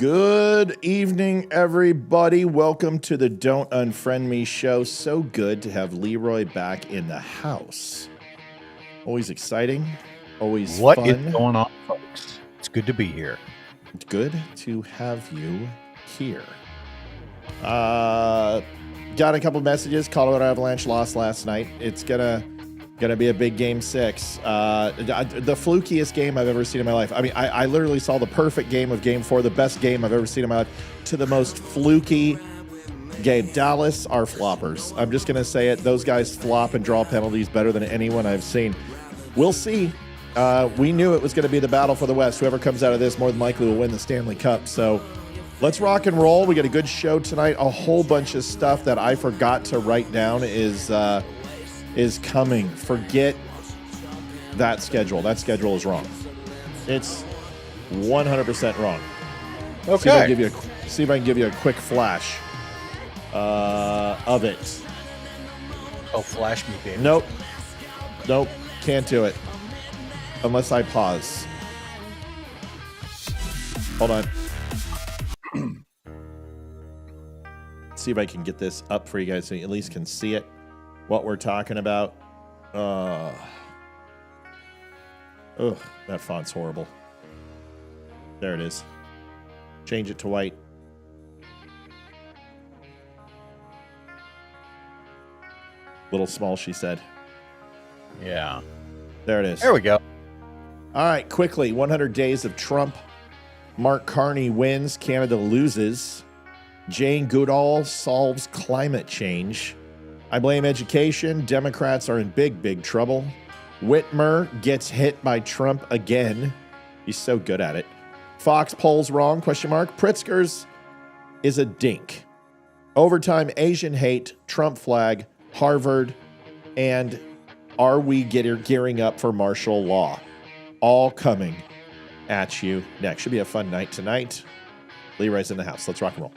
Good evening, everybody. Welcome to the Don't Unfriend Me show. So good to have Leroy back in the house. Always exciting, always fun. What is going on, folks? It's good to be here. It's good to have you here. Got a couple messages. Colorado Avalanche lost last night. It's gonna be a big game 6. The flukiest game I've ever seen in my life. I mean, I literally saw the perfect game of game 4, the best game I've ever seen in my life, to the most fluky game. Dallas are floppers. I'm just gonna say it. Those guys flop and draw penalties better than anyone I've seen. We'll see. We knew it was going to be the battle for the West. Whoever comes out of this more than likely will win the Stanley Cup. So let's rock and roll. We got a good show tonight. A whole bunch of stuff that I forgot to write down is coming. Forget that schedule. That schedule is wrong. It's 100% wrong. Okay. See if I can give you a quick flash of it. Oh, flash me, baby. Nope. Can't do it. Unless I pause. Hold on. See if I can get this up for you guys so you at least can see it. What we're talking about. Ugh, that font's horrible. There it is. Change it to white. Little small, she said. Yeah. There it is. There we go. All right, quickly. 100 days of Trump. Mark Carney wins. Canada loses. Jane Goodall solves climate change. I blame education. Democrats are in big trouble. Whitmer gets hit by Trump again. He's so good at it. Fox polls wrong, ? Pritzker's is a dink. Overtime Asian hate, Trump flag, Harvard, and are we gearing up for martial law? All coming at you next. Should be a fun night tonight. Leroy's in the house. Let's rock and roll.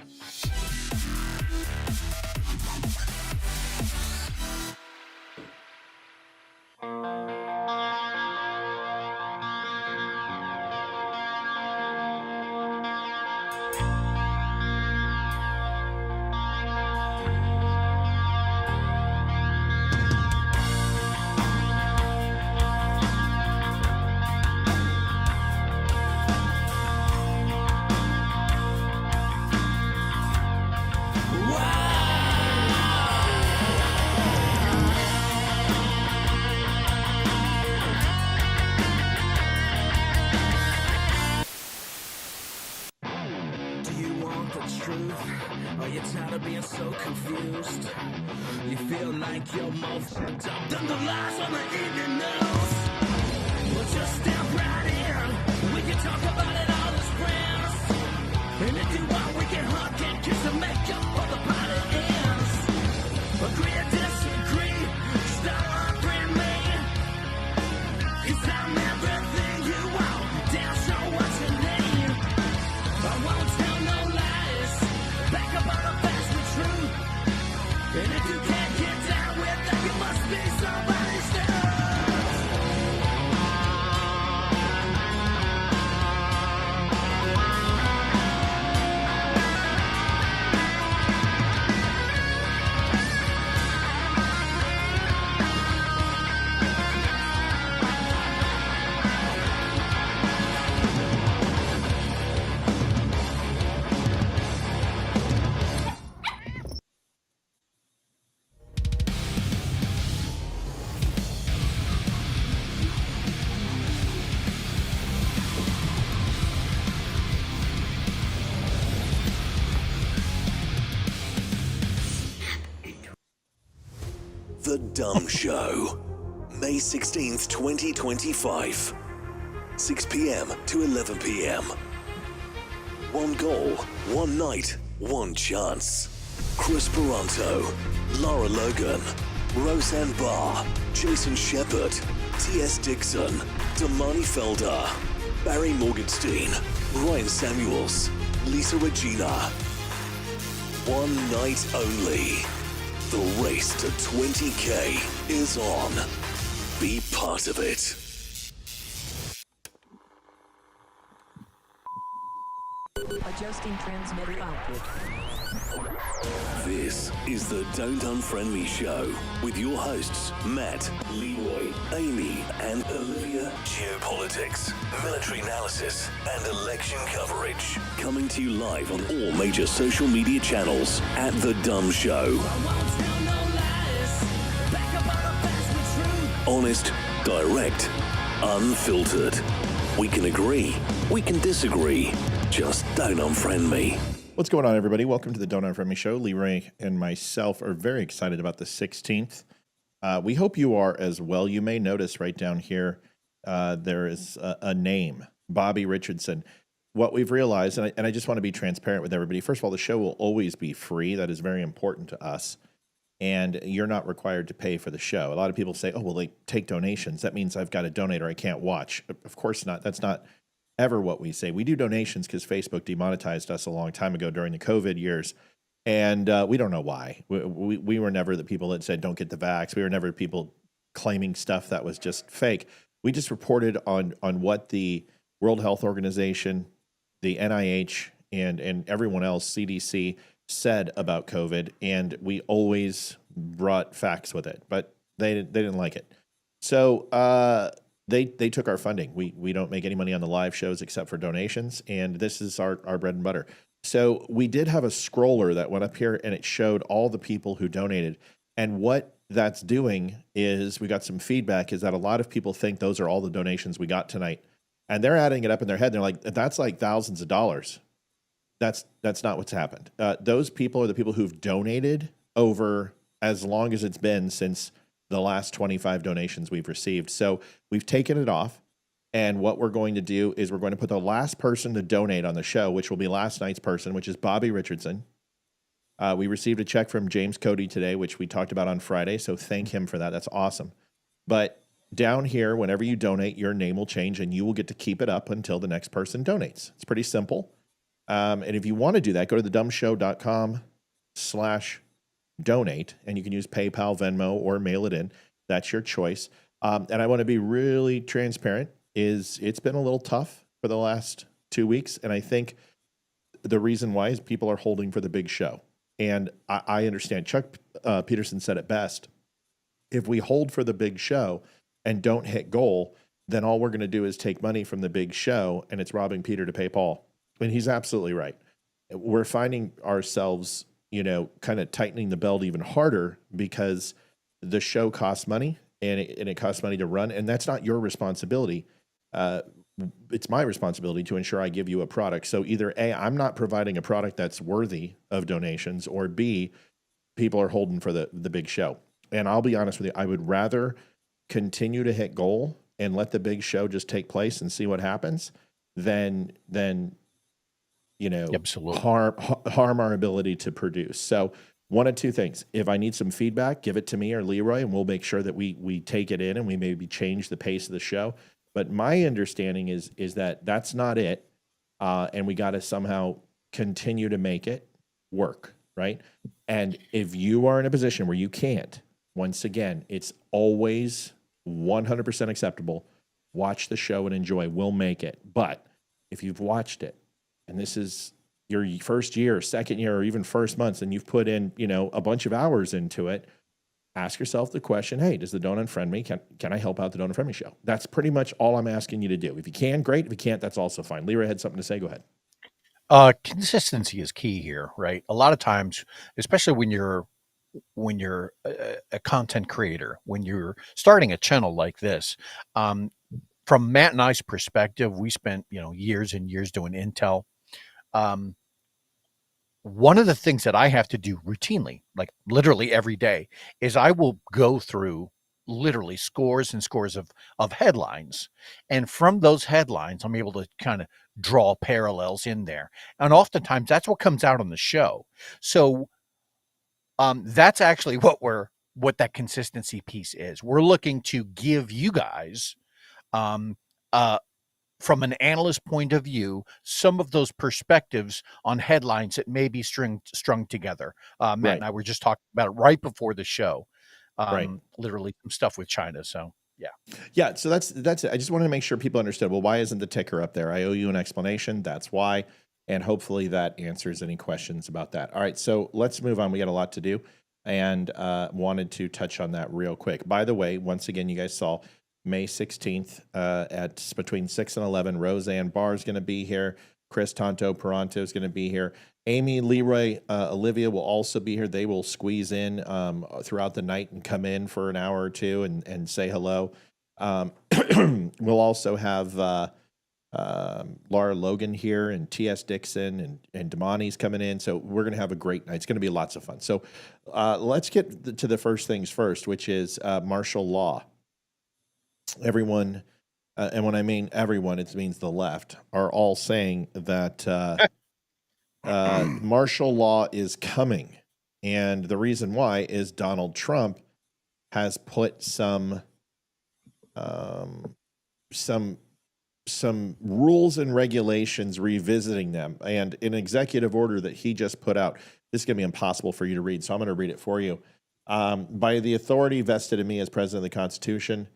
The Dumb Show, May 16th, 2025, 6 p.m. to 11 p.m. One goal, one night, one chance. Chris Peranto, Laura Logan, Roseanne Barr, Jason Shepard, T.S. Dixon, Damani Felder, Barry Morgenstein, Ryan Samuels, Lisa Regina. One night only. The race to 20K is on. Be part of it. I Adjusting transmitter output. This is the Don't Unfriend Me Show with your hosts, Matt, Leroy, Amy, and Olivia. Geopolitics, military analysis, and election coverage. Coming to you live on all major social media channels at The Dumb Show. Honest, direct, unfiltered. We can agree, we can disagree. Just don't unfriend me. What's going on, everybody? Welcome to the Don't Unfriend Me Show. Leroy and myself are very excited about the 16th. We hope you are as well. You may notice right down here, there is a name, Bobby Richardson. What we've realized, and I just want to be transparent with everybody. First of all, the show will always be free. That is very important to us. And you're not required to pay for the show. A lot of people say, oh, well, they take donations. That means I've got to donate or I can't watch. Of course not. That's not ever what we say. We do donations because Facebook demonetized us a long time ago during the COVID years. And we don't know why. We were never the people that said, don't get the vax. We were never people claiming stuff that was just fake. We just reported on what the World Health Organization, the NIH, and everyone else, CDC, said about COVID, and we always brought facts with it, but they didn't like it. So they took our funding. We don't make any money on the live shows except for donations, and this is our bread and butter. So we did have a scroller that went up here, and it showed all the people who donated. And what that's doing is, we got some feedback, is that a lot of people think those are all the donations we got tonight. And they're adding it up in their head. They're like, that's like thousands of dollars. That's not what's happened. Those people are the people who've donated over as long as it's been since the last 25 donations we've received. So we've taken it off. And what we're going to do is we're going to put the last person to donate on the show, which will be last night's person, which is Bobby Richardson. We received a check from James Cody today, which we talked about on Friday. So thank him for that. That's awesome. But down here, whenever you donate, your name will change and you will get to keep it up until the next person donates. It's pretty simple. And if you want to do that, go to thedumbshow.com/donate, and you can use PayPal, Venmo, or mail it in. That's your choice. And I want to be really transparent. It's been a little tough for the last 2 weeks, and I think the reason why is people are holding for the big show. And I understand. Chuck Peterson said it best. If we hold for the big show and don't hit goal, then all we're going to do is take money from the big show, and it's robbing Peter to pay Paul. And he's absolutely right. We're finding ourselves, kind of tightening the belt even harder because the show costs money and it costs money to run. And that's not your responsibility. It's my responsibility to ensure I give you a product. So either A, I'm not providing a product that's worthy of donations, or B, people are holding for the big show. And I'll be honest with you, I would rather continue to hit goal and let the big show just take place and see what happens than Absolutely. harm our ability to produce. So one of two things. If I need some feedback, give it to me or Leroy, and we'll make sure that we take it in and we maybe change the pace of the show. But my understanding is that that's not it. And we got to somehow continue to make it work, right? And if you are in a position where you can't, once again, it's always 100% acceptable. Watch the show and enjoy. We'll make it. But if you've watched it, and this is your first year, second year, or even first month, and you've put in, a bunch of hours into it, ask yourself the question, hey, does the Don't Unfriend Me? Can I help out the Don't Unfriend Me show? That's pretty much all I'm asking you to do. If you can, great. If you can't, that's also fine. Leroy had something to say. Go ahead. Consistency is key here, right? A lot of times, especially when you're a content creator, when you're starting a channel like this, from Matt and I's perspective, we spent, years and years doing intel. One of the things that I have to do routinely, like literally every day, is I will go through literally scores and scores of headlines. And from those headlines, I'm able to kind of draw parallels in there. And oftentimes that's what comes out on the show. So that's actually what that consistency piece is. We're looking to give you guys, from an analyst point of view, some of those perspectives on headlines that may be strung together. Matt Right. and I were just talking about it right before the show. Right. Literally some stuff with China. So yeah. Yeah. So that's it. I just wanted to make sure people understood, well, why isn't the ticker up there? I owe you an explanation. That's why. And hopefully that answers any questions about that. All right, so let's move on. We got a lot to do, and wanted to touch on that real quick. By the way, once again, you guys saw May 16th at between 6 and 11. Roseanne Barr is going to be here. Chris Peranto is going to be here. Amy, Leroy, Olivia will also be here. They will squeeze in throughout the night and come in for an hour or two and say hello. We'll also have Laura Logan here, and T.S. Dixon and Damani's coming in. So we're going to have a great night. It's going to be lots of fun. So let's get to the first things first, which is martial law. Everyone, and when I mean everyone, it means the left, are all saying that martial law is coming. And the reason why is Donald Trump has put some rules and regulations, revisiting them, and an executive order that he just put out. This is going to be impossible for you to read, so I'm going to read it for you. By the authority vested in me as President of the Constitution,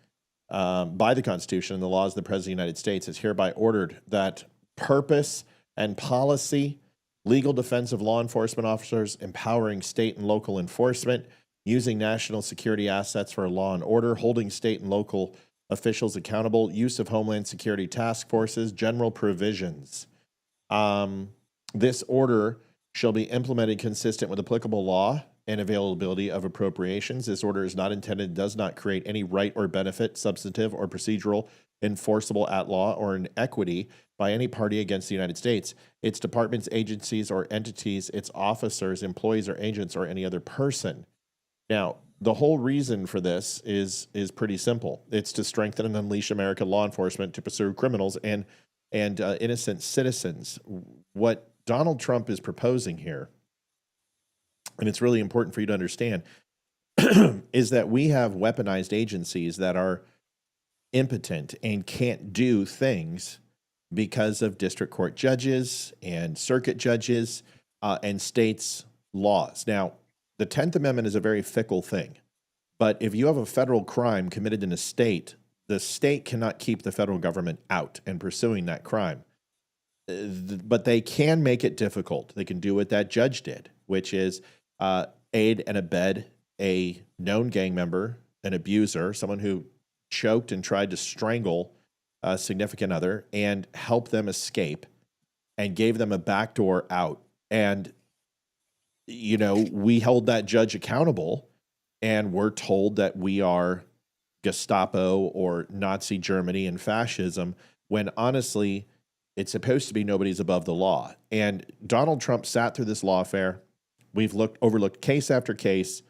by the Constitution and the laws of the President of the United States, is hereby ordered that purpose and policy, legal defense of law enforcement officers, empowering state and local enforcement, using national security assets for law and order, holding state and local officials accountable, use of Homeland Security task forces, general provisions. This order shall be implemented consistent with applicable law and availability of appropriations. This order is not intended, does not create any right or benefit, substantive or procedural, enforceable at law or in equity by any party against the United States, its departments, agencies, or entities, its officers, employees, or agents, or any other person. Now, the whole reason for this is pretty simple. It's to strengthen and unleash American law enforcement to pursue criminals and innocent citizens. What Donald Trump is proposing here, and it's really important for you to understand, is that we have weaponized agencies that are impotent and can't do things because of district court judges and circuit judges and states' laws. Now, the 10th Amendment is a very fickle thing, but if you have a federal crime committed in a state, the state cannot keep the federal government out and pursuing that crime. But they can make it difficult. They can do what that judge did, which is aid and abet a known gang member, an abuser, someone who choked and tried to strangle a significant other, and help them escape, and gave them a backdoor out. And we held that judge accountable, and we're told that we are Gestapo or Nazi Germany and fascism, when honestly, it's supposed to be nobody's above the law. And Donald Trump sat through this lawfare. We've overlooked case after case,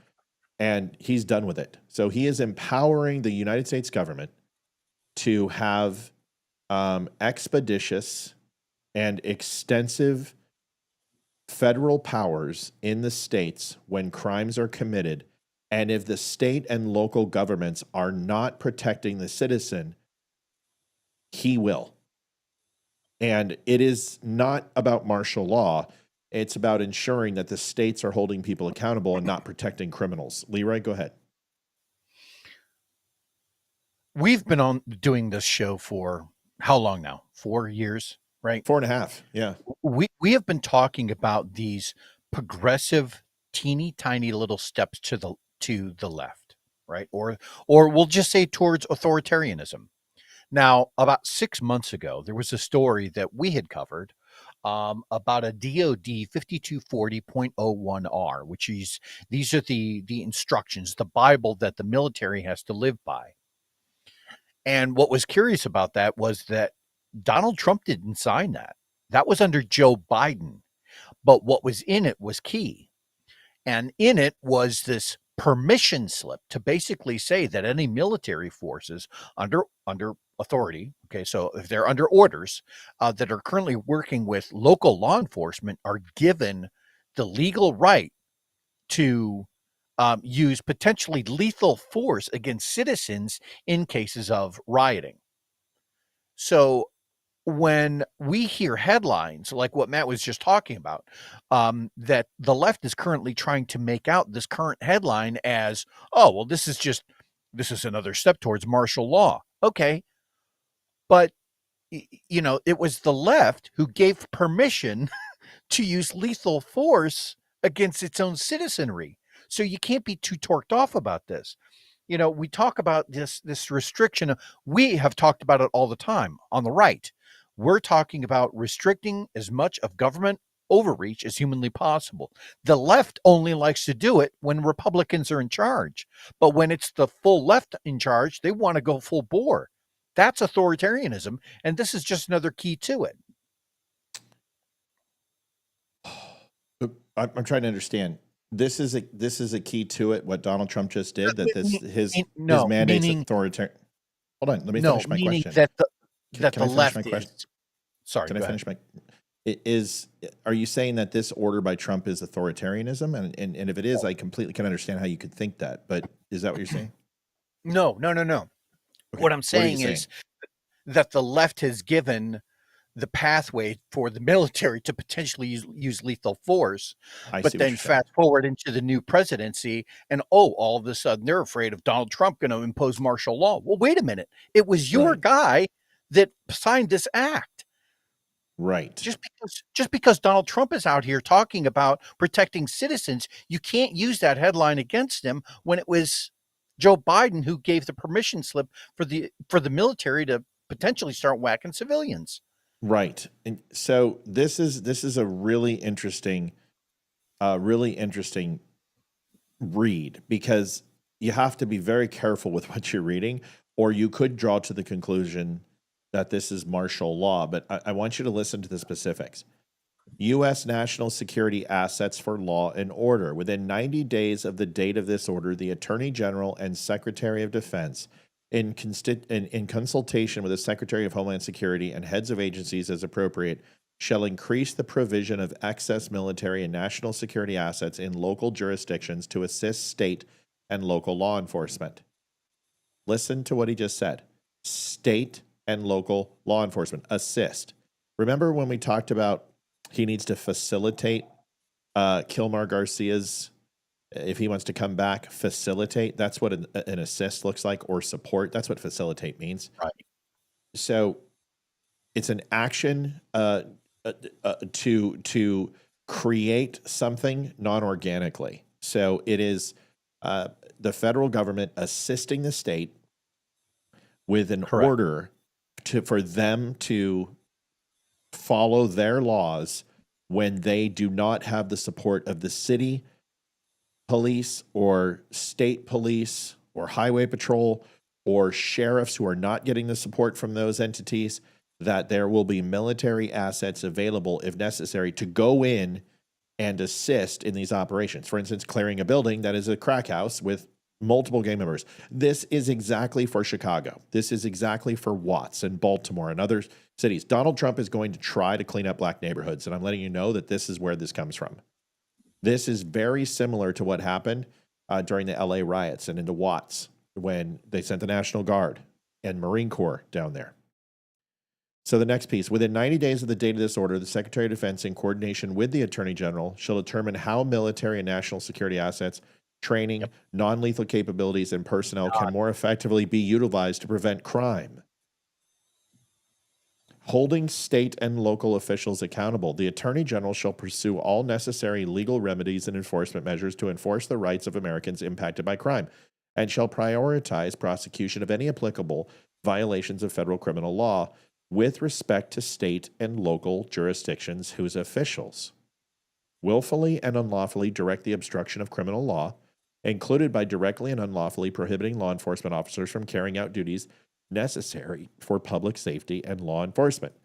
and he's done with it. So he is empowering the United States government to have expeditious and extensive federal powers in the states when crimes are committed. And if the state and local governments are not protecting the citizen, he will. And it is not about martial law. It's about ensuring that the states are holding people accountable and not protecting criminals. Leroy, go ahead. We've been doing this show for how long now? 4 years, right? 4.5. Yeah. We have been talking about these progressive, teeny tiny little steps to the left, right? Or we'll just say towards authoritarianism. Now, about 6 months ago, there was a story that we had covered about a DOD 5240.01R, which is, these are the instructions, the Bible that the military has to live by. And what was curious about that was that Donald Trump didn't sign that. That was under Joe Biden. But what was in it was key. And in it was this permission slip to basically say that any military forces under authority, okay, so if they're under orders that are currently working with local law enforcement, are given the legal right to use potentially lethal force against citizens in cases of rioting. So when we hear headlines like what Matt was just talking about, that the left is currently trying to make out this current headline as, oh, well, this is another step towards martial law. Okay. But it was the left who gave permission to use lethal force against its own citizenry. So you can't be too torqued off about this. We talk about this restriction. We have talked about it all the time on the right. We're talking about restricting as much of government overreach as humanly possible. The left only likes to do it when Republicans are in charge. But when it's the full left in charge, they want to go full bore. That's authoritarianism. And this is just another key to it. I'm trying to understand. This is a key to it. What Donald Trump just did. That his mandate's authoritarian. Hold on. Let me finish my question. That the Can I finish left my question? is. Sorry. Can I finish my? Are you saying that this order by Trump is authoritarianism? And if it is, I completely can understand how you could think that. But is that what you're saying? No. Okay. What I'm saying is that the left has given the pathway for the military to potentially use lethal force, but then fast forward into the new presidency, and all of a sudden they're afraid of Donald Trump going to impose martial law. Well, wait a minute. It was your guy that signed this act. Right. Just because Donald Trump is out here talking about protecting citizens, you can't use that headline against him when it was Joe Biden who gave the permission slip for the military to potentially start whacking civilians. Right. And so this is a really interesting read, because you have to be very careful with what you're reading, or you could draw to the conclusion that this is martial law. But I want you to listen to the specifics. U.S. national security assets for law and order. Within 90 days of the date of this order, the Attorney General and Secretary of Defense, in consultation with the Secretary of Homeland Security and heads of agencies as appropriate, shall increase the provision of excess military and national security assets in local jurisdictions to assist state and local law enforcement. Listen to what he just said. State and local law enforcement. Assist. Remember when we talked about he needs to facilitate Kilmar Garcia's, if he wants to come back, facilitate? That's what an assist looks like, or support. That's what facilitate means. Right. So it's an action to create something non-organically. So it is the federal government assisting the state with an order for them to follow their laws when they do not have the support of the city police or state police or highway patrol or sheriffs who are not getting the support from those entities, that there will be military assets available if necessary to go in and assist in these operations. For instance, clearing a building that is a crack house with multiple gang members. This is exactly for Chicago. This is exactly for Watts and Baltimore and other cities. Donald Trump is going to try to clean up black neighborhoods, and I'm letting you know that this is where this comes from. This is very similar to what happened during the LA riots and into Watts when they sent the National Guard and Marine Corps down there. So the next piece, within 90 days of the date of this order, the Secretary of Defense, in coordination with the Attorney General, shall determine how military and national security assets, training, non-lethal capabilities, and personnel can more effectively be utilized to prevent crime. Holding state and local officials accountable, the Attorney General shall pursue all necessary legal remedies and enforcement measures to enforce the rights of Americans impacted by crime, and shall prioritize prosecution of any applicable violations of federal criminal law with respect to state and local jurisdictions whose officials willfully and unlawfully direct the obstruction of criminal law, included by directly and unlawfully prohibiting law enforcement officers from carrying out duties necessary for public safety and law enforcement.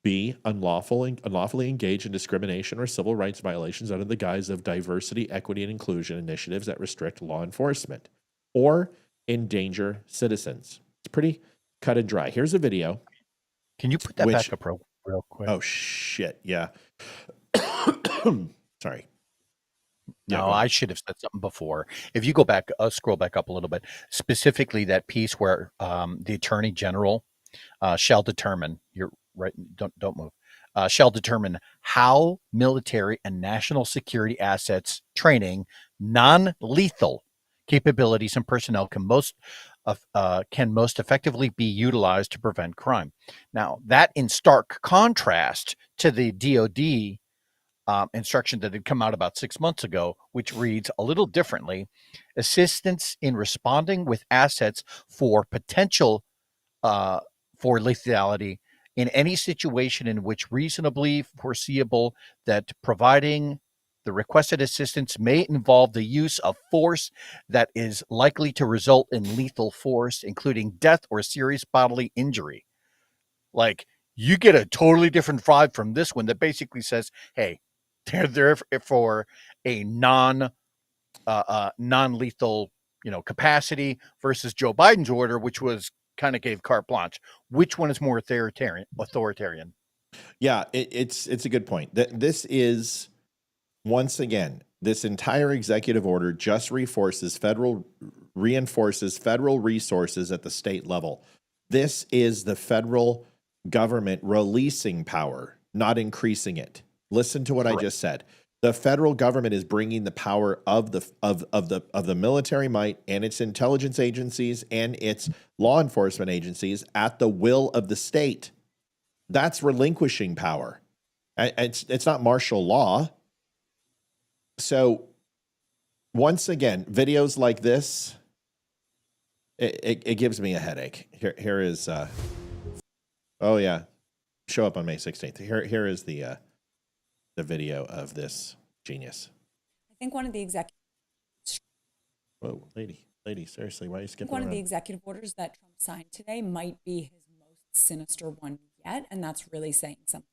B, unlawfully engage in discrimination or civil rights violations under the guise of diversity, equity, and inclusion initiatives that restrict law enforcement or endanger citizens. It's pretty cut and dry. Here's a video. Can you put that back up real quick? Oh, shit. Yeah. Sorry. No, I should have said something before. If you go back, scroll back up a little bit, specifically that piece where the Attorney General shall determine, you're right, don't move, shall determine how military and national security assets, training, non-lethal capabilities and personnel can most can most effectively be utilized to prevent crime. Now, that in stark contrast to the DOD instruction that had come out about 6 months ago, which reads a little differently: assistance in responding with assets for potential for lethality in any situation in which reasonably foreseeable that providing the requested assistance may involve the use of force that is likely to result in lethal force, including death or serious bodily injury. Like, you get a totally different vibe from this one that basically says, hey, they're there for a non-lethal, capacity, versus Joe Biden's order, which was kind of gave carte blanche. Which one is more authoritarian? Yeah, it's a good point. This is, once again, this entire executive order just reinforces federal resources at the state level. This is the federal government releasing power, not increasing it. Listen to what I just said. The federal government is bringing the power of the military might and its intelligence agencies and its law enforcement agencies at the will of the state. That's relinquishing power. It's not martial law. So once again, videos like this, it gives me a headache. Here is oh yeah, show up on May 16th. Here is the video of this genius. I think one of the executive. Whoa, lady, seriously, why are you skipping One around? of the executive orders that Trump signed today might be his most sinister one yet, and that's really saying something.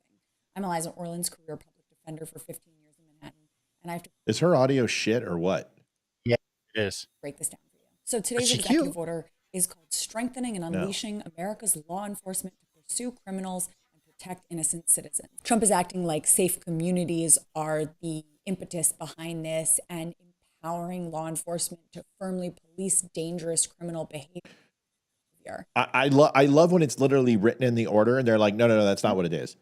I'm Eliza Orland's career public defender for 15 years in Manhattan, and I have to. Is her audio shit or what? Yeah, it is. Break this down for you. So today's executive order is called Strengthening and Unleashing America's Law Enforcement to Pursue Criminals and Protect Innocent Citizens. Trump is acting like safe communities are the impetus behind this and empowering law enforcement to firmly police dangerous criminal behavior. I love when it's literally written in the order and they're like, no, that's not what it is.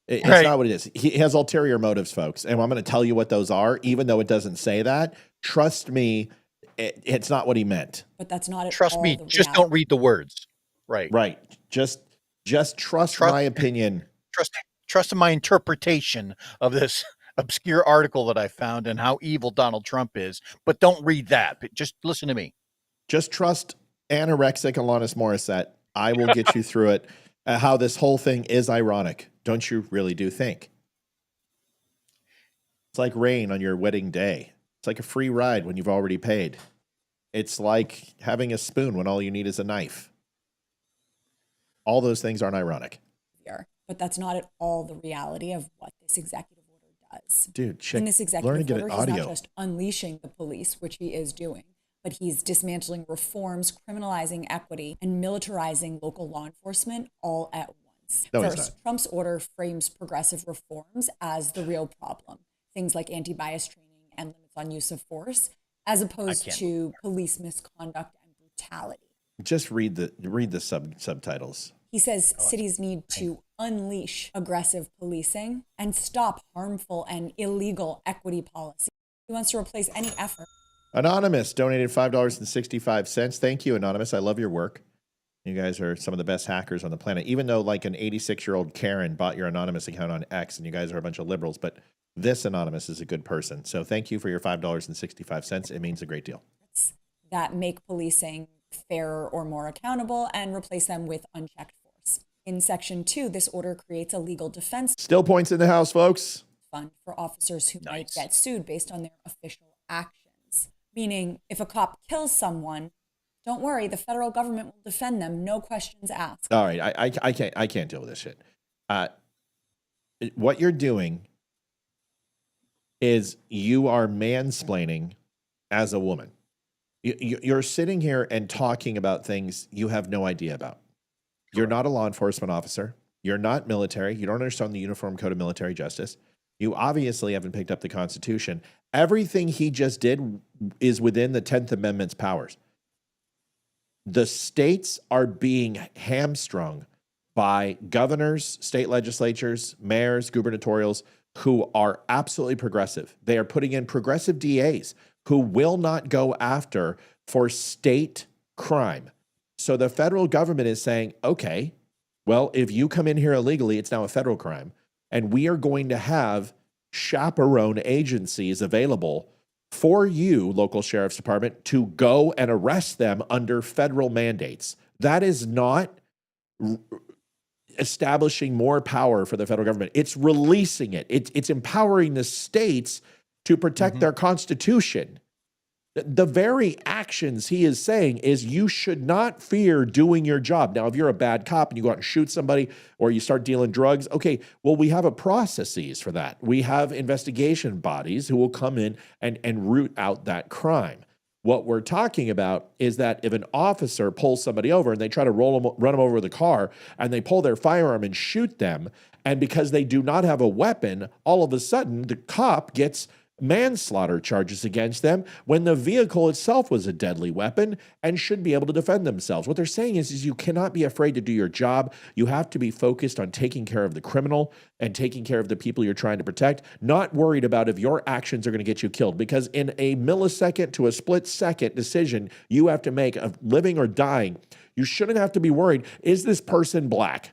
It's not what it is. He has ulterior motives, folks. And I'm going to tell you what those are, even though it doesn't say that. Trust me, it's not what he meant. But that's not at Trust all me, the just reality. don't read the words. Right. Just trust my opinion. Trust in my interpretation of this obscure article that I found and how evil Donald Trump is, but don't read that. Just listen to me. Just trust anorexic Alanis Morissette. I will get you through it. How this whole thing is ironic. Don't you really do think? It's like rain on your wedding day. It's like a free ride when you've already paid. It's like having a spoon when all you need is a knife. All those things aren't ironic. But that's not at all the reality of what this executive order does. Dude, in this executive order, he's audio. not just unleashing the police, which he is doing, but he's dismantling reforms, criminalizing equity, and militarizing local law enforcement all at once. No, he's First, not. Trump's order frames progressive reforms as the real problem. Things like anti-bias training and limits on use of force, as opposed to police misconduct and brutality. Just read the subtitles. He says cities need to unleash aggressive policing and stop harmful and illegal equity policy. He wants to replace any effort. Anonymous donated $5.65. Thank you, Anonymous. I love your work. You guys are some of the best hackers on the planet. Even though like an 86-year-old Karen bought your Anonymous account on X and you guys are a bunch of liberals, but this Anonymous is a good person. So thank you for your $5.65. It means a great deal. That make policing fairer or more accountable and replace them with unchecked force. In Section 2, this order creates a legal defense Still points in the house, folks. fund for officers who might get sued based on their official actions. Meaning, if a cop kills someone, don't worry, the federal government will defend them, no questions asked. All right, I can't deal with this shit. What you're doing is you are mansplaining as a woman. You're sitting here and talking about things you have no idea about. You're not a law enforcement officer. You're not military. You don't understand the Uniform Code of Military Justice. You obviously haven't picked up the Constitution. Everything he just did is within the 10th Amendment's powers. The states are being hamstrung by governors, state legislatures, mayors, gubernatorials who are absolutely progressive. They are putting in progressive DAs who will not go after for state crime. So the federal government is saying, okay, well, if you come in here illegally, it's now a federal crime. And we are going to have chaperone agencies available for you, local sheriff's department, to go and arrest them under federal mandates. That is not establishing more power for the federal government. It's releasing it. It's empowering the states to protect their constitution. The very actions he is saying is you should not fear doing your job. Now, if you're a bad cop and you go out and shoot somebody or you start dealing drugs, okay, well, we have a processes for that. We have investigation bodies who will come in and root out that crime. What we're talking about is that if an officer pulls somebody over and they try to run them over with a car and they pull their firearm and shoot them, and because they do not have a weapon, all of a sudden the cop gets manslaughter charges against them when the vehicle itself was a deadly weapon and should be able to defend themselves. What they're saying is you cannot be afraid to do your job. You have to be focused on taking care of the criminal and taking care of the people you're trying to protect, not worried about if your actions are going to get you killed, because in a millisecond to a split second decision you have to make of living or dying, you shouldn't have to be worried. Is this person black?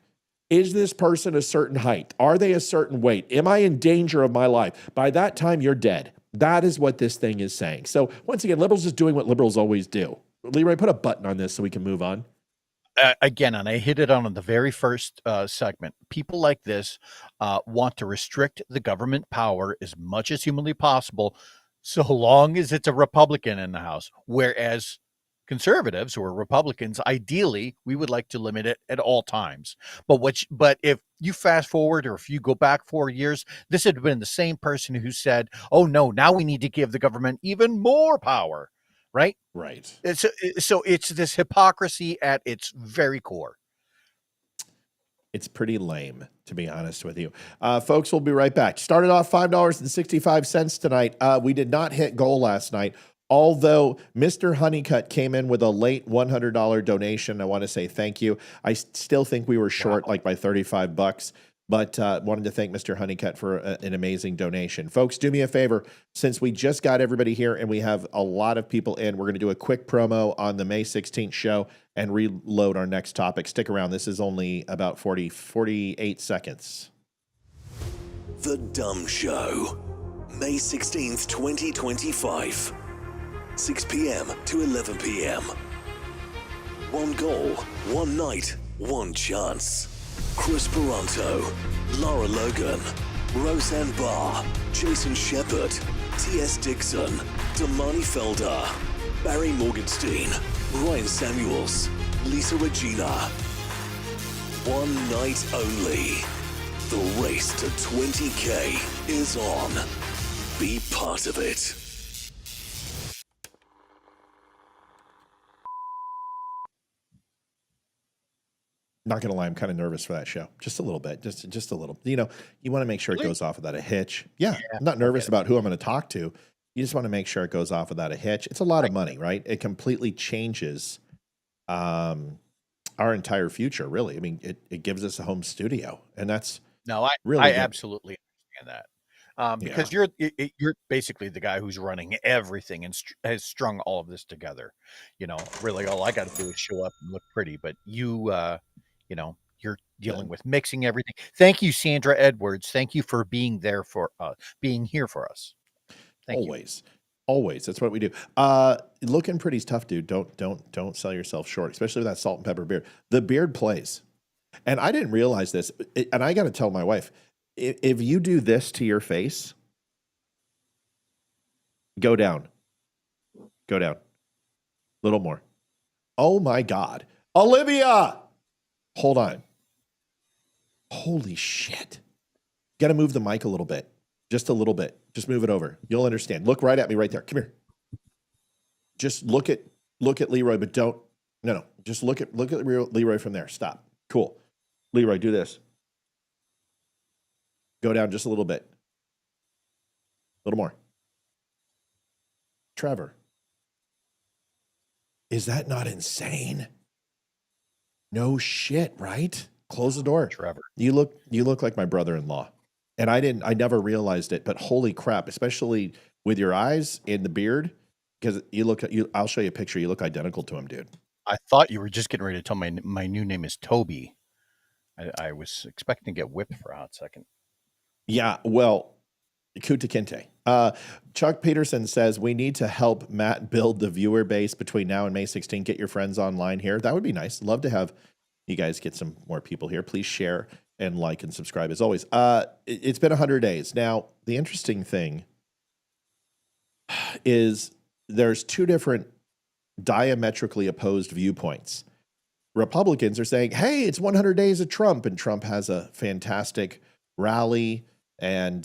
Is this person a certain height? Are they a certain weight? Am I in danger of my life? By that time, you're dead. That is what this thing is saying. So once again, liberals is doing what liberals always do. Leroy, put a button on this so we can move on. Again, and I hit it on the very first segment. People like this want to restrict the government power as much as humanly possible, so long as it's a Republican in the House. Whereas conservatives or Republicans, ideally, we would like to limit it at all times. But if you fast forward or if you go back 4 years, this had been the same person who said, oh, no, now we need to give the government even more power, right? Right. So it's this hypocrisy at its very core. It's pretty lame, to be honest with you. Folks, we'll be right back. Started off $5.65 tonight. We did not hit goal last night. Although Mr. Honeycutt came in with a late $100 donation, I want to say thank you. I still think we were short like by $35, but wanted to thank Mr. Honeycutt for an amazing donation. Folks, do me a favor. Since we just got everybody here and we have a lot of people in, we're going to do a quick promo on the May 16th show and reload our next topic. Stick around. This is only about 48 seconds. The Dumb Show, May 16th, 2025. 6 p.m. to 11 p.m. One goal, one night, one chance. Chris Peranto, Laura Logan, Roseanne Barr, Jason Shepard, T.S. Dixon, Damani Felder, Barry Morgenstein, Ryan Samuels, Lisa Regina. One night only. The race to 20K is on. Be part of it. Not going to lie, I'm kind of nervous for that show. Just a little bit. Just a little. You know, you want to make sure it goes off without a hitch. Yeah, I'm not nervous about who I'm going to talk to. You just want to make sure it goes off without a hitch. It's a lot of money, right? It completely changes our entire future, really. I mean, it gives us a home studio, and that's I absolutely understand that. Because you're basically the guy who's running everything and has strung all of this together. You know, really all I got to do is show up and look pretty, but you're dealing with mixing everything. Thank you, Sandra Edwards. Thank you for being there for being here for us. Always. That's what we do. Looking pretty's tough, dude. Don't sell yourself short, especially with that salt and pepper beard. The beard plays. And I didn't realize this. And I got to tell my wife, if you do this to your face, go down. A little more. Oh my God. Olivia! Hold on. Holy shit. Got to move the mic a little bit. Just a little bit. Just move it over. You'll understand. Look right at me right there. Come here. Just look at Leroy, but don't. No. Just look at Leroy from there. Stop. Cool. Leroy, do this. Go down just a little bit. A little more. Trevor. Is that not insane? No shit, right? Close the door. Trevor. You look like my brother-in-law. And I never realized it, but holy crap, especially with your eyes and the beard, because I'll show you a picture. You look identical to him, dude. I thought you were just getting ready to tell my new name is Toby. I was expecting to get whipped for a hot second. Yeah, well, Kuta Kinte. Chuck Peterson says we need to help Matt build the viewer base between now and May 16. Get your friends online here. That would be nice. Love to have you guys get some more people here. Please share and like and subscribe as always. It's been 100 days. Now, the interesting thing is there's two different diametrically opposed viewpoints. Republicans are saying, hey, it's 100 days of Trump, and Trump has a fantastic rally and,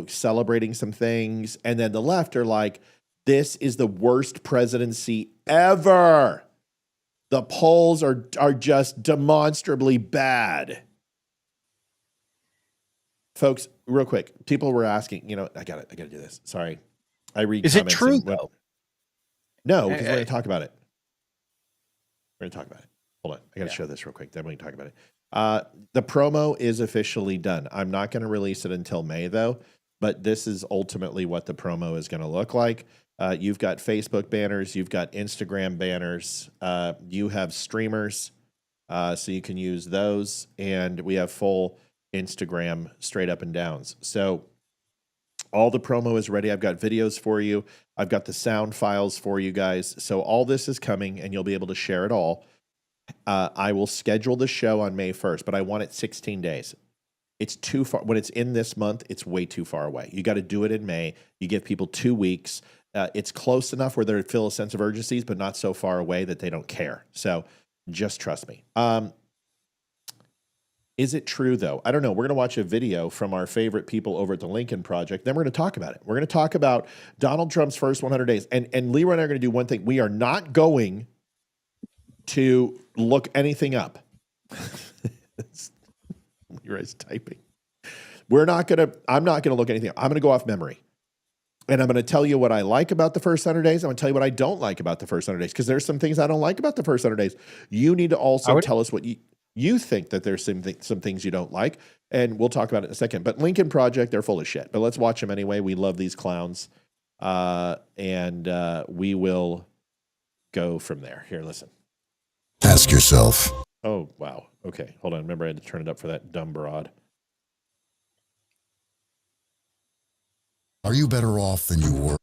celebrating some things. And then the left are like, this is the worst presidency ever. The polls are just demonstrably bad. Folks, real quick, people were asking, I got to do this. Sorry. I read Is it comments true, and though? No, because we're going to talk about it. We're going to talk about it. Hold on. I got to show this real quick. Then we can talk about it. The promo is officially done. I'm not going to release it until May, though. But this is ultimately what the promo is going to look like. You've got Facebook banners. You've got Instagram banners. You have streamers, so you can use those. And we have full Instagram straight up and downs. So all the promo is ready. I've got videos for you. I've got the sound files for you guys. So all this is coming, and you'll be able to share it all. I will schedule the show on May 1st, but I want it 16 days. It's too far. When it's in this month, it's way too far away. You got to do it in May. You give people 2 weeks. It's close enough where they feel a sense of urgency, but not so far away that they don't care. So just trust me. Is it true, though? I don't know. We're going to watch a video from our favorite people over at the Lincoln Project. Then we're going to talk about it. We're going to talk about Donald Trump's first 100 days. And Leroy and I are going to do one thing. We are not going to look anything up. Leroy's typing. I'm not going to look anything up. I'm going to go off memory. And I'm going to tell you what I like about the first 100 days. I'm going to tell you what I don't like about the first 100 days, because there's some things I don't like about the first 100 days. You need to also tell us what you think that there's some things you don't like, and we'll talk about it in a second. But Lincoln Project, they're full of shit. But let's watch them anyway. We love these clowns. And we will go from there. Here, listen. Ask yourself. Oh, wow. Okay, hold on. Remember, I had to turn it up for that dumb broad. Are you better off than you were?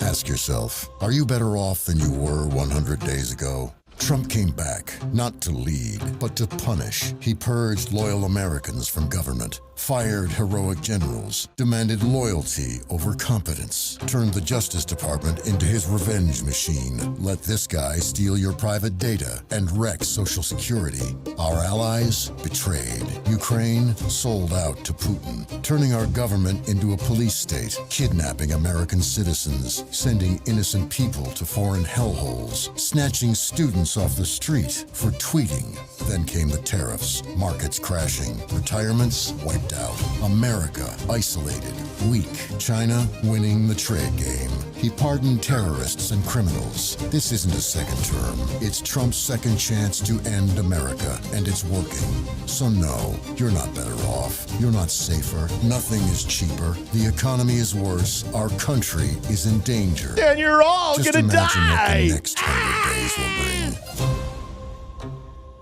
Ask yourself. Are you better off than you were 100 days ago? Trump came back, not to lead, but to punish. He purged loyal Americans from government, fired heroic generals, demanded loyalty over competence, turned the Justice Department into his revenge machine, let this guy steal your private data, and wreck Social Security. Our allies betrayed. Ukraine sold out to Putin, turning our government into a police state, kidnapping American citizens, sending innocent people to foreign hellholes, snatching students off the street for tweeting. Then came the tariffs, markets crashing, retirements wiped out, America isolated, weak, China winning the trade game. He pardoned terrorists and criminals. This isn't a second term. It's Trump's second chance to end America, and it's working. So no, you're not better off. You're not safer. Nothing is cheaper. The economy is worse. Our country is in danger. And you're all Just gonna imagine die. what the next 100 days will bring.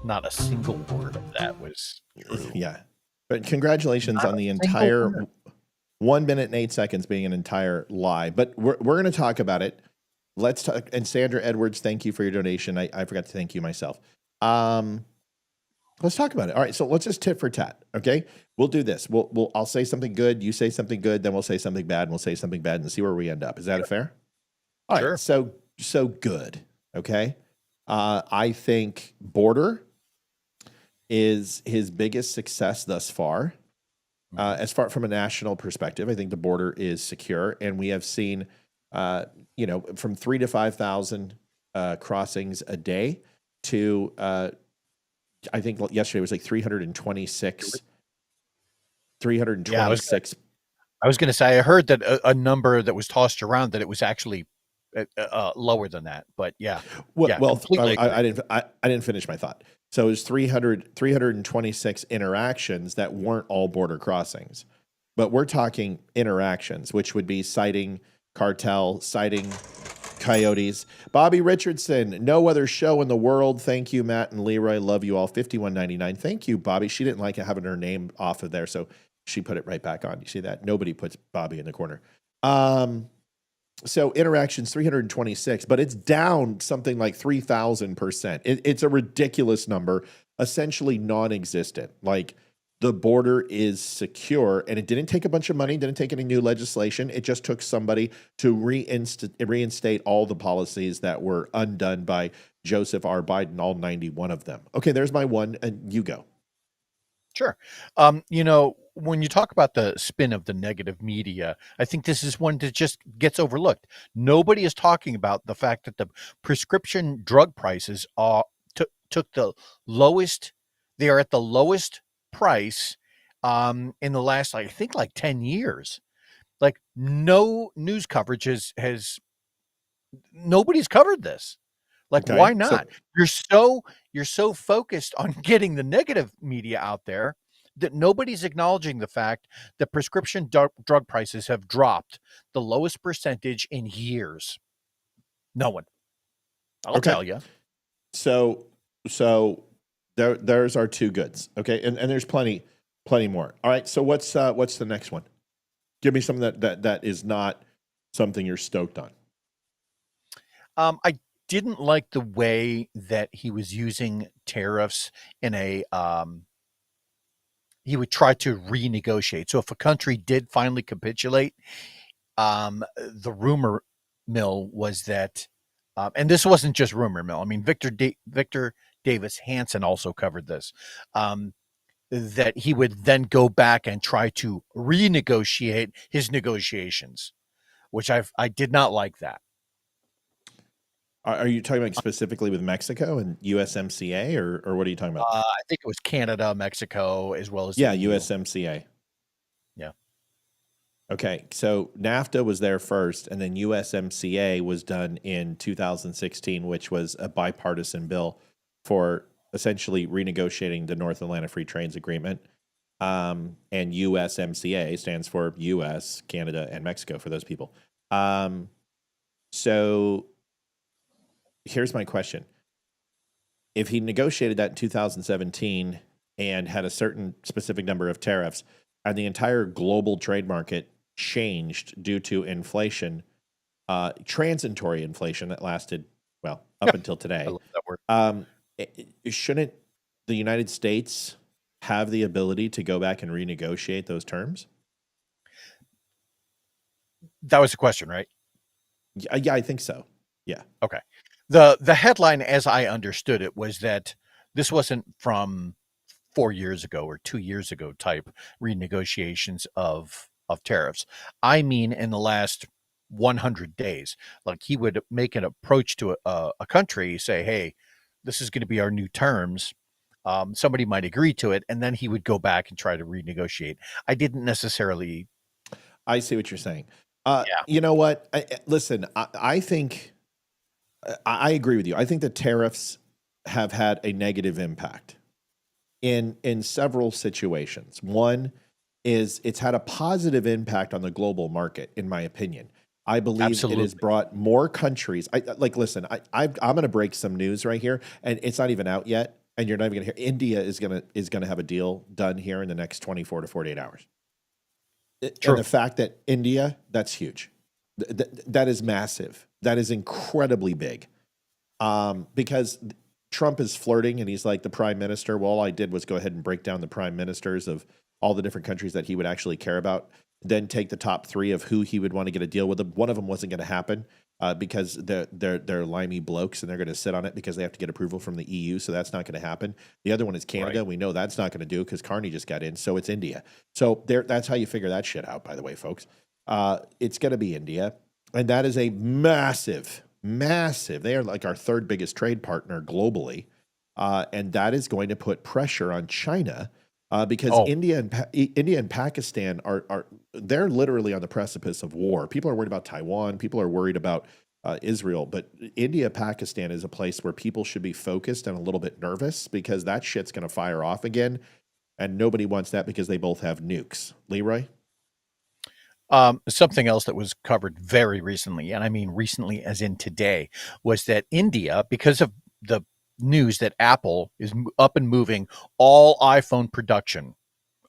Not a single word of that was true. Yeah. But congratulations Not on the a single entire word. 1 minute and 8 seconds being an entire lie. But we're going to talk about it. Let's talk. And Sandra Edwards, thank you for your donation. I forgot to thank you myself. Let's talk about it. All right. So let's just tit for tat. Okay. We'll do this. I'll say something good. You say something good. Then we'll say something bad. And we'll say something bad and see where we end up. Is that fair? All right. Sure. So good. Okay. I think Border is his biggest success thus far. As far from a national perspective, I think the border is secure, and we have seen, from 3,000 to 5,000 crossings a day to, I think yesterday was like 326. 326. I was going to say, I heard that a number that was tossed around that it was actually lower than that, but yeah. I didn't finish my thought. So it was 326 interactions that weren't all border crossings, but we're talking interactions, which would be citing cartel, citing Coyotes. Bobby Richardson, no other show in the world. Thank you, Matt and Leroy. Love you all. 51.99. Thank you, Bobby. She didn't like having her name off of there, so she put it right back on. You see that? Nobody puts Bobby in the corner. So interactions 326, but it's down something like 3,000%. It's a ridiculous number, essentially non-existent. Like the border is secure, and it didn't take a bunch of money, didn't take any new legislation. It just took somebody to reinstate all the policies that were undone by Joseph R. Biden, all 91 of them. Okay, there's my one, and you go. Sure. When you talk about the spin of the negative media, I think this is one that just gets overlooked. Nobody is talking about the fact that the prescription drug prices took the lowest. They are at the lowest price in the last, I think, like 10 years. Like no news coverage has nobody's covered this. Like, Okay, why not? You're so focused on getting the negative media out there that nobody's acknowledging the fact that prescription drug prices have dropped the lowest percentage in years. No one. I'll tell you. So there's our two goods. Okay, and there's plenty more. All right. So what's the next one? Give me something that is not something you're stoked on. I didn't like the way that he was using tariffs in a he would try to renegotiate. So if a country did finally capitulate, the rumor mill was that, and this wasn't just rumor mill. I mean, Victor Davis Hansen also covered this, that he would then go back and try to renegotiate his negotiations, which I did not like that. Are you talking about specifically with Mexico and USMCA, or what are you talking about? I think it was Canada, Mexico, as well as the EU. USMCA. Yeah. Okay, so NAFTA was there first, and then USMCA was done in 2016, which was a bipartisan bill for essentially renegotiating the North Atlantic Free Trade Agreement. And USMCA stands for U.S., Canada, and Mexico for those people. So here's my question. If he negotiated that in 2017 and had a certain specific number of tariffs, and the entire global trade market changed due to inflation, transitory inflation that lasted, well, up until today, I love that word. Shouldn't the United States have the ability to go back and renegotiate those terms? That was the question, right? Yeah, I think so. Yeah. Okay. The headline, as I understood it, was that this wasn't from 4 years ago or 2 years ago type renegotiations of tariffs. I mean, in the last 100 days, like he would make an approach to a country, say, hey, this is going to be our new terms. Somebody might agree to it, and then he would go back and try to renegotiate. I didn't necessarily. I see what you're saying. Yeah. You know what? Listen, I think I agree with you. I think the tariffs have had a negative impact in several situations. One is it's had a positive impact on the global market, in my opinion. I believe Absolutely. It has brought more countries. Listen, I'm going to break some news right here, and it's not even out yet, and you're not even going to hear. India is going to have a deal done here in the next 24 to 48 hours. True. And the fact that India, that's huge. That is massive. That is incredibly big. Because Trump is flirting and he's like the prime minister. Well, all I did was go ahead and break down the prime ministers of all the different countries that he would actually care about, then take the top three of who he would want to get a deal with. One of them wasn't going to happen because they're limey blokes and they're going to sit on it because they have to get approval from the EU. So that's not going to happen. The other one is Canada. Right. We know that's not going to do because Carney just got in. So it's India. So that's how you figure that shit out, by the way, folks. It's going to be India. And that is a massive. They are like our third biggest trade partner globally. And that is going to put pressure on China because India and Pakistan they're literally on the precipice of war. People are worried about Taiwan. People are worried about Israel. But India, Pakistan is a place where people should be focused and a little bit nervous because that shit's going to fire off again. And nobody wants that because they both have nukes. Leroy? Something else that was covered very recently, and I mean recently as in today, was that India, because of the news that Apple is up and moving all iPhone production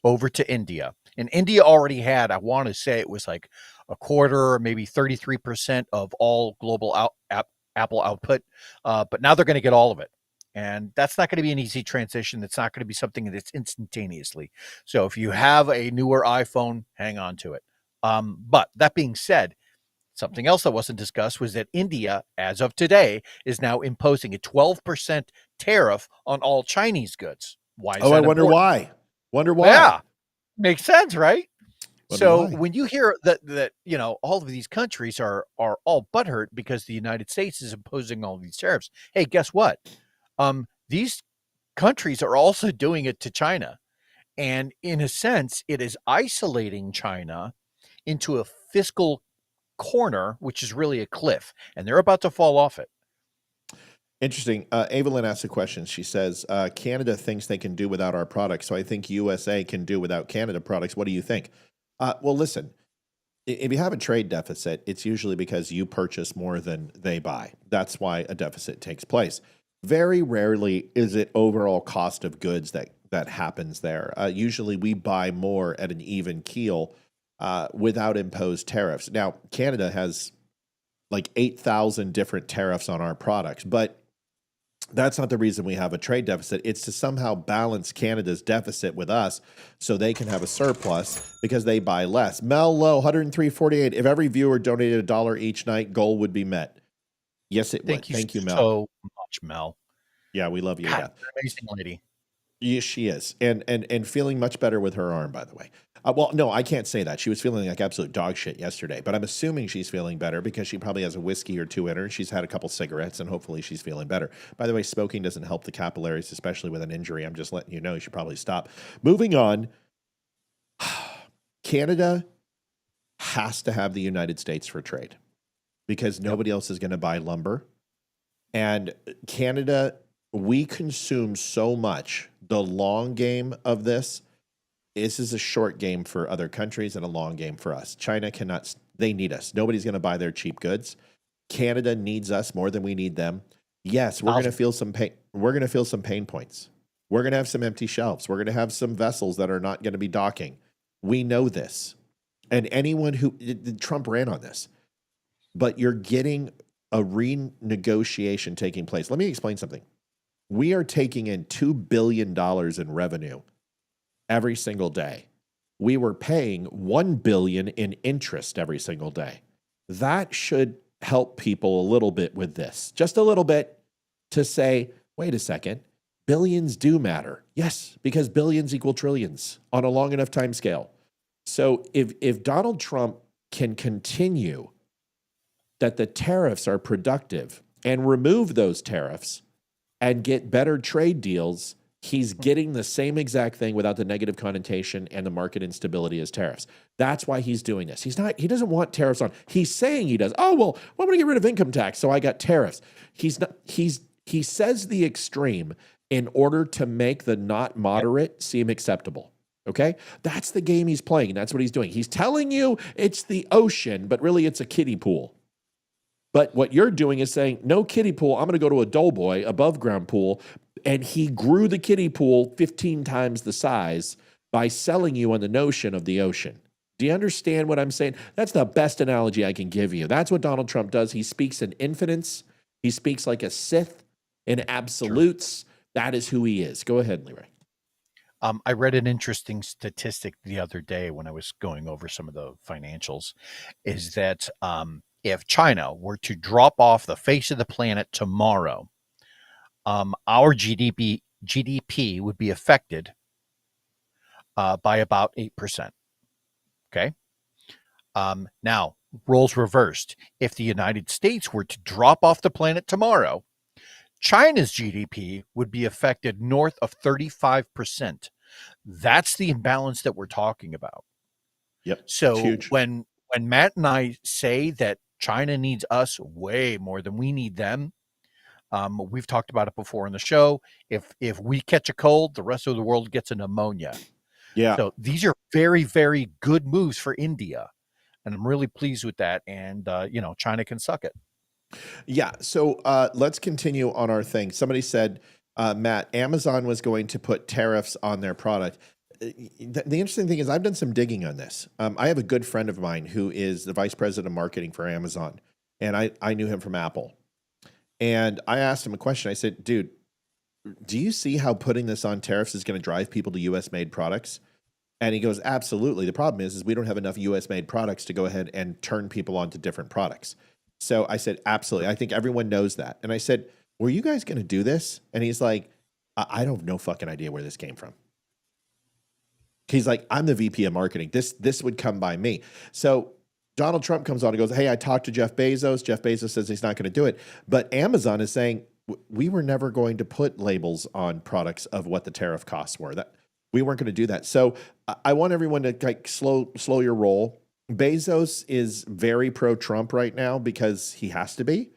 over to India. And India already had, I want to say it was like a quarter or maybe 33% of all global Apple output. But now they're going to get all of it. And that's not going to be an easy transition. That's not going to be something that's instantaneously. So if you have a newer iPhone, hang on to it. But that being said, something else that wasn't discussed was that India, as of today, is now imposing a 12% tariff on all Chinese goods. Why is Oh, that I wonder important? why. Wonder why. Yeah, makes sense, right? Wonder So why. when you hear that all of these countries are all butthurt because the United States is imposing all these tariffs, hey, guess what? These countries are also doing it to China, and in a sense, it is isolating China into a fiscal corner, which is really a cliff, and they're about to fall off it. Interesting. Evelyn asked a question. She says, Canada thinks they can do without our products, so I think USA can do without Canada products. What do you think? Well, listen, if you have a trade deficit, it's usually because you purchase more than they buy. That's why a deficit takes place. Very rarely is it overall cost of goods that happens there. Usually we buy more at an even keel without imposed tariffs. Now, Canada has like 8,000 different tariffs on our products, but that's not the reason we have a trade deficit. It's to somehow balance Canada's deficit with us so they can have a surplus because they buy less. Mel Low, 103.48. If every viewer donated $1 each night, goal would be met. Yes, it would. Thank you, Mel. So much, Mel. Yeah, we love you. God, amazing lady. Yes, she is. And feeling much better with her arm, by the way. Well, no, I can't say that. She was feeling like absolute dog shit yesterday, but I'm assuming she's feeling better because she probably has a whiskey or two in her. She's had a couple cigarettes, and hopefully she's feeling better. By the way, smoking doesn't help the capillaries, especially with an injury. I'm just letting you know you should probably stop. Moving on, Canada has to have the United States for trade because nobody else is going to buy lumber. And Canada, we consume so much. The long game of this is a short game for other countries and a long game for us. China cannot, they need us. Nobody's going to buy their cheap goods. Canada needs us more than we need them. Yes, we're going to feel some pain. We're going to feel some pain points. We're going to have some empty shelves. We're going to have some vessels that are not going to be docking. We know this. And anyone who, Trump ran on this, but you're getting a renegotiation taking place. Let me explain something. We are taking in $2 billion in revenue every single day. We were paying $1 billion in interest every single day. That should help people a little bit with this, just a little bit, to say, wait a second, billions do matter. Yes, because billions equal trillions on a long enough time scale. So if Donald Trump can continue that the tariffs are productive and remove those tariffs and get better trade deals, he's getting the same exact thing without the negative connotation and the market instability as tariffs. That's why he's doing this. He doesn't want tariffs on. He's saying he does. Oh, well, I'm going to get rid of income tax, so I got tariffs. He says the extreme in order to make the not moderate seem acceptable. Okay? That's the game he's playing. That's what he's doing. He's telling you it's the ocean, but really it's a kiddie pool. But what you're doing is saying, no kiddie pool, I'm going to go to a Doughboy, above ground pool, and he grew the kiddie pool 15 times the size by selling you on the notion of the ocean. Do you understand what I'm saying? That's the best analogy I can give you. That's what Donald Trump does. He speaks in infinites. He speaks like a Sith in absolutes. Sure. That is who he is. Go ahead, Leroy. I read an interesting statistic the other day when I was going over some of the financials, is that if China were to drop off the face of the planet tomorrow, our GDP would be affected by about 8%. Okay. Now, roles reversed. If the United States were to drop off the planet tomorrow, China's GDP would be affected north of 35%. That's the imbalance that we're talking about. Yep. So when Matt and I say that China needs us way more than we need them, we've talked about it before in the show. If we catch a cold, the rest of the world gets a pneumonia. Yeah. So these are very, very good moves for India. and I'm really pleased with that. And China can suck it. Yeah. So let's continue on our thing. Somebody said, Matt, Amazon was going to put tariffs on their product. The interesting thing is I've done some digging on this. I have a good friend of mine who is the vice president of marketing for Amazon, and I knew him from Apple. And I asked him a question. I said, dude, do you see how putting this on tariffs is going to drive people to U.S. made products? And he goes, absolutely. The problem is we don't have enough U.S. made products to go ahead and turn people onto different products. So I said, absolutely. I think everyone knows that. And I said, were you guys going to do this? And he's like, I don't have no fucking idea where this came from. He's like, I'm the VP of marketing. This would come by me. So Donald Trump comes on and goes, hey, I talked to Jeff Bezos. Jeff Bezos says he's not going to do it. But Amazon is saying, we were never going to put labels on products of what the tariff costs were. That we weren't going to do that. So I want everyone to like slow your roll. Bezos is very pro-Trump right now because he has to be.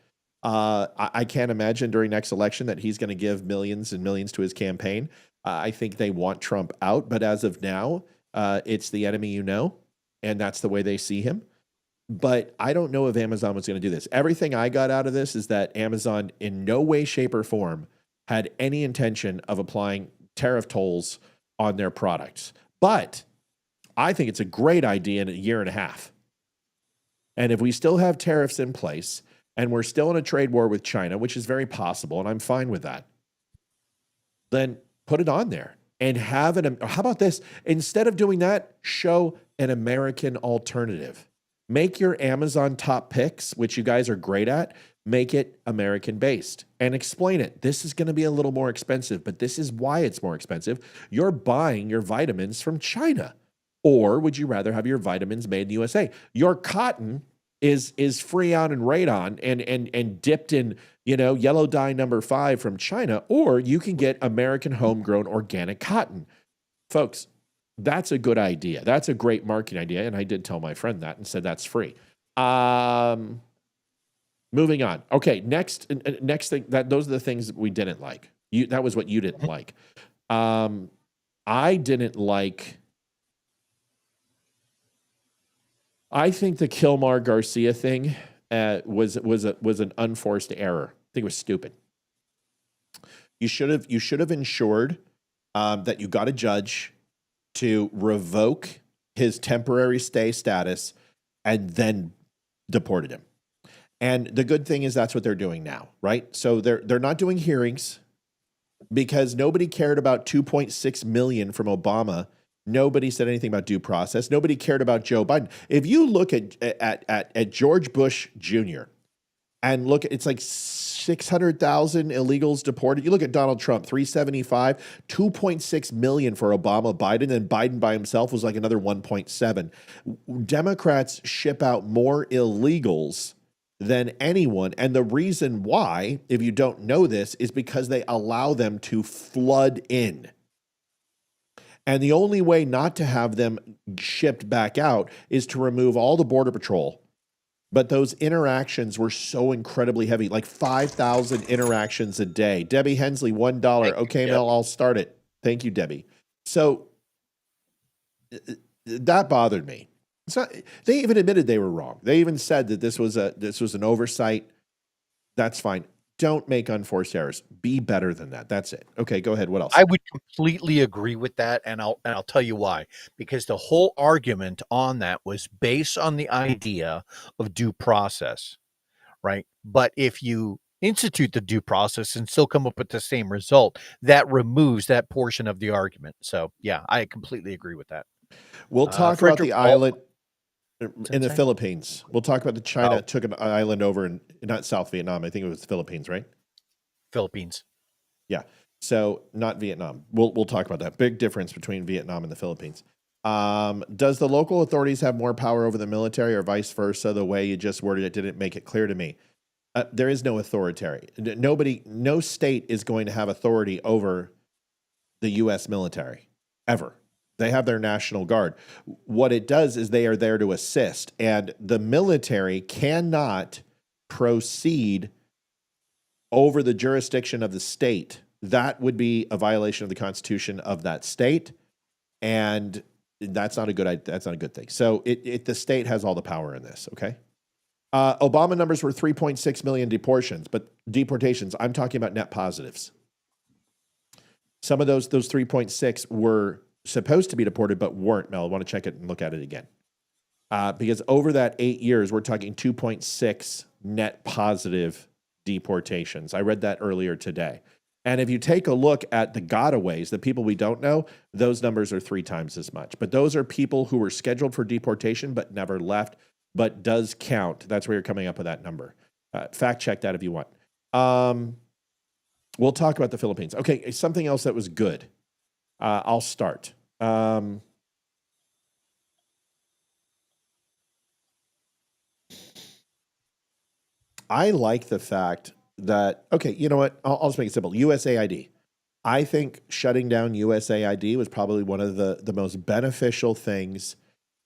I can't imagine during next election that he's going to give millions and millions to his campaign. I think they want Trump out, but as of now, it's the enemy you know, and that's the way they see him. But I don't know if Amazon was going to do this. Everything I got out of this is that Amazon in no way, shape, or form had any intention of applying tariff tolls on their products. But I think it's a great idea in a year and a half. And if we still have tariffs in place and we're still in a trade war with China, which is very possible, and I'm fine with that, then put it on there and have it. How about this? Instead of doing that, show an American alternative. Make your Amazon top picks, which you guys are great at, make it American based and explain it. This is going to be a little more expensive, but this is why it's more expensive. You're buying your vitamins from China. Or would you rather have your vitamins made in the USA? Your cotton is free out and radon and dipped in, yellow dye number 5 from China, or you can get American homegrown organic cotton. Folks, that's a good idea. That's a great marketing idea. And I did tell my friend that and said that's free. Moving on. Okay, next thing, those are the things that we didn't like. That was what you didn't like. I didn't like. I think the Kilmar Garcia thing was an unforced error. I think it was stupid. You should have ensured that you got a judge to revoke his temporary stay status and then deported him. And the good thing is that's what they're doing now, right? So they're not doing hearings because nobody cared about 2.6 million from Obama. Nobody said anything about due process. Nobody cared about Joe Biden. If you look at George Bush Jr. and look, it's like 600,000 illegals deported. You look at Donald Trump, 375, 2.6 million for Obama, Biden, and Biden by himself was like another 1.7. Democrats ship out more illegals than anyone. And the reason why, if you don't know this, is because they allow them to flood in. And the only way not to have them shipped back out is to remove all the Border Patrol. But those interactions were so incredibly heavy, like 5,000 interactions a day. Debbie Hensley, $1. Okay, Mel, I'll start it. Thank you, Debbie. So that bothered me. It's not, they even admitted they were wrong. They even said that this was an oversight. That's fine. Don't make unforced errors. Be better than that. That's it. Okay, go ahead. What else? I would completely agree with that, and I'll tell you why. Because the whole argument on that was based on the idea of due process, right? But if you institute the due process and still come up with the same result, that removes that portion of the argument. So, yeah, I completely agree with that. We'll talk about the island in the Philippines. We'll talk about the China took an island over in not South Vietnam. I think it was the Philippines, right? Philippines. Yeah. So not Vietnam. We'll talk about that. Big difference between Vietnam and the Philippines. Does the local authorities have more power over the military or vice versa? The way you just worded it didn't make it clear to me. There is no authoritarian. No state is going to have authority over the U.S. military ever. They have their National Guard. What it does is they are there to assist, and the military cannot proceed over the jurisdiction of the state. That would be a violation of the Constitution of that state. And that's not a good thing. So the state has all the power in this. Okay. Obama numbers were 3.6 million deportations. I'm talking about net positives. Some of those 3.6 were supposed to be deported, but weren't. Mel, I want to check it and look at it again. Because over that 8 years, we're talking 2.6 net positive deportations. I read that earlier today. And if you take a look at the gotaways, the people we don't know, those numbers are 3 times as much. But those are people who were scheduled for deportation but never left, but does count. That's where you're coming up with that number. Fact check that if you want. We'll talk about the Philippines. Okay, something else that was good. I'll start. I like the fact that, okay, you know what? I'll just make it simple. USAID. I think shutting down USAID was probably one of the most beneficial things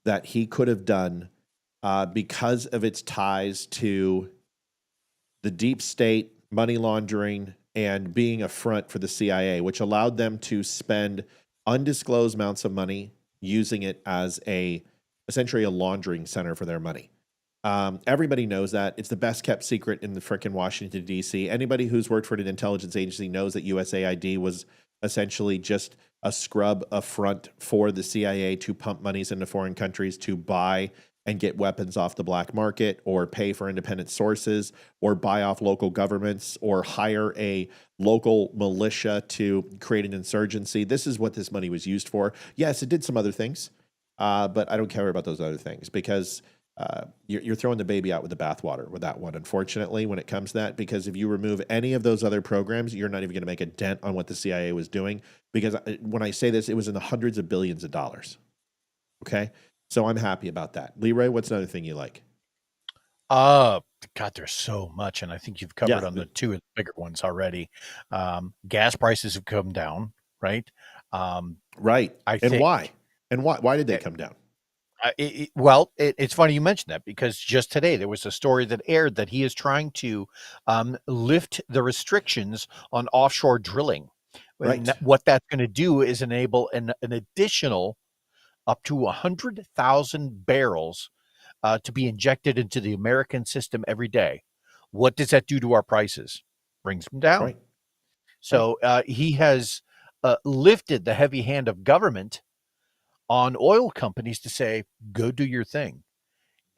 that he could have done because of its ties to the deep state, money laundering, and being a front for the CIA, which allowed them to spend undisclosed amounts of money using it as essentially a laundering center for their money. Everybody knows that. It's the best kept secret in the frickin' Washington, D.C. Anybody who's worked for an intelligence agency knows that USAID was essentially just a scrub, a front for the CIA to pump monies into foreign countries to buy and get weapons off the black market, or pay for independent sources, or buy off local governments, or hire a local militia to create an insurgency. This is what this money was used for. Yes, it did some other things, but I don't care about those other things because you're throwing the baby out with the bathwater with that one, unfortunately, when it comes to that, because if you remove any of those other programs, you're not even going to make a dent on what the CIA was doing, because when I say this, it was in the hundreds of billions of dollars. Okay? So I'm happy about that. Leroy, what's another thing you like? God, there's so much, and I think you've covered on the 2 of the bigger ones already. Gas prices have come down, right? Right. I think, why? And why did they come down? It's funny you mentioned that, because just today there was a story that aired that he is trying to lift the restrictions on offshore drilling. Right. And what that's going to do is enable an additional up to 100,000 barrels to be injected into the American system every day. What does that do to our prices? Brings them down. Right. So he has lifted the heavy hand of government on oil companies to say, go do your thing.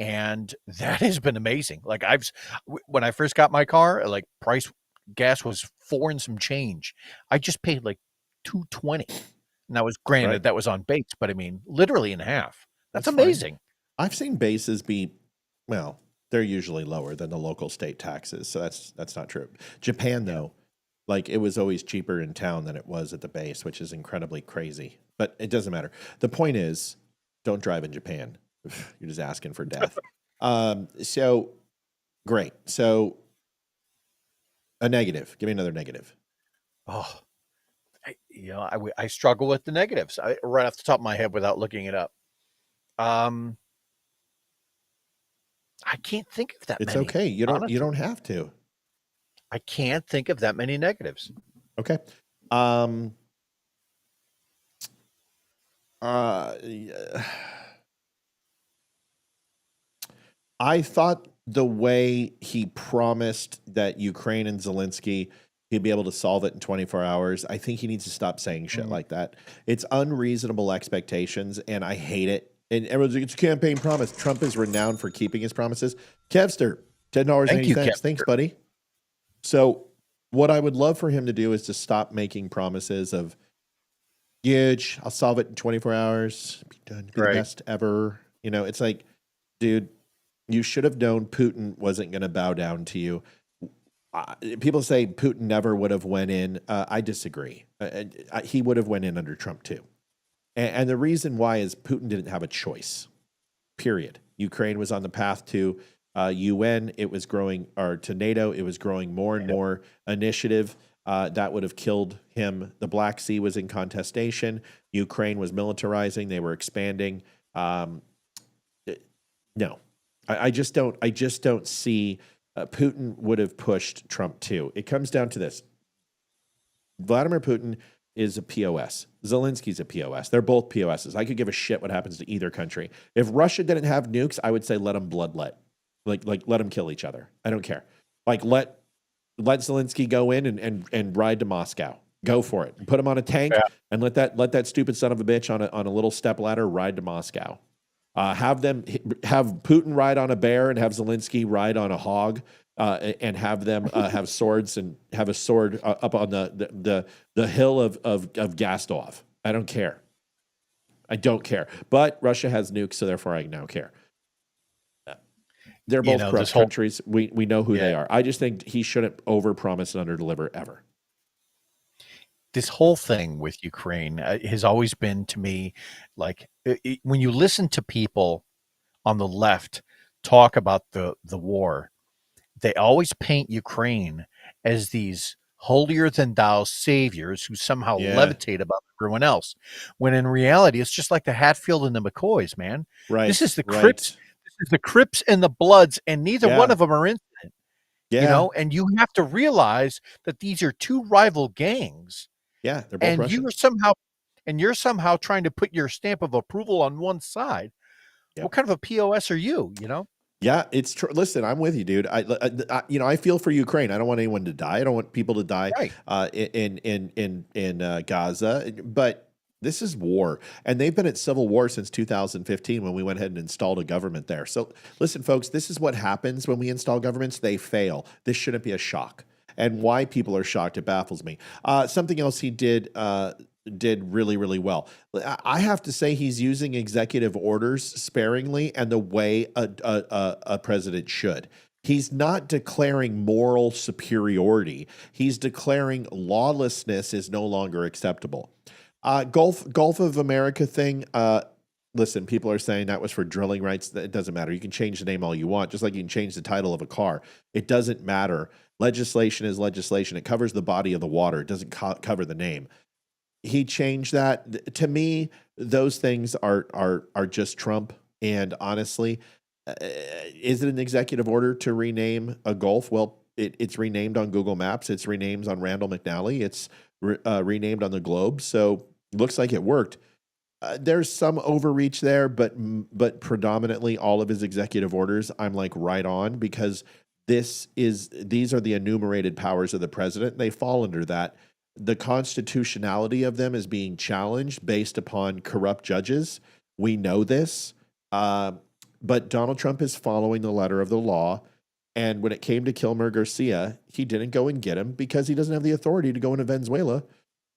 And that has been amazing. Like when I first got my car, like gas was 4 and some change. I just paid like $2.20. And that was granted, Right. that was on base, but I mean, literally in half. That's fine. amazing. I've seen bases be, well, they're usually lower than the local state taxes. So that's not true. Japan, though, like it was always cheaper in town than it was at the base, which is incredibly crazy. But it doesn't matter. The point is, don't drive in Japan. You're just asking for death. So great. So a negative. Give me another negative. Oh, I struggle with the negatives right off the top of my head without looking it up. I can't think of that. It's many, okay. You honestly. don't have to. I can't think of that many negatives. Okay. I thought the way he promised that Ukraine and Zelensky, he'd be able to solve it in 24 hours. I think he needs to stop saying shit like that. It's unreasonable expectations, and I hate it. And everyone's like, it's a campaign promise. Trump is renowned for keeping his promises. Kevster, $10.80. Thanks, buddy. So what I would love for him to do is to stop making promises of, huge, I'll solve it in 24 hours, be done, be the best ever. You know, it's like, dude, you should have known Putin wasn't going to bow down to you. People say Putin never would have went in. I disagree. He would have went in under Trump too. And the reason why is Putin didn't have a choice, period. Ukraine was on the path to UN. It was growing, or to NATO. It was growing more and more initiative. That would have killed him. The Black Sea was in contestation. Ukraine was militarizing. They were expanding. No, I just don't see Putin would have pushed Trump too. It comes down to this. Vladimir Putin is a POS. Zelensky's a POS. They're both POSs. I could give a shit what happens to either country. If Russia didn't have nukes, I would say let them bloodlet. Like let them kill each other. I don't care. Like let Zelensky go in and ride to Moscow. Go for it. Put him on a tank and let that stupid son of a bitch on a little step ladder ride to Moscow. Have Putin ride on a bear and have Zelensky ride on a hog, and have them have swords and have a sword up on the hill of Gastov. I don't care. I don't care. But Russia has nukes, so therefore I now care. They're both corrupt countries. We know who they are. I just think he shouldn't overpromise and underdeliver ever. This whole thing with Ukraine has always been to me like when you listen to people on the left talk about the war, they always paint Ukraine as these holier than thou saviors who somehow levitate above everyone else, when in reality it's just like the Hatfield and the McCoys, man. Right. This is the Crips. This is the Crips and the Bloods, and neither one of them are innocent. You know, and you have to realize that these are two rival gangs. Yeah, they're both Russian. You're somehow trying to put your stamp of approval on one side. Yep. What kind of a POS are you? You know? Yeah, it's true. Listen, I'm with you, dude. I feel for Ukraine. I don't want anyone to die. I don't want people to die in Gaza. But this is war, and they've been at civil war since 2015 when we went ahead and installed a government there. So listen, folks, this is what happens when we install governments. They fail. This shouldn't be a shock. And why people are shocked, it baffles me. Something else he did really, really well. I have to say he's using executive orders sparingly and the way a president should. He's not declaring moral superiority. He's declaring lawlessness is no longer acceptable. Gulf of America thing, listen, people are saying that was for drilling rights. It doesn't matter. You can change the name all you want, just like you can change the title of a car. It doesn't matter. Legislation is legislation. It covers the body of the water. It doesn't cover the name. He changed that. To me, those things are just Trump. And honestly, is it an executive order to rename a Gulf? Well, it's renamed on Google Maps. It's renamed on Randall McNally. It's renamed on the Globe. So looks like it worked. There's some overreach there, but predominantly all of his executive orders, I'm like right on, because these are the enumerated powers of the president. They fall under that. The constitutionality of them is being challenged based upon corrupt judges. We know this, but Donald Trump is following the letter of the law. And when it came to Kilmer Garcia, he didn't go and get him because he doesn't have the authority to go into Venezuela,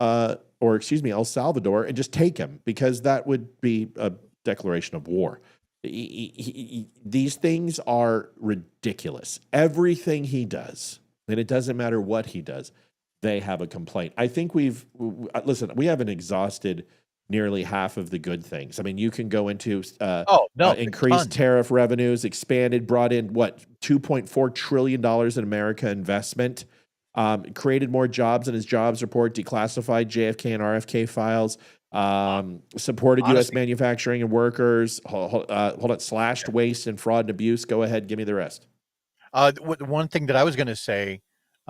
El Salvador, and just take him, because that would be a declaration of war. These things are ridiculous. Everything he does, and it doesn't matter what he does, they have a complaint. I think we haven't exhausted nearly half of the good things. I mean, you can go into increased tariff revenues, brought in $2.4 trillion in America investment, created more jobs in his jobs report, declassified JFK and RFK files, supported U.S. manufacturing and workers, slashed waste and fraud and abuse. Go ahead, give me the rest. One thing that I was going to say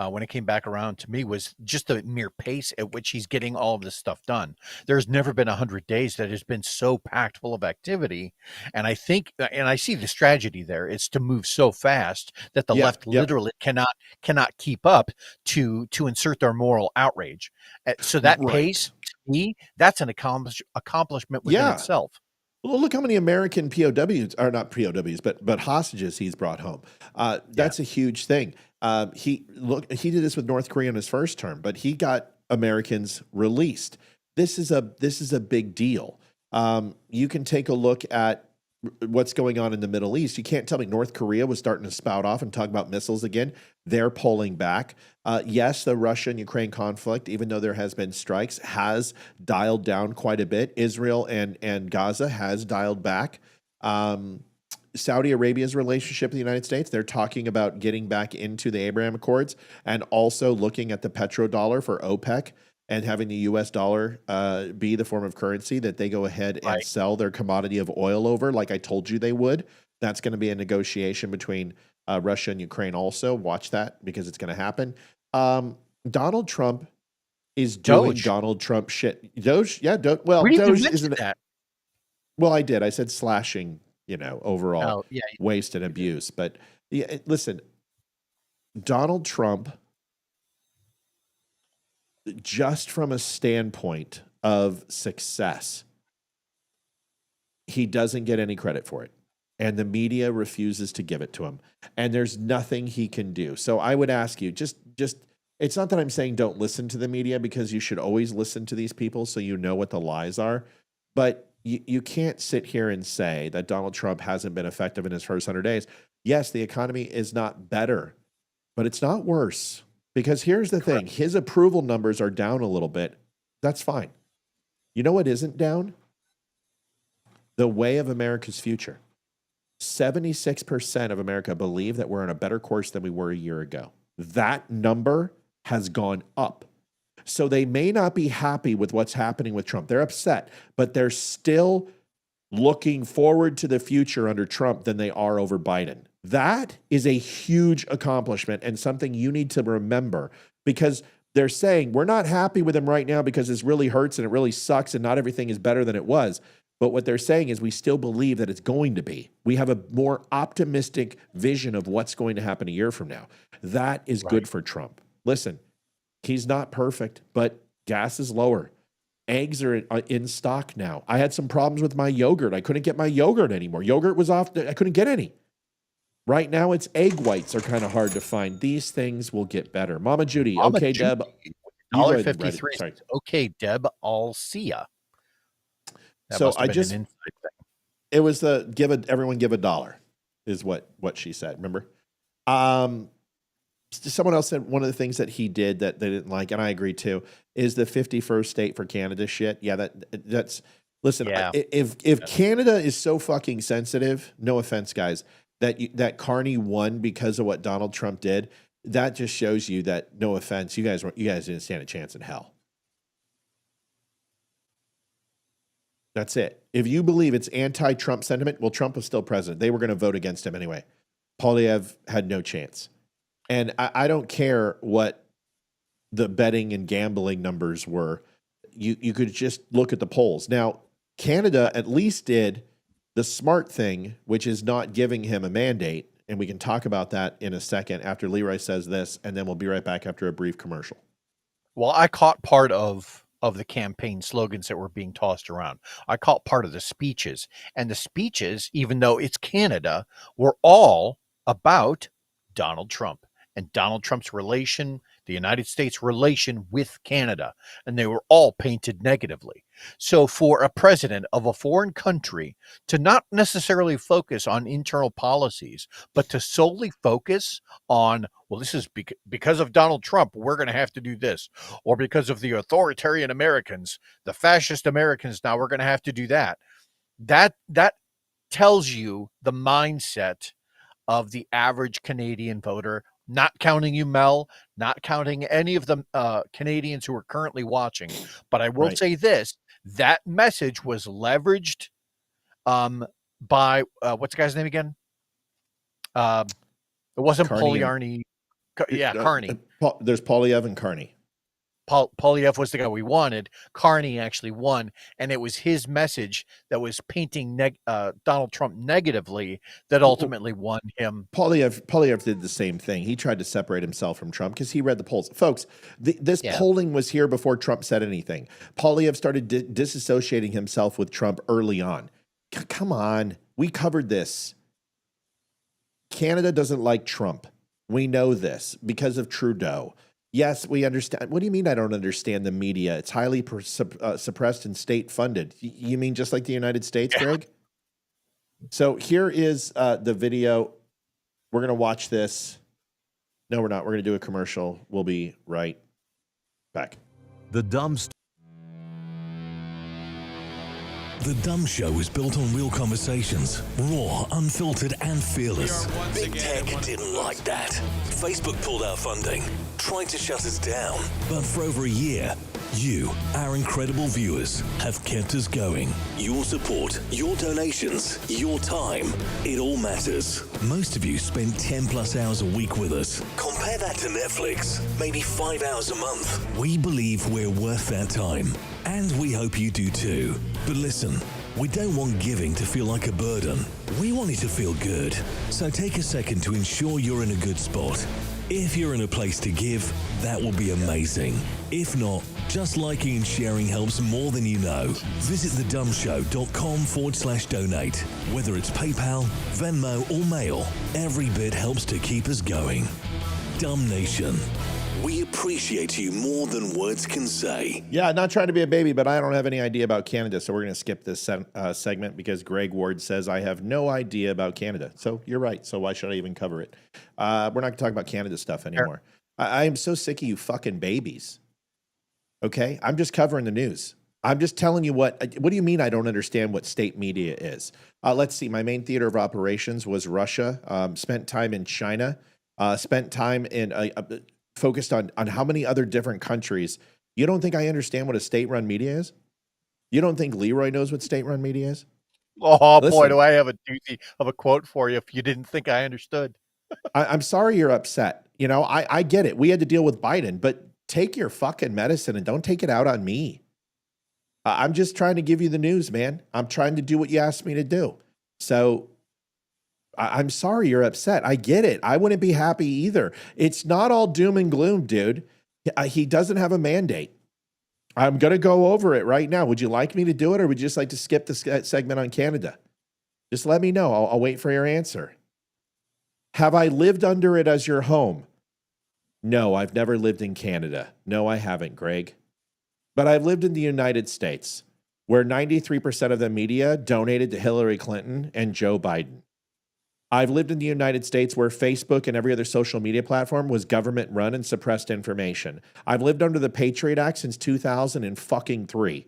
when it came back around to me was just the mere pace at which he's getting all of this stuff done. There's never been 100 days that has been so packed full of activity. And I think, and I see the strategy there, it's to move so fast that the left literally cannot keep up to insert their moral outrage. So that pace, to me, that's an accomplishment within itself. Well, look how many American POWs, or not POWs, but hostages he's brought home. That's a huge thing. He did this with North Korea in his first term, but he got Americans released. This is a big deal. You can take a look at what's going on in the Middle East. You can't tell me North Korea was starting to spout off and talk about missiles again. They're pulling back. Yes, the Russia and Ukraine conflict, even though there has been strikes, has dialed down quite a bit. Israel and Gaza has dialed back. Saudi Arabia's relationship with the United States, they're talking about getting back into the Abraham Accords and also looking at the petrodollar for OPEC and having the U.S. dollar be the form of currency that they go ahead and sell their commodity of oil over, like I told you they would. That's going to be a negotiation between Russia and Ukraine also. Watch that, because it's going to happen. Donald Trump is doing Doge. Donald Trump shit. Doge, yeah. Well, We didn't even Doge mention isn't. that. Well, I did. I said slashing. Overall Oh, yeah. waste and abuse. But yeah, listen, Donald Trump, just from a standpoint of success, he doesn't get any credit for it. And the media refuses to give it to him. And there's nothing he can do. So I would ask you, just it's not that I'm saying don't listen to the media, because you should always listen to these people so you know what the lies are. But you can't sit here and say that Donald Trump hasn't been effective in his first 100 days. Yes, the economy is not better, but it's not worse. Because here's the thing. His approval numbers are down a little bit. That's fine. You know what isn't down? The way of America's future. 76% of America believe that we're on a better course than we were a year ago. That number has gone up. So they may not be happy with what's happening with Trump. They're upset, but they're still looking forward to the future under Trump than they are over Biden. That is a huge accomplishment and something you need to remember, because they're saying we're not happy with him right now because this really hurts and it really sucks and not everything is better than it was. But what they're saying is we still believe that it's going to be. We have a more optimistic vision of what's going to happen a year from now. That is good for Trump. Listen, he's not perfect, but gas is lower. Eggs are in stock now. I had some problems with my yogurt. I couldn't get my yogurt anymore. Yogurt was off. I couldn't get any. Right now, it's egg whites are kind of hard to find. These things will get better. Mama Judy. Okay, Deb. $1.53. Okay, Deb. I'll see ya. So it was everyone give $1 is what she said. Remember? Someone else said one of the things that he did that they didn't like, and I agree too, is the 51st state for Canada shit. Yeah, that's listen. Yeah. If Canada is so fucking sensitive, no offense, guys, that Carney won because of what Donald Trump did, that just shows you that, no offense, you guys didn't stand a chance in hell. That's it. If you believe it's anti-Trump sentiment, well, Trump was still president. They were going to vote against him anyway. Poilievre had no chance. And I don't care what the betting and gambling numbers were. You could just look at the polls. Now, Canada at least did the smart thing, which is not giving him a mandate. And we can talk about that in a second after Leroy says this, and then we'll be right back after a brief commercial. Well, I caught part of the campaign slogans that were being tossed around. I caught part of the speeches. And the speeches, even though it's Canada, were all about Donald Trump and Donald Trump's relation, the United States relation with Canada. And they were all painted negatively. So for a president of a foreign country to not necessarily focus on internal policies, but to solely focus on, well, this is because of Donald Trump, we're going to have to do this. Or because of the authoritarian Americans, the fascist Americans, now we're going to have to do that. That tells you the mindset of the average Canadian voter, not counting you, Mel, not counting any of the Canadians who are currently watching. But I will say this, that message was leveraged by, what's the guy's name again? It wasn't Poliarny. Carney. There's Poilievre and Carney. Poilievre was the guy we wanted. Carney actually won, and it was his message that was painting Donald Trump negatively that ultimately won him. Poilievre did the same thing. He tried to separate himself from Trump because he read the polls. Folks, this polling was here before Trump said anything. Poilievre started disassociating himself with Trump early on. Come on. We covered this. Canada doesn't like Trump. We know this because of Trudeau. Yes, we understand. What do you mean I don't understand the media? It's highly suppressed and state funded. You mean just like the United States, Greg? So here is the video. We're going to watch this. No, we're not. We're going to do a commercial. We'll be right back. The Dumb Show is built on real conversations, raw, unfiltered, and fearless. Big Tech didn't like that. Facebook pulled out funding, tried to shut us down. But for over a year, You, our incredible viewers, have kept us going. Your support, your donations, your time, it all matters. Most of you spend 10 plus hours a week with us. Compare that to Netflix, maybe 5 hours a month. We believe we're worth that time, and we hope you do too. But listen, we don't want giving to feel like a burden. We want it to feel good. So take a second to ensure you're in a good spot. If you're in a place to give, that will be amazing. If not, just liking and sharing helps more than you know. Visit thedumbshow.com/donate. Whether it's PayPal, Venmo, or mail, every bit helps to keep us going. Dumb Nation, we appreciate you more than words can say. Yeah, not trying to be a baby, but I don't have any idea about Canada, so we're going to skip this segment because Greg Ward says I have no idea about Canada. So you're right, so why should I even cover it? We're not going to talk about Canada stuff anymore. I am so sick of you fucking babies. Okay? I'm just covering the news. I'm just telling you what do you mean I don't understand what state media is? Let's see. My main theater of operations was Russia, spent time in China, spent time in... focused on how many other different countries. You don't think I understand what a state-run media is? You don't think Leroy knows what state-run media is? Oh, Listen, boy, do I have a doozy of a quote for you if you didn't think I understood. I'm sorry you're upset. You know, I get it. We had to deal with Biden, but take your fucking medicine and don't take it out on me. I'm just trying to give you the news, man. I'm trying to do what you asked me to do. So I'm sorry you're upset. I get it. I wouldn't be happy either. It's not all doom and gloom, dude. He doesn't have a mandate. I'm going to go over it right now. Would you like me to do it, or would you just like to skip the segment on Canada? Just let me know. I'll wait for your answer. Have I lived under it as your home? No, I've never lived in Canada. No, I haven't, Greg. But I've lived in the United States, where 93% of the media donated to Hillary Clinton and Joe Biden. I've lived in the United States where Facebook and every other social media platform was government run and suppressed information. I've lived under the Patriot Act since 2003.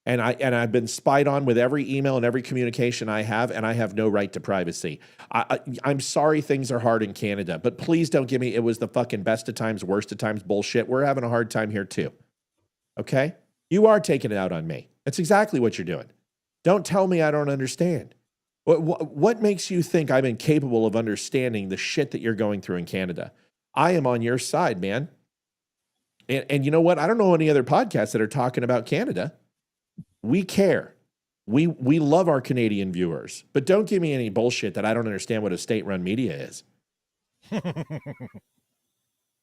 And I've been spied on with every email and every communication I have, and I have no right to privacy. I'm sorry things are hard in Canada, but please don't give me it was the fucking best of times, worst of times bullshit. We're having a hard time here too. Okay? You are taking it out on me. That's exactly what you're doing. Don't tell me I don't understand. What makes you think I'm incapable of understanding the shit that you're going through in Canada? I am on your side, man. And you know what? I don't know any other podcasts that are talking about Canada. We care. We love our Canadian viewers. But don't give me any bullshit that I don't understand what a state-run media is.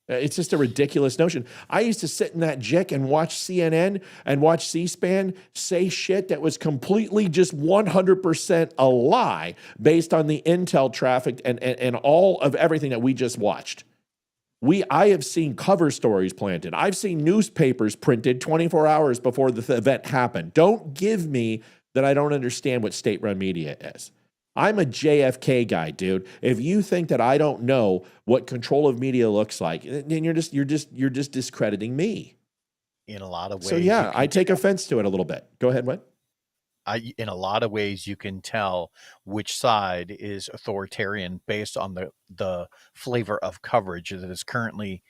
It's just a ridiculous notion. I used to sit in that jick and watch CNN and watch C-SPAN say shit that was completely just 100% a lie based on the intel traffic and all of everything that we just watched. I have seen cover stories planted. I've seen newspapers printed 24 hours before the event happened. Don't give me that I don't understand what state-run media is. I'm a JFK guy, dude. If you think that I don't know what control of media looks like, then you're just discrediting me. In a lot of ways. So yeah, I take offense to it a little bit. Go ahead, what? In a lot of ways, you can tell which side is authoritarian based on the flavor of coverage that is currently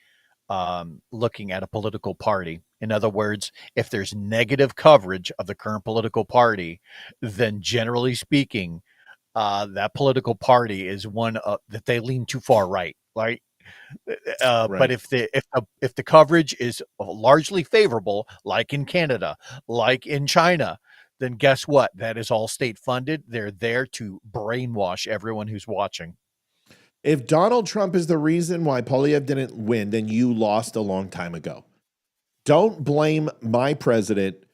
looking at a political party. In other words, if there's negative coverage of the current political party, then generally speaking, that political party is one that they lean too far right, right? Right. But if the coverage is largely favorable, like in Canada, like in China, then guess what? That is all state funded. They're there to brainwash everyone who's watching. If Donald Trump is the reason why Polyev didn't win, then you lost a long time ago. Don't blame my president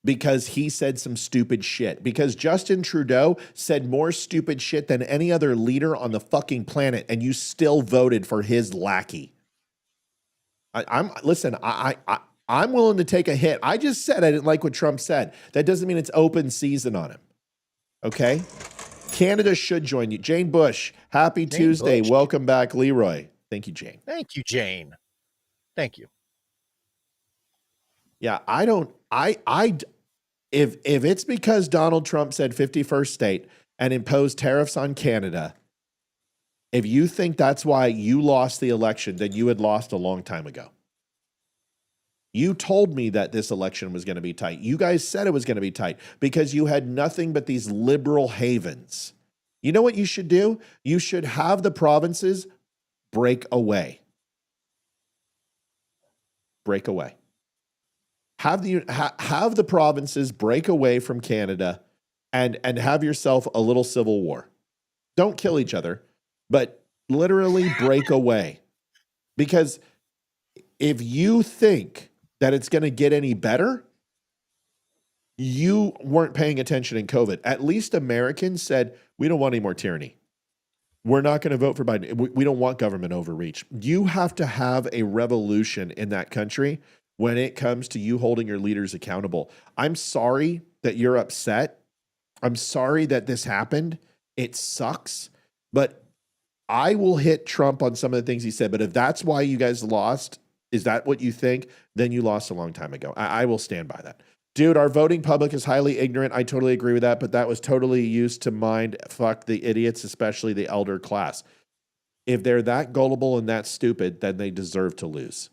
because he said some stupid shit. Because Justin Trudeau said more stupid shit than any other leader on the fucking planet, and you still voted for his lackey. I'm willing to take a hit. I just said I didn't like what Trump said. That doesn't mean it's open season on him. Okay? Canada should join you. Jane Bush, happy Tuesday. Welcome back, Leroy. Thank you, Jane. Thank you, Jane. Thank you. Yeah, if it's because Donald Trump said 51st state and imposed tariffs on Canada, if you think that's why you lost the election, then you had lost a long time ago. You told me that this election was going to be tight. You guys said it was going to be tight because you had nothing but these liberal havens. You know what you should do? You should have the provinces break away. Break away. Have the provinces break away from Canada and have yourself a little civil war. Don't kill each other, but literally break away. Because if you think that it's going to get any better, you weren't paying attention in COVID. At least Americans said, we don't want any more tyranny. We're not going to vote for Biden. We don't want government overreach. You have to have a revolution in that country when it comes to you holding your leaders accountable. I'm sorry that you're upset. I'm sorry that this happened. It sucks, but I will hit Trump on some of the things he said. But if that's why you guys lost, is that what you think? Then you lost a long time ago. I will stand by that. Dude, our voting public is highly ignorant. I totally agree with that, but that was totally used to mind fuck the idiots, especially the elder class. If they're that gullible and that stupid, then they deserve to lose.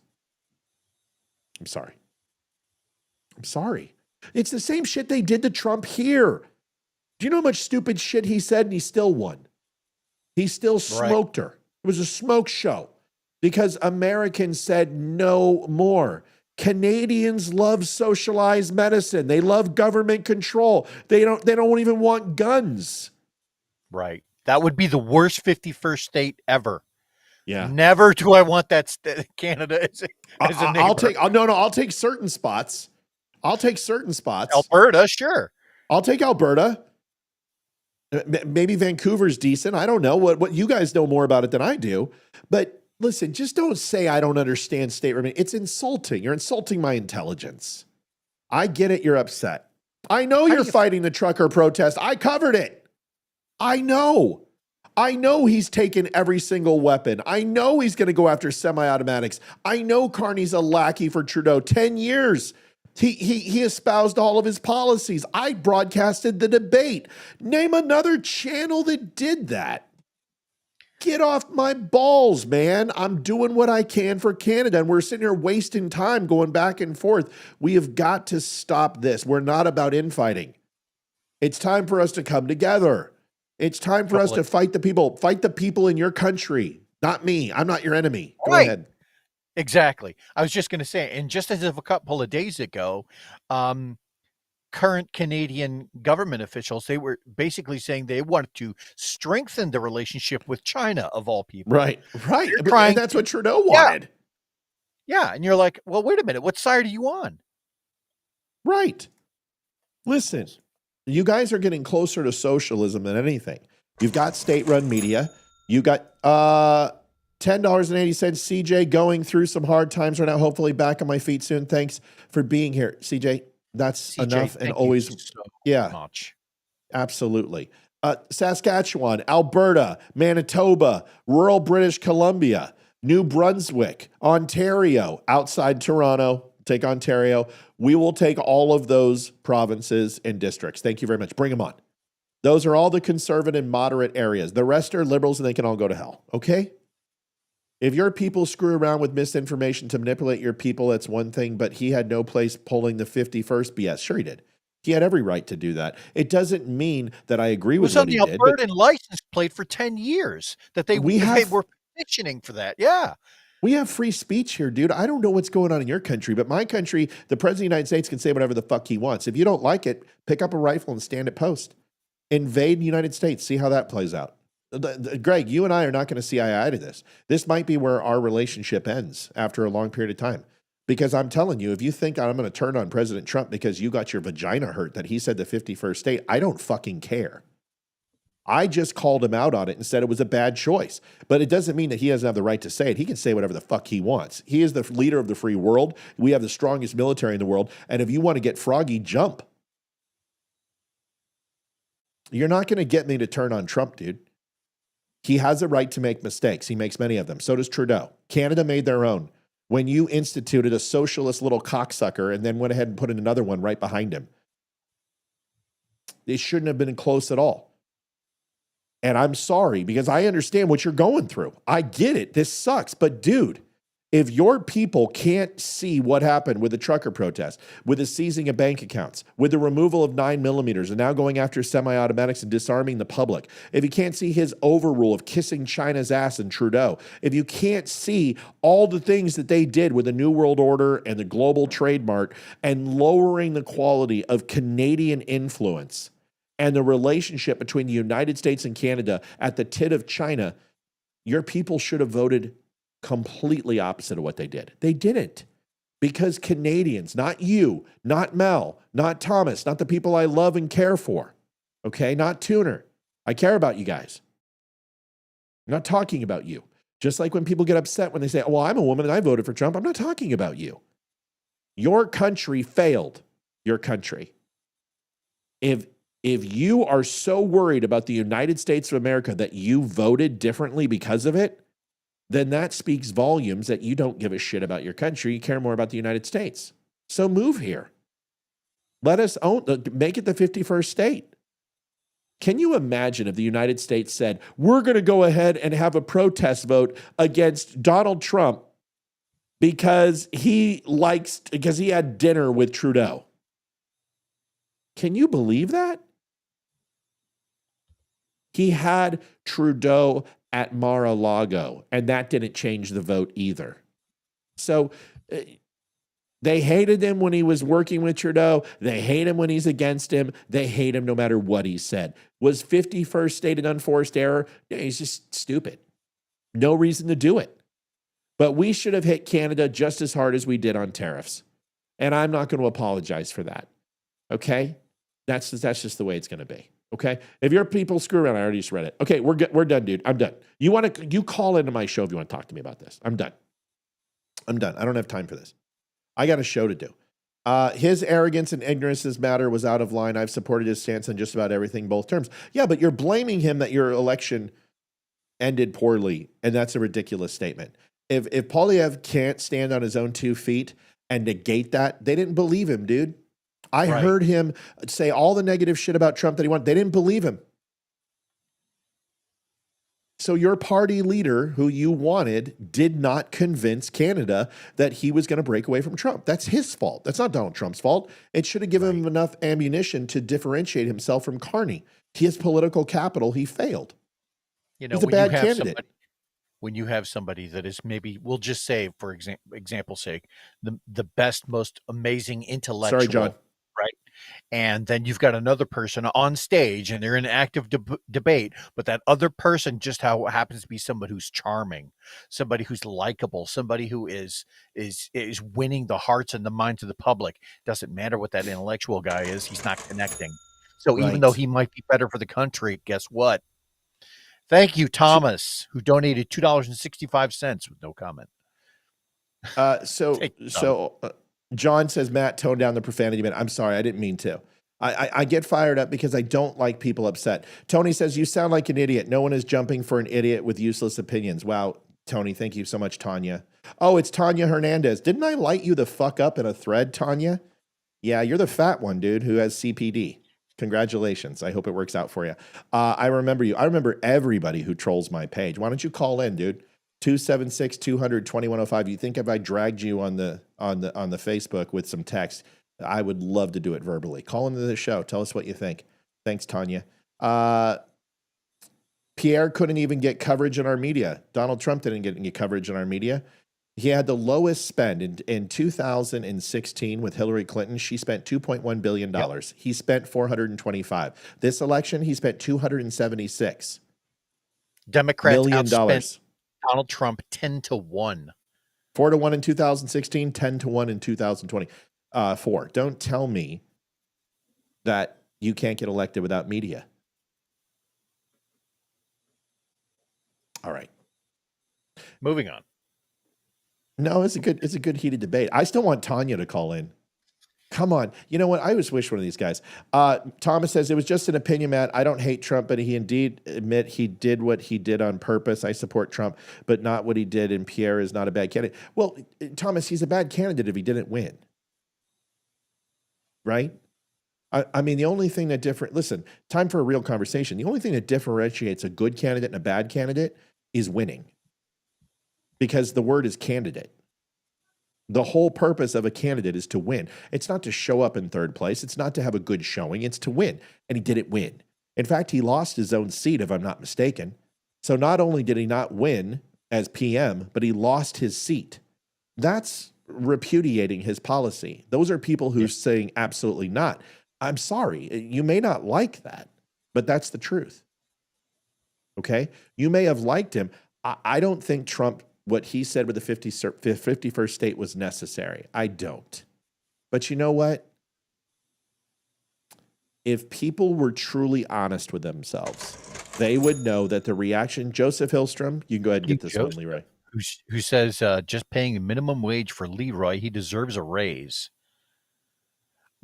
I'm sorry. I'm sorry. It's the same shit they did to Trump here. Do you know how much stupid shit he said and he still won? He still smoked her. It was a smoke show because Americans said no more. Canadians love socialized medicine. They love government control. They don't even want guns. Right. That would be the worst 51st state ever. Yeah. Never do I want that Canada as a neighbor. I'll take certain spots. Alberta, sure. I'll take Alberta. Maybe Vancouver's decent. I don't know what you guys know more about it than I do. But listen, just don't say I don't understand state remedy. It's insulting. You're insulting my intelligence. I get it. You're upset. I know you're fighting the trucker protest. I covered it. I know he's taken every single weapon. I know he's going to go after semi-automatics. I know Carney's a lackey for Trudeau. 10 years. He espoused all of his policies. I broadcasted the debate. Name another channel that did that. Get off my balls, man. I'm doing what I can for Canada, and we're sitting here wasting time going back and forth. We have got to stop this. We're not about infighting. It's time for us to come together. It's time for us to fight the people. Fight the people in your country, not me. I'm not your enemy. Go ahead. Exactly. I was just going to say, and just as of a couple of days ago, current Canadian government officials, they were basically saying they wanted to strengthen the relationship with China, of all people. Right. And that's what Trudeau wanted. Yeah. And you're like, well, wait a minute. What side are you on? Right. Listen, you guys are getting closer to socialism than anything. You've got state-run media. You got $10.80, CJ, going through some hard times right now. Hopefully back on my feet soon. Thanks for being here, CJ. That's enough and always so much. Absolutely. Saskatchewan, Alberta, Manitoba, rural British Columbia, New Brunswick, Ontario, outside Toronto. Take Ontario. We will take all of those provinces and districts. Thank you very much. Bring them on. Those are all the conservative and moderate areas. The rest are liberals and they can all go to hell. Okay? If your people screw around with misinformation to manipulate your people, that's one thing, but he had no place pulling the 51st BS. Sure he did. He had every right to do that. It doesn't mean that I agree with what he did. It was on the Albertan license plate for 10 years that they were petitioning for that. Yeah. We have free speech here, dude. I don't know what's going on in your country, but my country, the President of the United States can say whatever the fuck he wants. If you don't like it, pick up a rifle and stand at post. Invade the United States. See how that plays out. Greg, you and I are not going to see eye to this. This might be where our relationship ends after a long period of time. Because I'm telling you, if you think I'm going to turn on President Trump because you got your vagina hurt that he said the 51st state, I don't fucking care. I just called him out on it and said it was a bad choice. But it doesn't mean that he doesn't have the right to say it. He can say whatever the fuck he wants. He is the leader of the free world. We have the strongest military in the world. And if you want to get froggy, jump. You're not going to get me to turn on Trump, dude. He has a right to make mistakes. He makes many of them. So does Trudeau. Canada made their own. When you instituted a socialist little cocksucker and then went ahead and put in another one right behind him. It shouldn't have been close at all. And I'm sorry because I understand what you're going through. I get it. This sucks. But dude, If your people can't see what happened with the trucker protest, with the seizing of bank accounts, with the removal of 9mm and now going after semi-automatics and disarming the public, if you can't see his overrule of kissing China's ass and Trudeau, if you can't see all the things that they did with the New World Order and the global trade mart and lowering the quality of Canadian influence and the relationship between the United States and Canada at the tit of China, your people should have voted completely opposite of what they did. They didn't, because Canadians, not you, not Mel, not Thomas, not the people I love and care for, okay, not Tuner. I care about you guys. I'm not talking about you. Just like when people get upset when they say, well, I'm a woman and I voted for Trump. I'm not talking about you. Your country failed. Your country. If you are so worried about the United States of America that you voted differently because of it, then that speaks volumes that you don't give a shit about your country. You care more about the United States. So move here. Let us make it the 51st state. Can you imagine if the United States said, we're going to go ahead and have a protest vote against Donald Trump because he had dinner with Trudeau? Can you believe that? He had Trudeau at Mar-a-Lago, and that didn't change the vote either. So they hated him when he was working with Trudeau. They hate him when he's against him. They hate him no matter what he said. Was 51st state an unforced error? Yeah, he's just stupid. No reason to do it. But we should have hit Canada just as hard as we did on tariffs. And I'm not going to apologize for that. Okay? That's just the way it's going to be. Okay, if your people screw around, I already just read it. Okay, we're done, dude. I'm done. You call into my show if you want to talk to me about this. I'm done. I don't have time for this. I got a show to do. His arrogance and ignorance in this matter was out of line. I've supported his stance on just about everything, both terms. Yeah, but you're blaming him that your election ended poorly, and that's a ridiculous statement. If Poilievre can't stand on his own 2 feet and negate that, they didn't believe him, dude. I heard him say all the negative shit about Trump that he wanted. They didn't believe him. So your party leader, who you wanted, did not convince Canada that he was going to break away from Trump. That's his fault. That's not Donald Trump's fault. It should have given him enough ammunition to differentiate himself from Carney. He has political capital. He failed. You know, he's a bad candidate. When you have somebody that is maybe, we'll just say, for example's sake, the best, most amazing intellectual. Sorry, John. Right. And then you've got another person on stage and they're in active debate, but that other person just happens to be somebody who's charming, somebody who's likable, somebody who is winning the hearts and the minds of the public. Doesn't matter what that intellectual guy is. He's not connecting. So even though he might be better for the country, guess what? Thank you, Thomas, who donated $2.65 with no comment. John says, Matt, tone down the profanity, man. I'm sorry. I didn't mean to. I get fired up because I don't like people upset. Tony says, you sound like an idiot. No one is jumping for an idiot with useless opinions. Wow, Tony, thank you so much, Tanya. Oh, it's Tanya Hernandez. Didn't I light you the fuck up in a thread, Tanya? Yeah, you're the fat one, dude, who has CPD. Congratulations. I hope it works out for you. I remember you. I remember everybody who trolls my page. Why don't you call in, dude? 276-200-2105. You think if I dragged you on the Facebook with some text, I would love to do it verbally. Call into the show. Tell us what you think. Thanks, Tanya. Pierre couldn't even get coverage in our media. Donald Trump didn't get coverage in our media. He had the lowest spend in 2016 with Hillary Clinton. She spent $2.1 billion. Yep. He spent $425. This election, he spent $276 million. Donald Trump 10-1. 4-1 in 2016, 10-1 in 2024. Don't tell me that you can't get elected without media. All right. Moving on. No, it's a good heated debate. I still want Tanya to call in. Come on. You know what? I always wish one of these guys. Thomas says, it was just an opinion, Matt. I don't hate Trump, but he indeed admit he did what he did on purpose. I support Trump, but not what he did, and Pierre is not a bad candidate. Well, Thomas, he's a bad candidate if he didn't win. Right? I mean, the only thing that listen, time for a real conversation. The only thing that differentiates a good candidate and a bad candidate is winning. Because the word is candidate. The whole purpose of a candidate is to win. It's not to show up in third place. It's not to have a good showing. It's to win. And he didn't win. In fact, he lost his own seat, if I'm not mistaken. So not only did he not win as PM, but he lost his seat. That's repudiating his policy. Those are people who are saying absolutely not. I'm sorry. You may not like that, but that's the truth. Okay? You may have liked him. I don't think Trump, what he said with the 51st state was necessary. I don't. But you know what? If people were truly honest with themselves, they would know that the reaction, Joseph Hillstrom, you can go ahead and get this one, Leroy. Who says just paying a minimum wage for Leroy, he deserves a raise.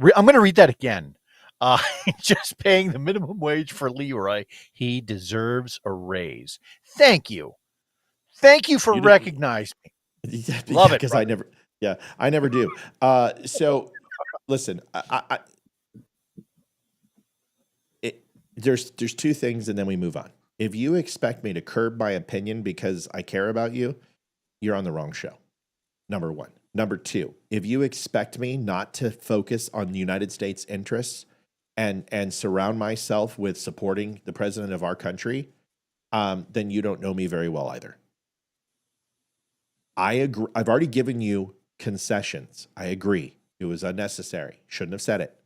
I'm going to read that again. Just paying the minimum wage for Leroy, he deserves a raise. Thank you. Thank you for recognizing me. Love it. Because I never do. So listen, there's two things and then we move on. If you expect me to curb my opinion because I care about you, you're on the wrong show. Number one. Number two, if you expect me not to focus on the United States interests and surround myself with supporting the president of our country, then you don't know me very well either. I agree. I've already given you concessions. I agree. It was unnecessary. Shouldn't have said it.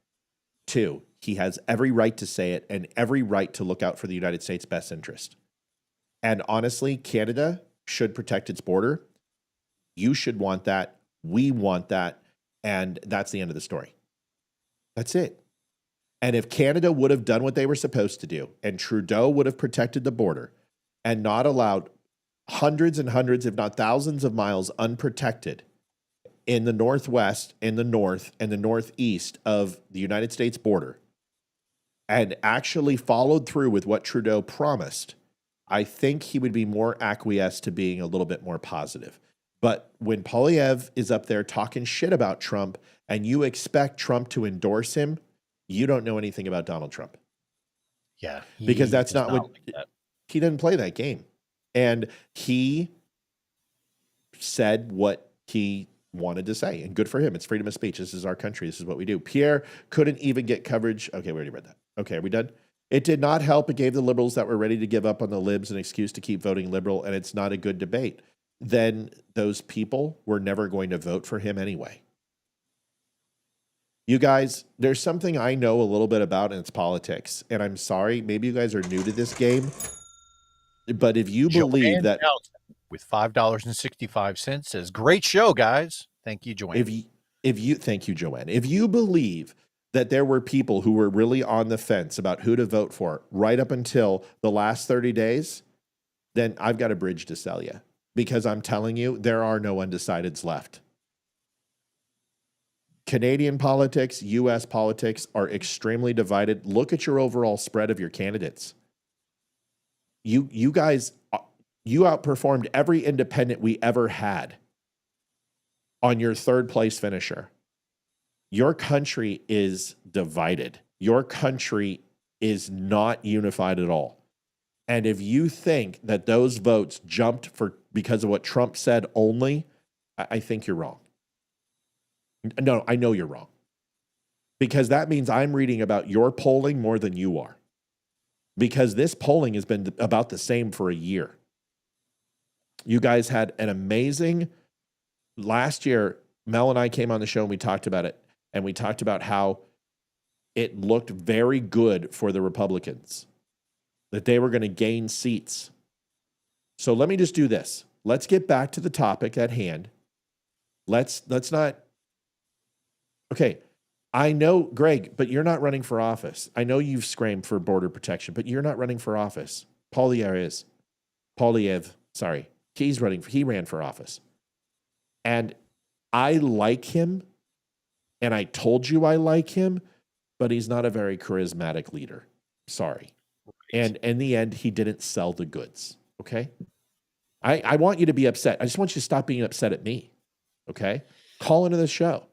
Two, he has every right to say it and every right to look out for the United States' best interest. And honestly, Canada should protect its border. You should want that. We want that. And that's the end of the story. That's it. And if Canada would have done what they were supposed to do, and Trudeau would have protected the border and not allowed hundreds and hundreds, if not thousands of miles unprotected in the Northwest, in the North, and the Northeast of the United States border, and actually followed through with what Trudeau promised, I think he would be more acquiesced to being a little bit more positive. But when Poilievre is up there talking shit about Trump and you expect Trump to endorse him, you don't know anything about Donald Trump. Yeah. Because that's not what he didn't play that game. And he said what he wanted to say, and good for him. It's freedom of speech. This is our country. This is what we do. Pierre couldn't even get coverage. Okay, we already read that. Okay, are we done? It did not help. It gave the liberals that were ready to give up on the libs an excuse to keep voting liberal, and it's not a good debate. Then those people were never going to vote for him anyway. You guys, there's something I know a little bit about, and it's politics. And I'm sorry, maybe you guys are new to this game, but if you believe that... With $5.65 says, great show, guys. Thank you, Joanne. Thank you, Joanne. If you believe that there were people who were really on the fence about who to vote for right up until the last 30 days, then I've got a bridge to sell you. Because I'm telling you, there are no undecideds left. Canadian politics, U.S. politics are extremely divided. Look at your overall spread of your candidates. You guys, you outperformed every independent we ever had on your third place finisher. Your country is divided. Your country is not unified at all. And if you think that those votes jumped because of what Trump said only, I think you're wrong. No, I know you're wrong. Because that means I'm reading about your polling more than you are. Because this polling has been about the same for a year. You guys had an amazing... Last year, Mel and I came on the show and we talked about it. And we talked about how it looked very good for the Republicans. That they were going to gain seats. So let me just do this. Let's get back to the topic at hand. Let's not... Okay, I know, Greg, but you're not running for office. I know you've screamed for border protection, but you're not running for office. Poilievre, sorry. He ran for office. And I like him, and I told you I like him, but he's not a very charismatic leader. Sorry. And in the end, he didn't sell the goods. Okay? I want you to be upset. I just want you to stop being upset at me. Okay? Call into the show.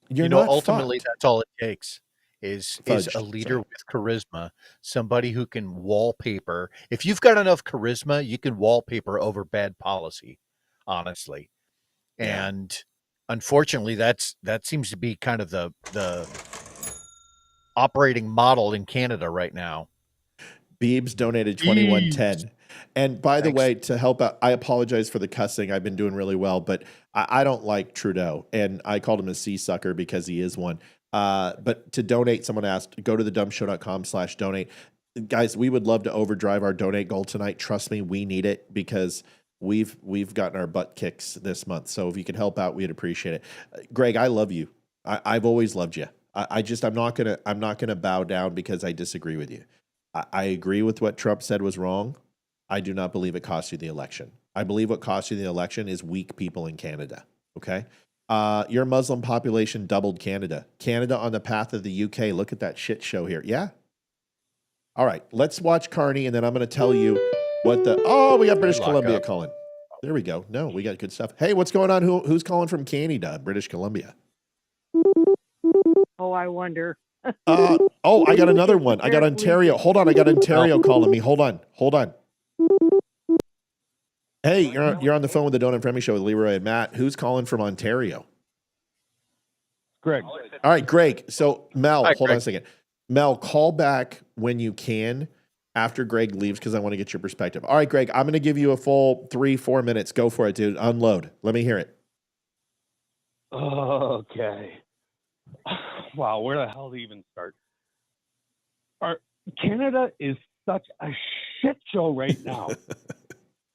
You're not ultimately, fucked. that's all it takes is a leader with charisma, somebody who can wallpaper. If you've got enough charisma, you can wallpaper over bad policy. honestly. Yeah. And unfortunately, that seems to be kind of the operating model in Canada right now. Beebs donated 2110. And by the Thanks. way, to help out, I apologize for the cussing. I've been doing really well, but I don't like Trudeau. And I called him a sea sucker because he is one. But to donate, someone asked, go to thedumbshow.com/donate. Guys, we would love to overdrive our donate goal tonight. Trust me, we need it because we've gotten our butt kicks this month. So if you could help out, we'd appreciate it. Greg, I love you. I've always loved you. I'm not gonna bow down because I disagree with you. I agree with what Trump said was wrong. I do not believe it cost you the election. I believe what cost you the election is weak people in Canada. Okay. Your Muslim population doubled Canada. Canada on the path of the UK. Look at that shit show here. Yeah. All right. Let's watch Carney, and then I'm going to tell you what the. Oh, we got British Columbia calling. There we go. No, we got good stuff. Hey, what's going on? Who's calling from Canada, British Columbia? Oh, I wonder. I got another one. I got Ontario. Hold on. I got Ontario calling me. Hold on. Hey, you're on the phone with the Don't Unfriend Me Show with Leroy and Matt. Who's calling from Ontario? Greg. All right, Greg. So Mel, Hi, hold Greg. on a second. Mel, call back when you can after Greg leaves because I want to get your perspective. All right, Greg, I'm going to give you a full 3-4 minutes. Go for it, dude. Unload. Let me hear it. Okay. Wow, where the hell to even start? Canada is such a shit show right now.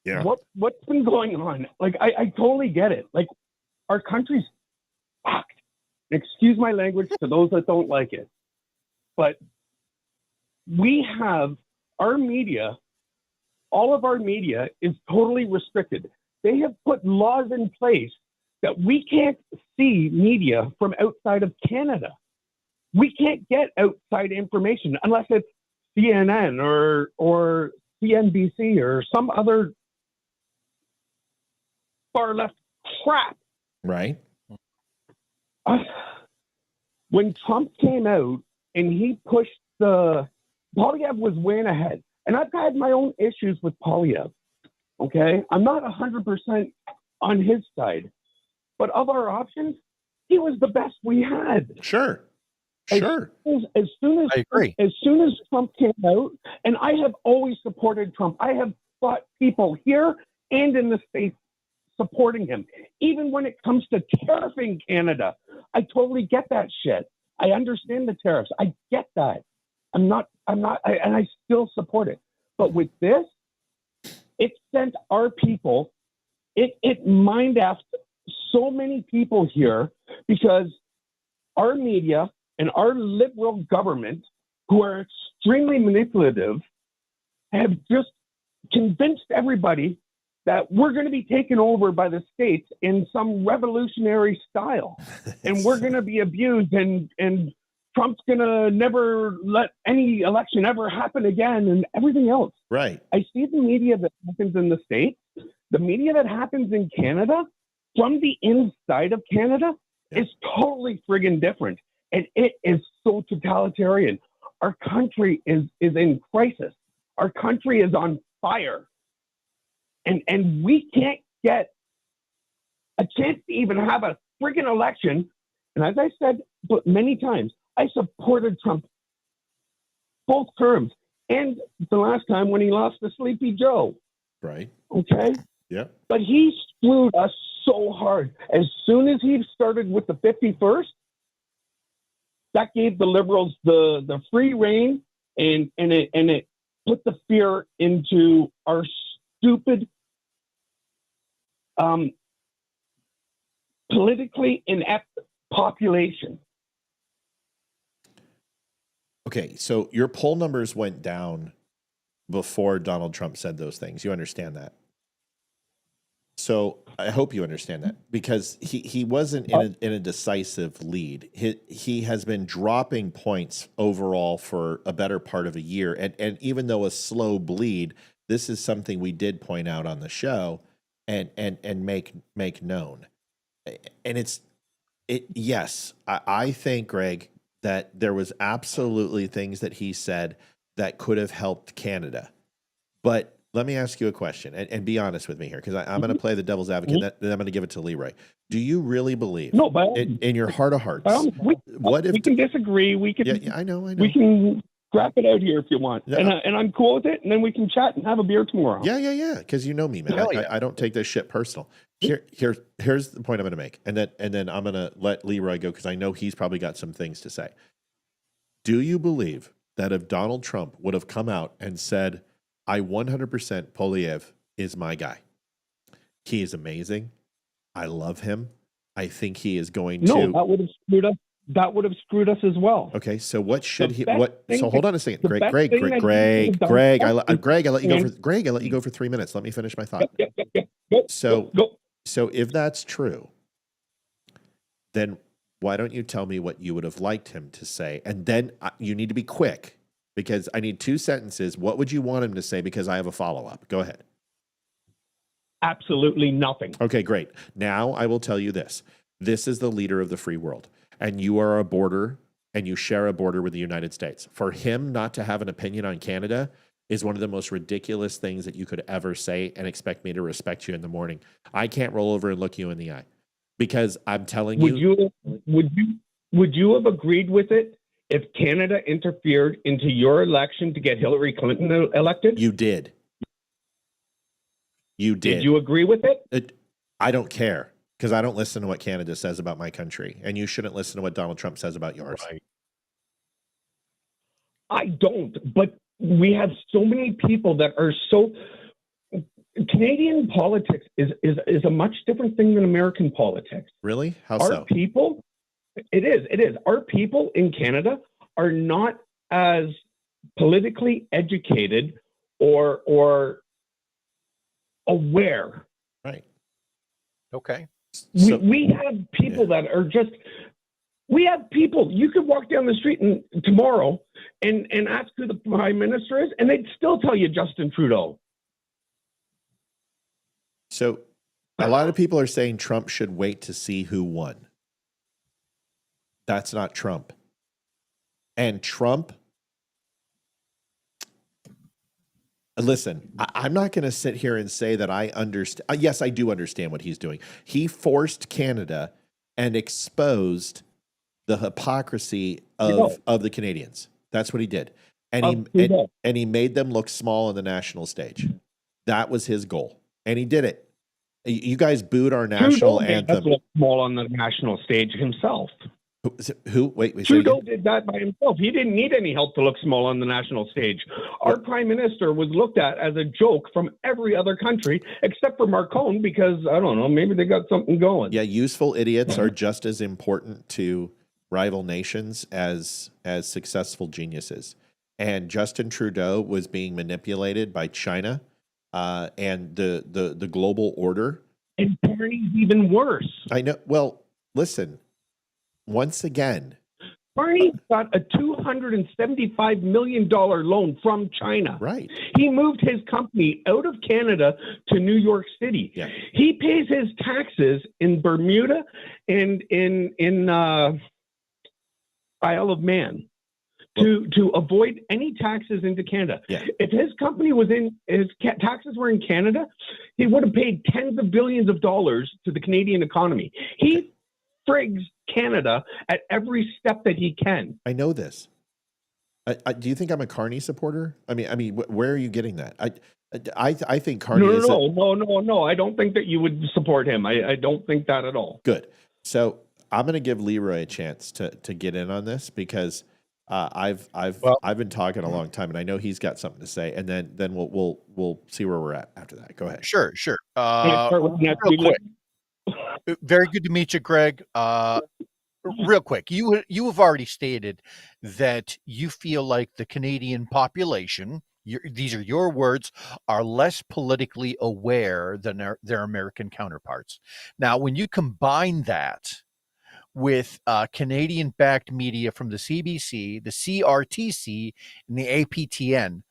Yeah. What's been going on? Like, I totally get it. Like, our country's fucked. Excuse my language to those that don't like it. But we have our media, all of our media is totally restricted. They have put laws in place that we can't see media from outside of Canada. We can't get outside information unless it's CNN or CNBC or some other far left crap. Right. When Trump came out and he pushed Polyev was way ahead. And I've had my own issues with Polyev. Okay. I'm not 100% on his side, but of our options, he was the best we had. Sure. As soon as I agree. As soon as Trump came out, and I have always supported Trump. I have fought people here and in the States supporting him. Even when it comes to tariffing Canada, I totally get that shit. I understand the tariffs. I get that. And I still support it. But with this, it sent our people, it mind-effed so many people here because our media and our liberal government, who are extremely manipulative, have just convinced everybody that we're going to be taken over by the states in some revolutionary style. And we're going to be abused and Trump's going to never let any election ever happen again and everything else. Right. I see the media that happens in the States, the media that happens in Canada, from the inside of Canada, is totally friggin' different. And it is so totalitarian. Our country is in crisis. Our country is on fire. And we can't get a chance to even have a friggin' election. And as I said many times, I supported Trump both terms. And the last time when he lost to Sleepy Joe. Right. Okay? Yeah. But he screwed us so hard. As soon as he started with the 51st, that gave the liberals the free reign and it put the fear into our stupid, politically inept population. Okay, so your poll numbers went down before Donald Trump said those things. You understand that? So I hope you understand that because he wasn't in a decisive lead. He has been dropping points overall for a better part of a year. And even though a slow bleed, this is something we did point out on the show and make known. And yes, I think, Greg, that there was absolutely things that he said that could have helped Canada. But let me ask you a question and be honest with me here, because I'm going to play the devil's advocate. Then I'm going to give it to Leroy. Do you really believe, No, but in your heart of hearts, what if we can disagree? We can. Yeah, I know. We can scrap it out here if you want, Yeah. and I'm cool with it. And then we can chat and have a beer tomorrow. Yeah. Because you know me, man. I don't take this shit personal. Here's the point I'm going to make, and then I'm going to let Leroy go because I know he's probably got some things to say. Do you believe that if Donald Trump would have come out and said, "I 100% Polyev is my guy. He is amazing. I love him. I think he is going to." No, that would have screwed us. That would have screwed us as well. Okay, so what should he? best What? thing So hold on a second, the Greg. best Greg. thing that he Greg. could have Greg. done I let you go for. and- Greg, I let you go for 3 minutes. Let me finish my thought. Yep. Go, So- go. So if that's true, then why don't you tell me what you would have liked him to say? And then you need to be quick because I need 2 sentences. What would you want him to say? Because I have a follow-up. Go ahead. Absolutely nothing. Okay, great. Now I will tell you this. This is the leader of the free world, and you are a border, and you share a border with the United States. For him not to have an opinion on Canada is one of the most ridiculous things that you could ever say and expect me to respect you in the morning. I can't roll over and look you in the eye because I'm telling you. Would you have agreed with it if Canada interfered into your election to get Hillary Clinton elected? You did. You did. Did you agree with it? I don't care because I don't listen to what Canada says about my country, and you shouldn't listen to what Donald Trump says about yours. Right. I don't, but we have so many people that are so. Canadian politics is a much different thing than American politics. Really? How Our so? people, it is. Our people in Canada are not as politically educated or aware. Right. Okay. So, We have people that are just. We have people. You could walk down the street tomorrow and ask who the prime minister is, and they'd still tell you Justin Trudeau. so a lot of people are saying Trump should wait to see who won. That's not Trump. And Trump, listen, I'm not going to sit here and say that I understand. Yes, I do understand what he's doing. He forced Canada and exposed the hypocrisy of the Canadians. That's what he did. And he made them look small on the national stage. That was his goal. And he did it. You guys booed our national anthem. Look small on the national stage himself. Who? Wait. Trudeau did that by himself. He didn't need any help to look small on the national stage. Our prime minister was looked at as a joke from every other country except for Marcone because, I don't know, maybe they got something going. Yeah, useful idiots are just as important to rival nations as successful geniuses. And Justin Trudeau was being manipulated by China and the global order. And Carney's even worse. I know. Well, listen, once again, Carney got a $275 million loan from China. right. He moved his company out of Canada to New York City. Yeah. He pays his taxes in Bermuda and in Isle of Man to avoid any taxes into Canada. Yeah. If his company was his taxes were in Canada, he would have paid tens of billions of dollars to the Canadian economy. He frigs Canada at every step that he can. I know this. Do you think I'm a Carney supporter? I mean, where are you getting that? I think Carney is No. I don't think that you would support him. I don't think that at all. good. So I'm going to give Leroy a chance to get in on this because I've been talking a long time and I know he's got something to say, and then we'll see where we're at after that. Go ahead. Sure. Real Real quick. Very good to meet you, Greg. Real quick, you have already stated that you feel like the Canadian population, these are your words, are less politically aware than their American counterparts. Now, when you combine that with Canadian-backed media from the CBC, the CRTC, and the APTN,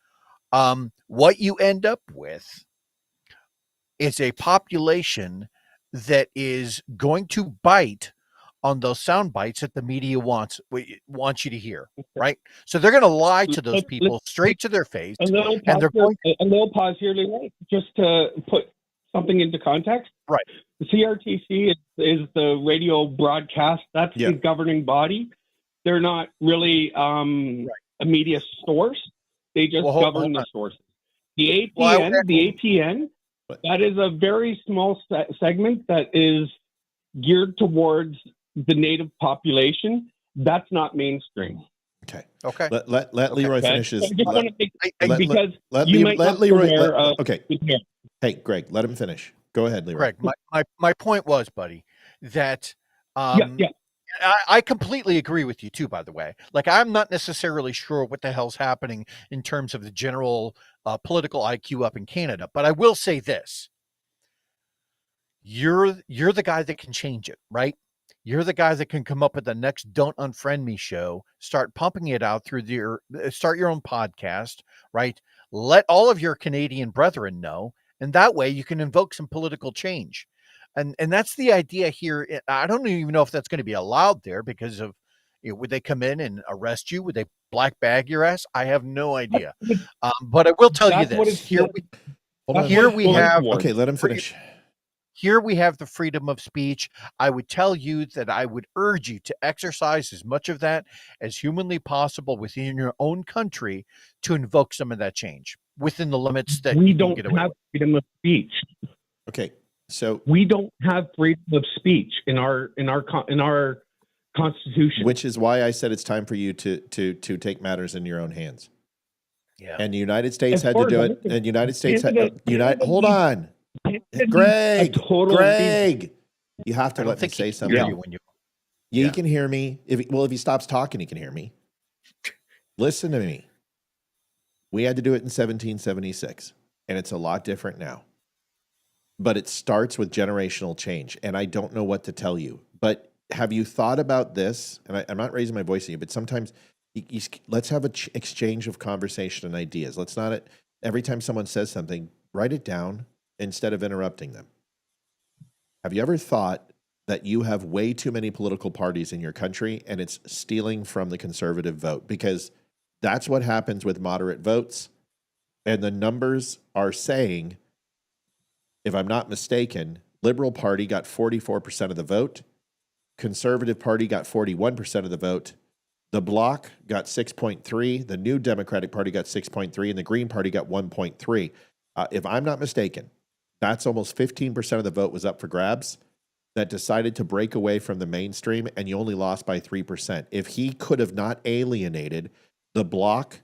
what you end up with is a population that is going to bite on those sound bites that the media wants you to hear, right? So they're going to lie to those people straight to their face, A little pause here, Leroy, just to put something into context. Right. The CRTC is the radio broadcast. That's the governing body. They're not really a media source. They just govern the sources. The APN, that is a very small segment that is geared towards the native population. That's not mainstream. Okay. Let Leroy finish his. Let Leroy. Hey, Greg, let him finish. Go ahead, Leroy. Greg, my point was, buddy, that I completely agree with you too, by the way. Like, I'm not necessarily sure what the hell's happening in terms of the general political IQ up in Canada, but I will say this. You're the guy that can change it, right? You're the guy that can come up with the next Don't Unfriend Me show, start pumping it out through start your own podcast, right? Let all of your Canadian brethren know, and that way you can invoke some political change. And that's the idea here. I don't even know if that's going to be allowed there because of, would they come in and arrest you? Would they black bag your ass? I have no idea. But I will tell you this. Here we have. Okay, let him finish. Here we have the freedom of speech. I would tell you that I would urge you to exercise as much of that as humanly possible within your own country to invoke some of that change within the limits that we you don't can get away have with. freedom of speech. Okay, so we don't have freedom of speech in our Constitution, which is why I said it's time for you to take matters in your own hands. Yeah, and the United States had to do it. And the United States hold on. Greg, you have to let me say something. He can hear me. If he stops talking, he can hear me. Listen to me. We had to do it in 1776, and it's a lot different now. But it starts with generational change, and I don't know what to tell you. But have you thought about this? And I'm not raising my voice at you, but sometimes let's have an exchange of conversation and ideas. Let's not, every time someone says something, write it down instead of interrupting them. Have you ever thought that you have way too many political parties in your country and it's stealing from the conservative vote? Because that's what happens with moderate votes. And the numbers are saying, if I'm not mistaken, Liberal Party got 44% of the vote. Conservative Party got 41% of the vote. The Bloc got 6.3. The New Democratic Party got 6.3. And the Green Party got 1.3. If I'm not mistaken, that's almost 15% of the vote was up for grabs that decided to break away from the mainstream, and you only lost by 3%. If he could have not alienated the Bloc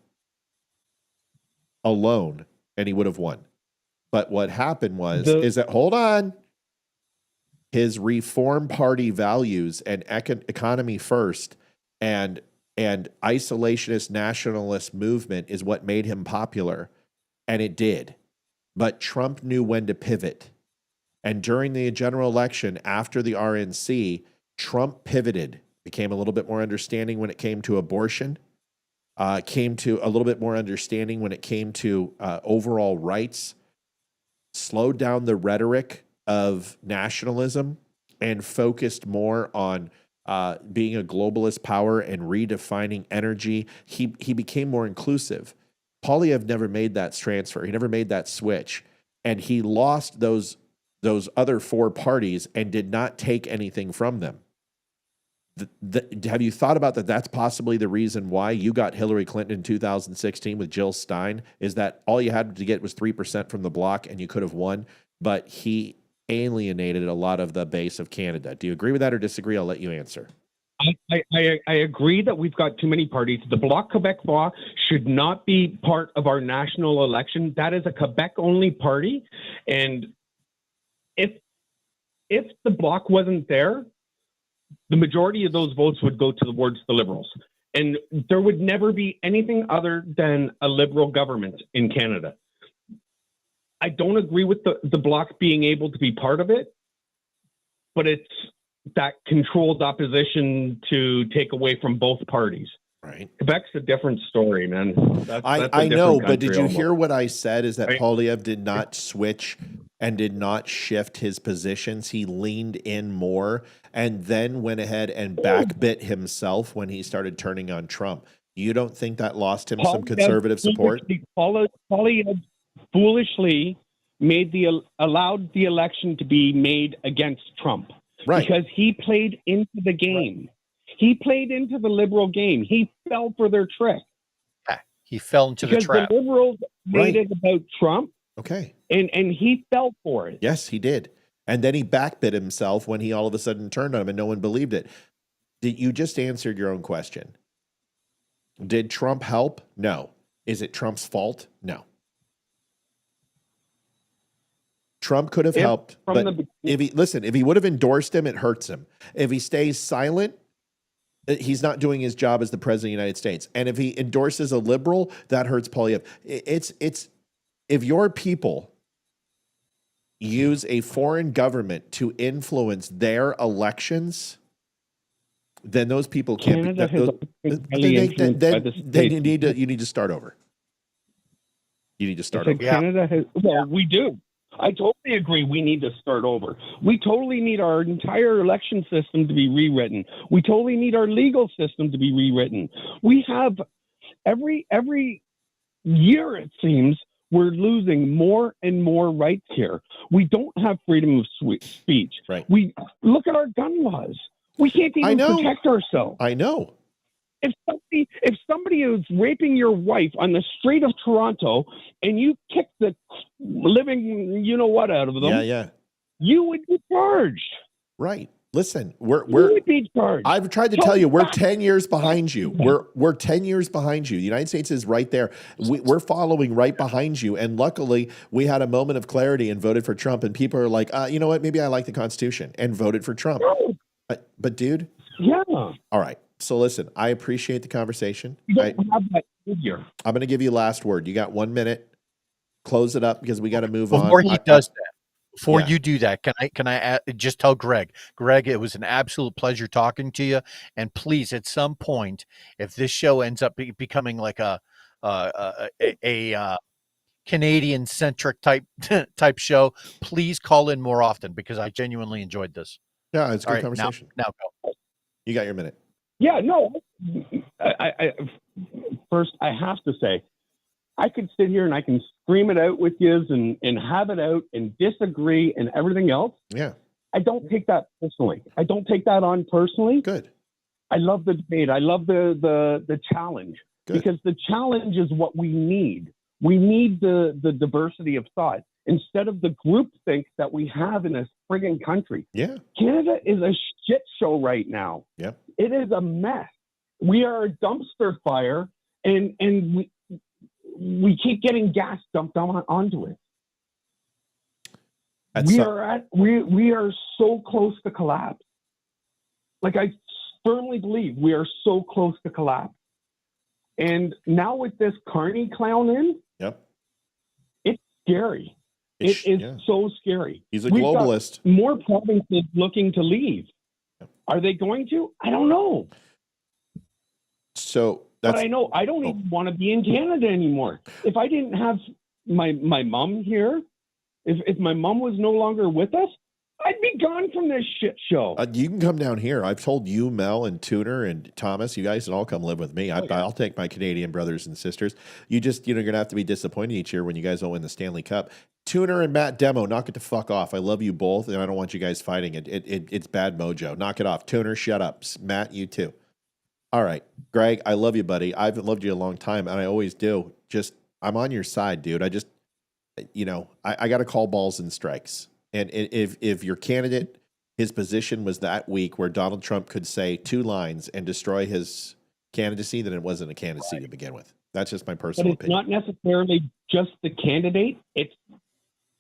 alone, and he would have won. But what happened is that, hold on, his Reform Party values and economy first and isolationist nationalist movement is what made him popular, and it did. But Trump knew when to pivot. And during the general election, after the RNC, Trump pivoted, became a little bit more understanding when it came to abortion, came to a little bit more understanding when it came to overall rights, slowed down the rhetoric of nationalism, and focused more on being a globalist power and redefining energy. He became more inclusive. Poilievre never made that transfer. He never made that switch. And he lost those other four parties and did not take anything from them. Have you thought about that? That's possibly the reason why you got Hillary Clinton in 2016 with Jill Stein, is that all you had to get was 3% from the Bloc and you could have won, but he alienated a lot of the base of Canada. Do you agree with that or disagree? I'll let you answer. I agree that we've got too many parties. The Bloc Quebec law should not be part of our national election. That is a Quebec-only party. And if the Bloc wasn't there, the majority of those votes would go towards the Liberals. And there would never be anything other than a Liberal government in Canada. I don't agree with the Bloc being able to be part of it, but it's that controlled opposition to take away from both parties. Right. Quebec's a different story, man. I know, but did you hear what I said? Is that Poilievre did not switch and did not shift his positions. He leaned in more and then went ahead and backbit himself when he started turning on Trump. You don't think that lost him some conservative support? Poilievre foolishly allowed the election to be made against Trump. Right. Because he played into the game. Right. He played into the liberal game. He fell for their trick. Yeah, he fell into the trap. Because the liberals made it about Trump. Okay. And he fell for it. Yes, he did. And then he backbit himself when he all of a sudden turned on him and no one believed it. You just answered your own question. Did Trump help? No. Is it Trump's fault? No. Trump could have helped, but if he would have endorsed him, it hurts him. If he stays silent, he's not doing his job as the president of the United States. And if he endorses a liberal, that hurts Poilievre. It's if your people use a foreign government to influence their elections, then those people can't then you need to start over. You need to start over. Canada has, we do. I totally agree. We need to start over. We totally need our entire election system to be rewritten. We totally need our legal system to be rewritten. We have every year, it seems, we're losing more and more rights here. We don't have freedom of speech. Right. We look at our gun laws. We can't even protect ourselves. I know. If somebody is raping your wife on the street of Toronto and you kick the living out of them, you would be charged. Right. Listen, you would be charged. I've tried to tell you, we're 10 years behind you. We're 10 years behind you. The United States is right there. We're following right behind you. And luckily, we had a moment of clarity and voted for Trump. And people are like, you know what? Maybe I like the Constitution, and voted for Trump. But dude. Yeah. All right. So listen, I appreciate the conversation. You don't have that figure. I'm going to give you last word. You got 1 minute. Close it up because we got to move on. Before you do that, can I just tell Greg, it was an absolute pleasure talking to you. And please, at some point, if this show ends up becoming like a Canadian centric type show, please call in more often because I genuinely enjoyed this. Yeah, it's a good conversation. Now go. You got your minute. Yeah, no. First, I have to say, I could sit here and I can scream it out with you and have it out and disagree and everything else. Yeah. I don't take that personally. I don't take that on personally. Good. I love the debate. I love the challenge. Good. Because the challenge is what we need. We need the diversity of thought instead of the groupthink that we have in this friggin' country. Yeah. Canada is a shit show right now. Yep. It is a mess. We are a dumpster fire, and we keep getting gas dumped onto it. We are so close to collapse. Like, I firmly believe we are so close to collapse. And now with this Carney clown in, it's scary. It is so scary. He's a globalist. Got more provinces looking to leave. Are they going to? I don't know. So but I know I don't even want to be in Canada anymore. If I didn't have my mom here, if my mom was no longer with us, I'd be gone from this shit show. You can come down here. I've told you, Mel, and Tuner, and Thomas, you guys can all come live with me. I'll take my Canadian brothers and sisters. You just, you're going to have to be disappointed each year when you guys don't win the Stanley Cup. Tuner and Matt Demo, knock it the fuck off. I love you both, and I don't want you guys fighting. It's bad mojo. Knock it off. Tuner, shut up. Matt, you too. All right. Greg, I love you, buddy. I've loved you a long time, and I always do. Just, I'm on your side, dude. I just, I got to call balls and strikes. And if your candidate, his position was that weak where Donald Trump could say 2 lines and destroy his candidacy, then it wasn't a candidacy to begin with. That's just my personal opinion. Not necessarily just the candidate. It's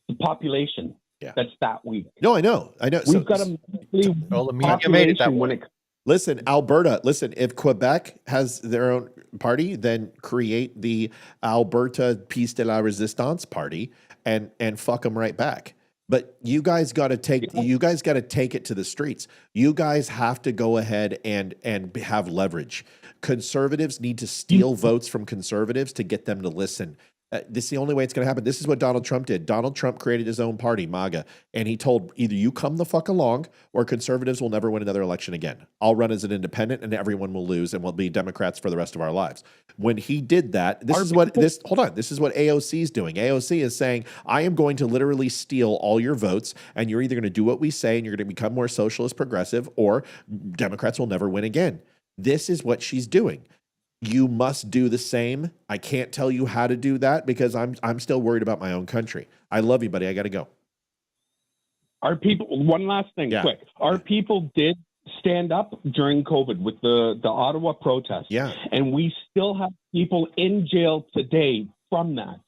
the population that's that weak. No, I know. We've got a the media made it that way. Listen, Alberta, if Quebec has their own party, then create the Alberta Piece de la Resistance party and fuck them right back. But you guys got to take it to the streets. You guys have to go ahead and have leverage. Conservatives need to steal votes from conservatives to get them to listen. This is the only way it's going to happen. This is what Donald Trump did. Donald Trump created his own party, MAGA, and he told either you come the fuck along or conservatives will never win another election again. I'll run as an independent and everyone will lose and we'll be Democrats for the rest of our lives. When he did that, this is what AOC is doing. AOC is saying, I am going to literally steal all your votes and you're either going to do what we say and you're going to become more socialist progressive or Democrats will never win again. This is what she's doing. You must do the same. I can't tell you how to do that because I'm still worried about my own country. I love you, buddy. I got to go. Our people, one last thing, quick. Our people did stand up during COVID with the Ottawa protest. Yeah. And we still have people in jail today from that.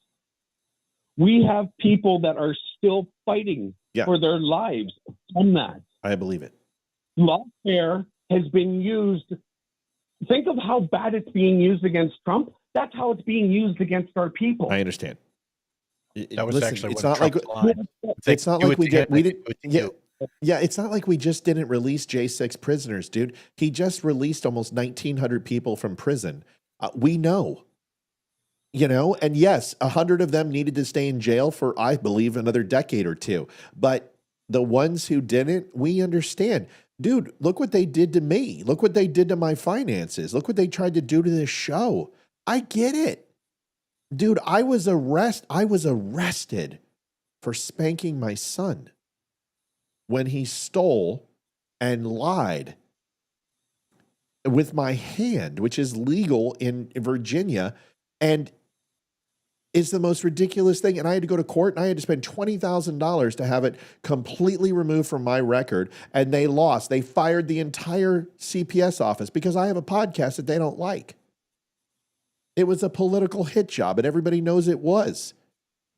We have people that are still fighting for their lives from that. I believe it. Lawfare has been used. Think of how bad it's being used against Trump. That's how it's being used against our people. I understand. That was actually it's one not like it's not like we didn't. Yeah, it's not like we just didn't release J6 prisoners, dude. He just released almost 1,900 people from prison. We know, and yes, 100 of them needed to stay in jail for, I believe, another decade or two. But the ones who didn't, we understand. Dude, look what they did to me. Look what they did to my finances. Look what they tried to do to this show. I get it. Dude, I was arrested for spanking my son when he stole and lied with my hand, which is legal in Virginia, and is the most ridiculous thing. And I had to go to court and I had to spend $20,000 to have it completely removed from my record. And they lost. They fired the entire CPS office because I have a podcast that they don't like. It was a political hit job and everybody knows it was.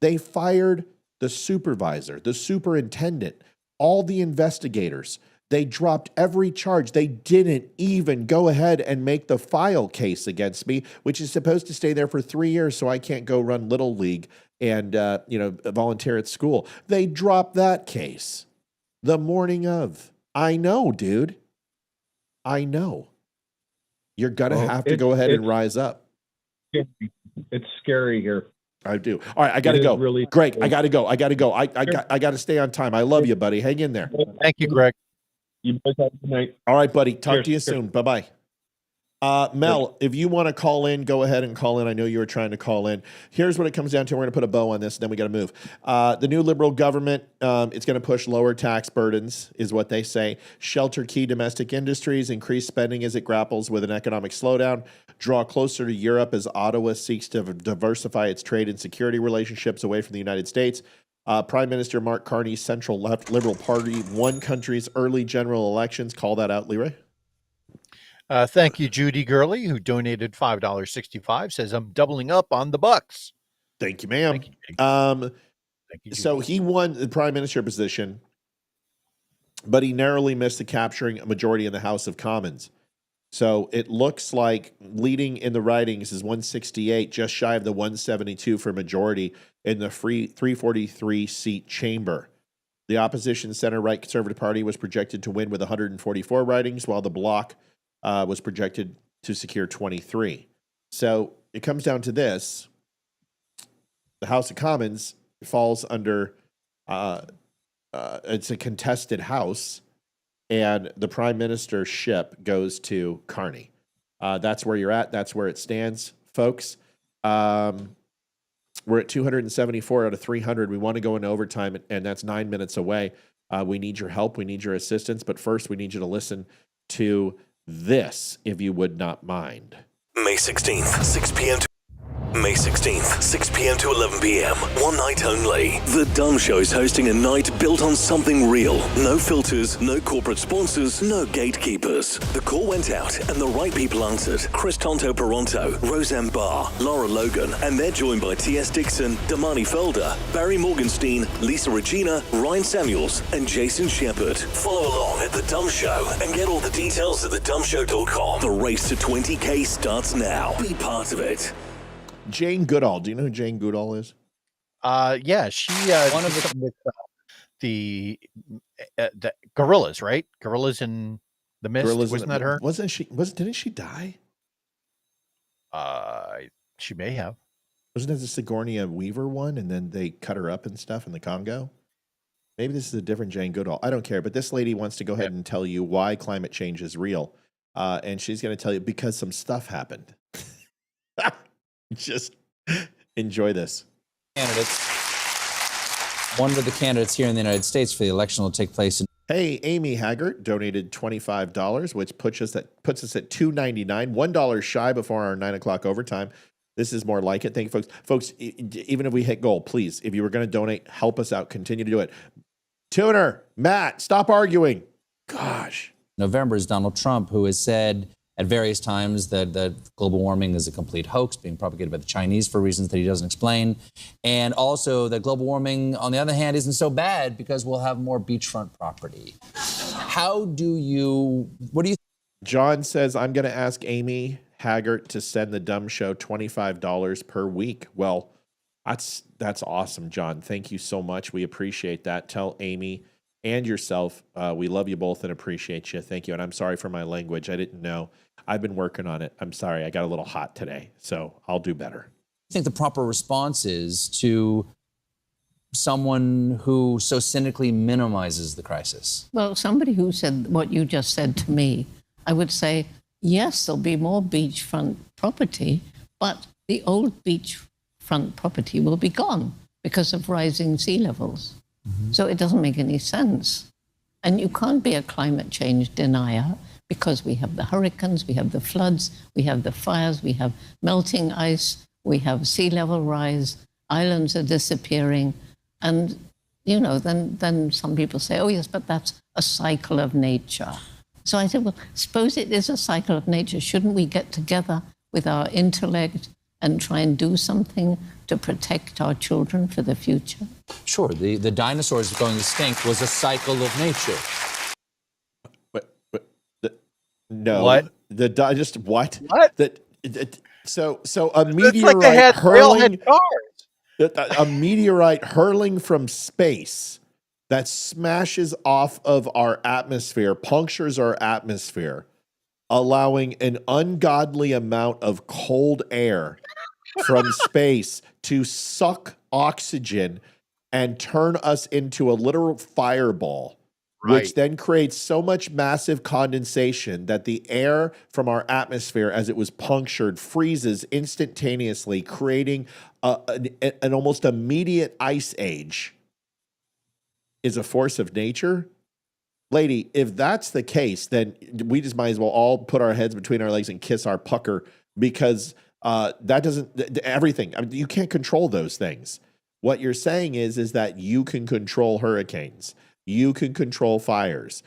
They fired the supervisor, the superintendent, all the investigators. They dropped every charge. They didn't even go ahead and make the file case against me, which is supposed to stay there for 3 years so I can't go run Little League and volunteer at school. They dropped that case the morning of. I know, dude. I know. You're going to have to go ahead and rise up. It's scary here. I do. All right, I got to go. Really Greg, I got to go. I got to stay on time. I love you, buddy. Hang in there. Thank you, Greg. You boys have a good night. All right, buddy. Talk to you soon. Bye-bye. Mel, if you want to call in, go ahead and call in. I know you were trying to call in. Here's what it comes down to. We're going to put a bow on this, and then we got to move. The new liberal government, it's going to push lower tax burdens, is what they say. Shelter key domestic industries, increase spending as it grapples with an economic slowdown, draw closer to Europe as Ottawa seeks to diversify its trade and security relationships away from the United States. Prime Minister Mark Carney's central left Liberal Party won country's early general elections. Call that out, Leroy. Thank you, Judy Gurley, who donated $5.65, says, I'm doubling up on the bucks. Thank you, ma'am. Thank you, so he won the prime minister position, but he narrowly missed the capturing a majority in the House of Commons. So it looks like leading in the writings is 168, just shy of the 172 for majority in the 343 seat chamber. The opposition center-right Conservative Party was projected to win with 144 writings, while the bloc was projected to secure 23. So it comes down to this. The House of Commons falls under, it's a contested house, and the prime ministership goes to Carney. That's where you're at. That's where it stands, folks. We're at 274 out of 300. We want to go into overtime, and that's 9 minutes away. We need your help. We need your assistance. But first, we need you to listen to this, if you would not mind. May 16th, 6 p.m. May 16th, 6 p.m. to 11 p.m. One night only. The Dumb Show is hosting a night built on something real. No filters, no corporate sponsors, no gatekeepers. The call went out and the right people answered. Chris Tonto Peronto, Roseanne Barr, Laura Logan, and they're joined by T.S. Dixon, Damani Felder, Barry Morgenstein, Lisa Regina, Ryan Samuels, and Jason Shepard. Follow along at The Dumb Show and get all the details at thedumbshow.com. The race to 20K starts now. Be part of it. Jane Goodall. Do you know who Jane Goodall is? Yeah, she one of the Gorillas, right? Gorillas in the Mist. Wasn't that her? Didn't she die? She may have. Wasn't it the Sigourney Weaver one? And then they cut her up and stuff in the Congo? Maybe this is a different Jane Goodall. I don't care. But this lady wants to go ahead and tell you why climate change is real. And she's going to tell you because some stuff happened. Just enjoy this. Candidates. One of the candidates here in the United States for the election will take place in. Hey, Amy Haggart donated $25, which puts us at $2.99, $1 shy before our 9 o'clock overtime. This is more like it. Thank you, folks. Folks, even if we hit goal, please, if you were going to donate, help us out. Continue to do it. Tuner, Matt, stop arguing. Gosh. November is Donald Trump, who has said at various times that global warming is a complete hoax being propagated by the Chinese for reasons that he doesn't explain. And also that global warming, on the other hand, isn't so bad because we'll have more beachfront property. What do you John says, I'm going to ask Amy Haggart to send the Dumb Show $25 per week. Well, that's awesome, John. Thank you so much. We appreciate that. Tell Amy and yourself, we love you both and appreciate you. Thank you. And I'm sorry for my language. I didn't know. I've been working on it. I'm sorry. I got a little hot today, so I'll do better. I think the proper response is to someone who so cynically minimizes the crisis. Well, somebody who said what you just said to me, I would say, yes, there'll be more beachfront property, but the old beachfront property will be gone because of rising sea levels. Mm-hmm. So it doesn't make any sense. And you can't be a climate change denier because we have the hurricanes, we have the floods, we have the fires, we have melting ice, we have sea level rise, islands are disappearing. And, you know, then some people say, oh, yes, but that's a cycle of nature. So I said, well, suppose it is a cycle of nature. Shouldn't we get together with our intellect and try and do something to protect our children for the future? Sure. The dinosaurs going extinct was a cycle of nature. No. What? Just what? What? So a meteorite it's like they had hurling cars. a meteorite hurling from space that smashes off of our atmosphere, punctures our atmosphere, allowing an ungodly amount of cold air from space to suck oxygen and turn us into a literal fireball. Right. Which then creates so much massive condensation that the air from our atmosphere, as it was punctured, freezes instantaneously, creating an almost immediate ice age, is a force of nature. Lady, if that's the case, then we just might as well all put our heads between our legs and kiss our pucker, because that doesn't, everything, I mean, you can't control those things. What you're saying is that you can control hurricanes. You can control fires.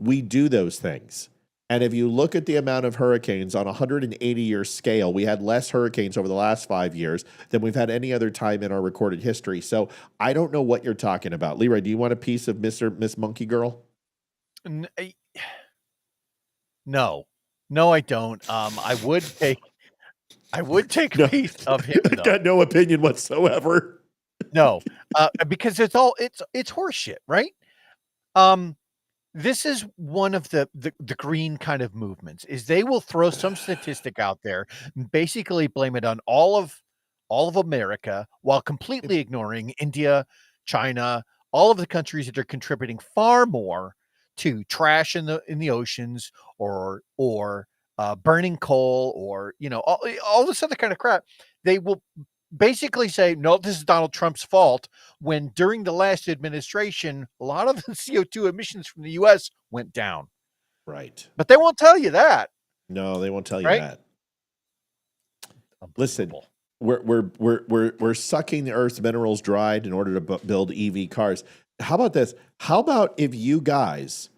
We do those things. And if you look at the amount of hurricanes on a 180-year scale, we had less hurricanes over the last 5 years than we've had any other time in our recorded history. So I don't know what you're talking about. Leroy, do you want a piece of Miss Monkey Girl? No, I don't. I would take a piece of him. I got no opinion whatsoever. No, because it's horseshit, right? This is one of the green kind of movements, is they will throw some statistic out there, basically blame it on all of America, while completely ignoring India, China, all of the countries that are contributing far more to trash in the oceans, or burning coal, or, you know, all this other kind of crap. They will basically say, no, this is Donald Trump's fault, when during the last administration, a lot of the CO2 emissions from the U.S. went down. Right. But they won't tell you that. No, they won't tell you right? that. Listen, we're sucking the Earth's minerals dried in order to build EV cars. How about this? How about if you guys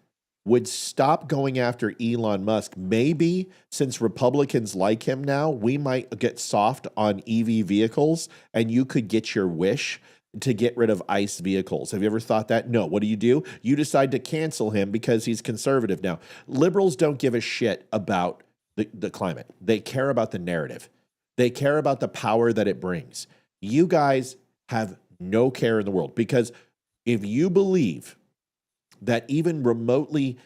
would stop going after Elon Musk? Maybe since Republicans like him now, we might get soft on EV vehicles, and you could get your wish to get rid of ICE vehicles. Have you ever thought that? No. What do? You decide to cancel him because he's conservative now. Liberals don't give a shit about the climate. They care about the narrative. They care about the power that it brings. You guys have no care in the world, because if you believe that even remotely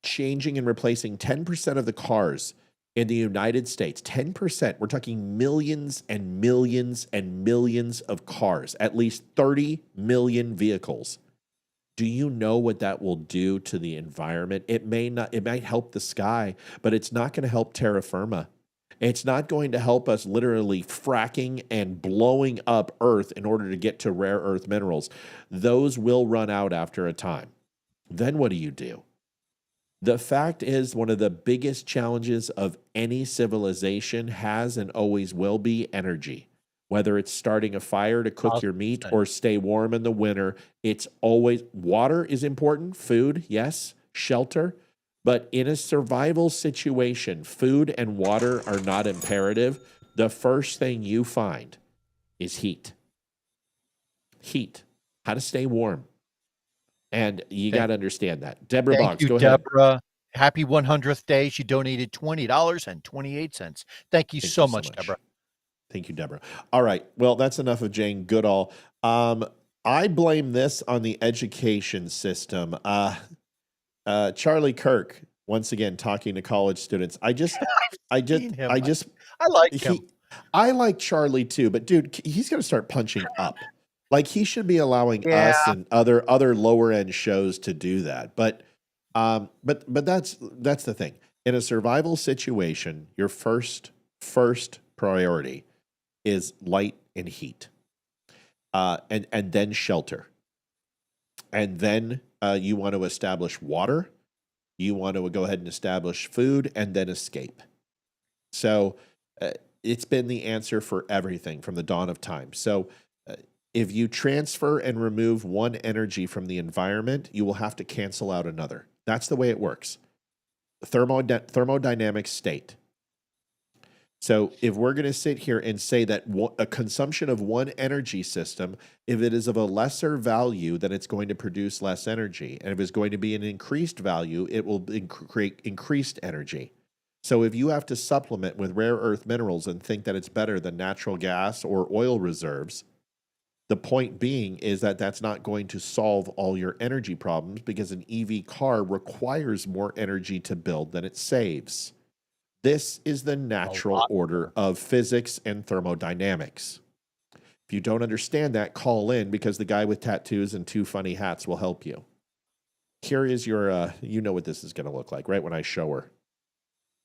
changing and replacing 10% of the cars In the United States, 10%, we're talking millions and millions and millions of cars, at least 30 million vehicles. Do you know what that will do to the environment? It might help the sky, but it's not going to help terra firma. It's not going to help us literally fracking and blowing up Earth in order to get to rare earth minerals. Those will run out after a time. Then what do? The fact is, one of the biggest challenges of any civilization has and always will be energy. Whether it's starting a fire to cook your meat or stay warm in the winter, it's always water is important, food, yes, shelter. But in a survival situation, food and water are not imperative. The first thing you find is heat. Heat, how to stay warm. And you got to understand that. Deborah Boggs, go ahead. Deborah. Happy 100th day. She donated $20.28. Thank you so much, Deborah. Thank you, Deborah. All right. Well, that's enough of Jane Goodall. I blame this on the education system. Charlie Kirk, once again, talking to college students. I like him. I like Charlie too, but dude, he's going to start punching up. Like he should be allowing us and other lower end shows to do that. But that's the thing. In a survival situation, your first priority is light and heat, and then shelter, and then you want to establish water. You want to go ahead and establish food, and then escape. So it's been the answer for everything from the dawn of time. So if you transfer and remove one energy from the environment, you will have to cancel out another. That's the way it works. Thermodynamic state. So if we're going to sit here and say that a consumption of one energy system, if it is of a lesser value, then it's going to produce less energy. And if it's going to be an increased value, it will create increased energy. So if you have to supplement with rare earth minerals and think that it's better than natural gas or oil reserves, the point being is that that's not going to solve all your energy problems because an EV car requires more energy to build than it saves. This is the natural order of physics and thermodynamics. If you don't understand that, call in because the guy with tattoos and two funny hats will help you. Here is your, you know what this is going to look like, right when I show her.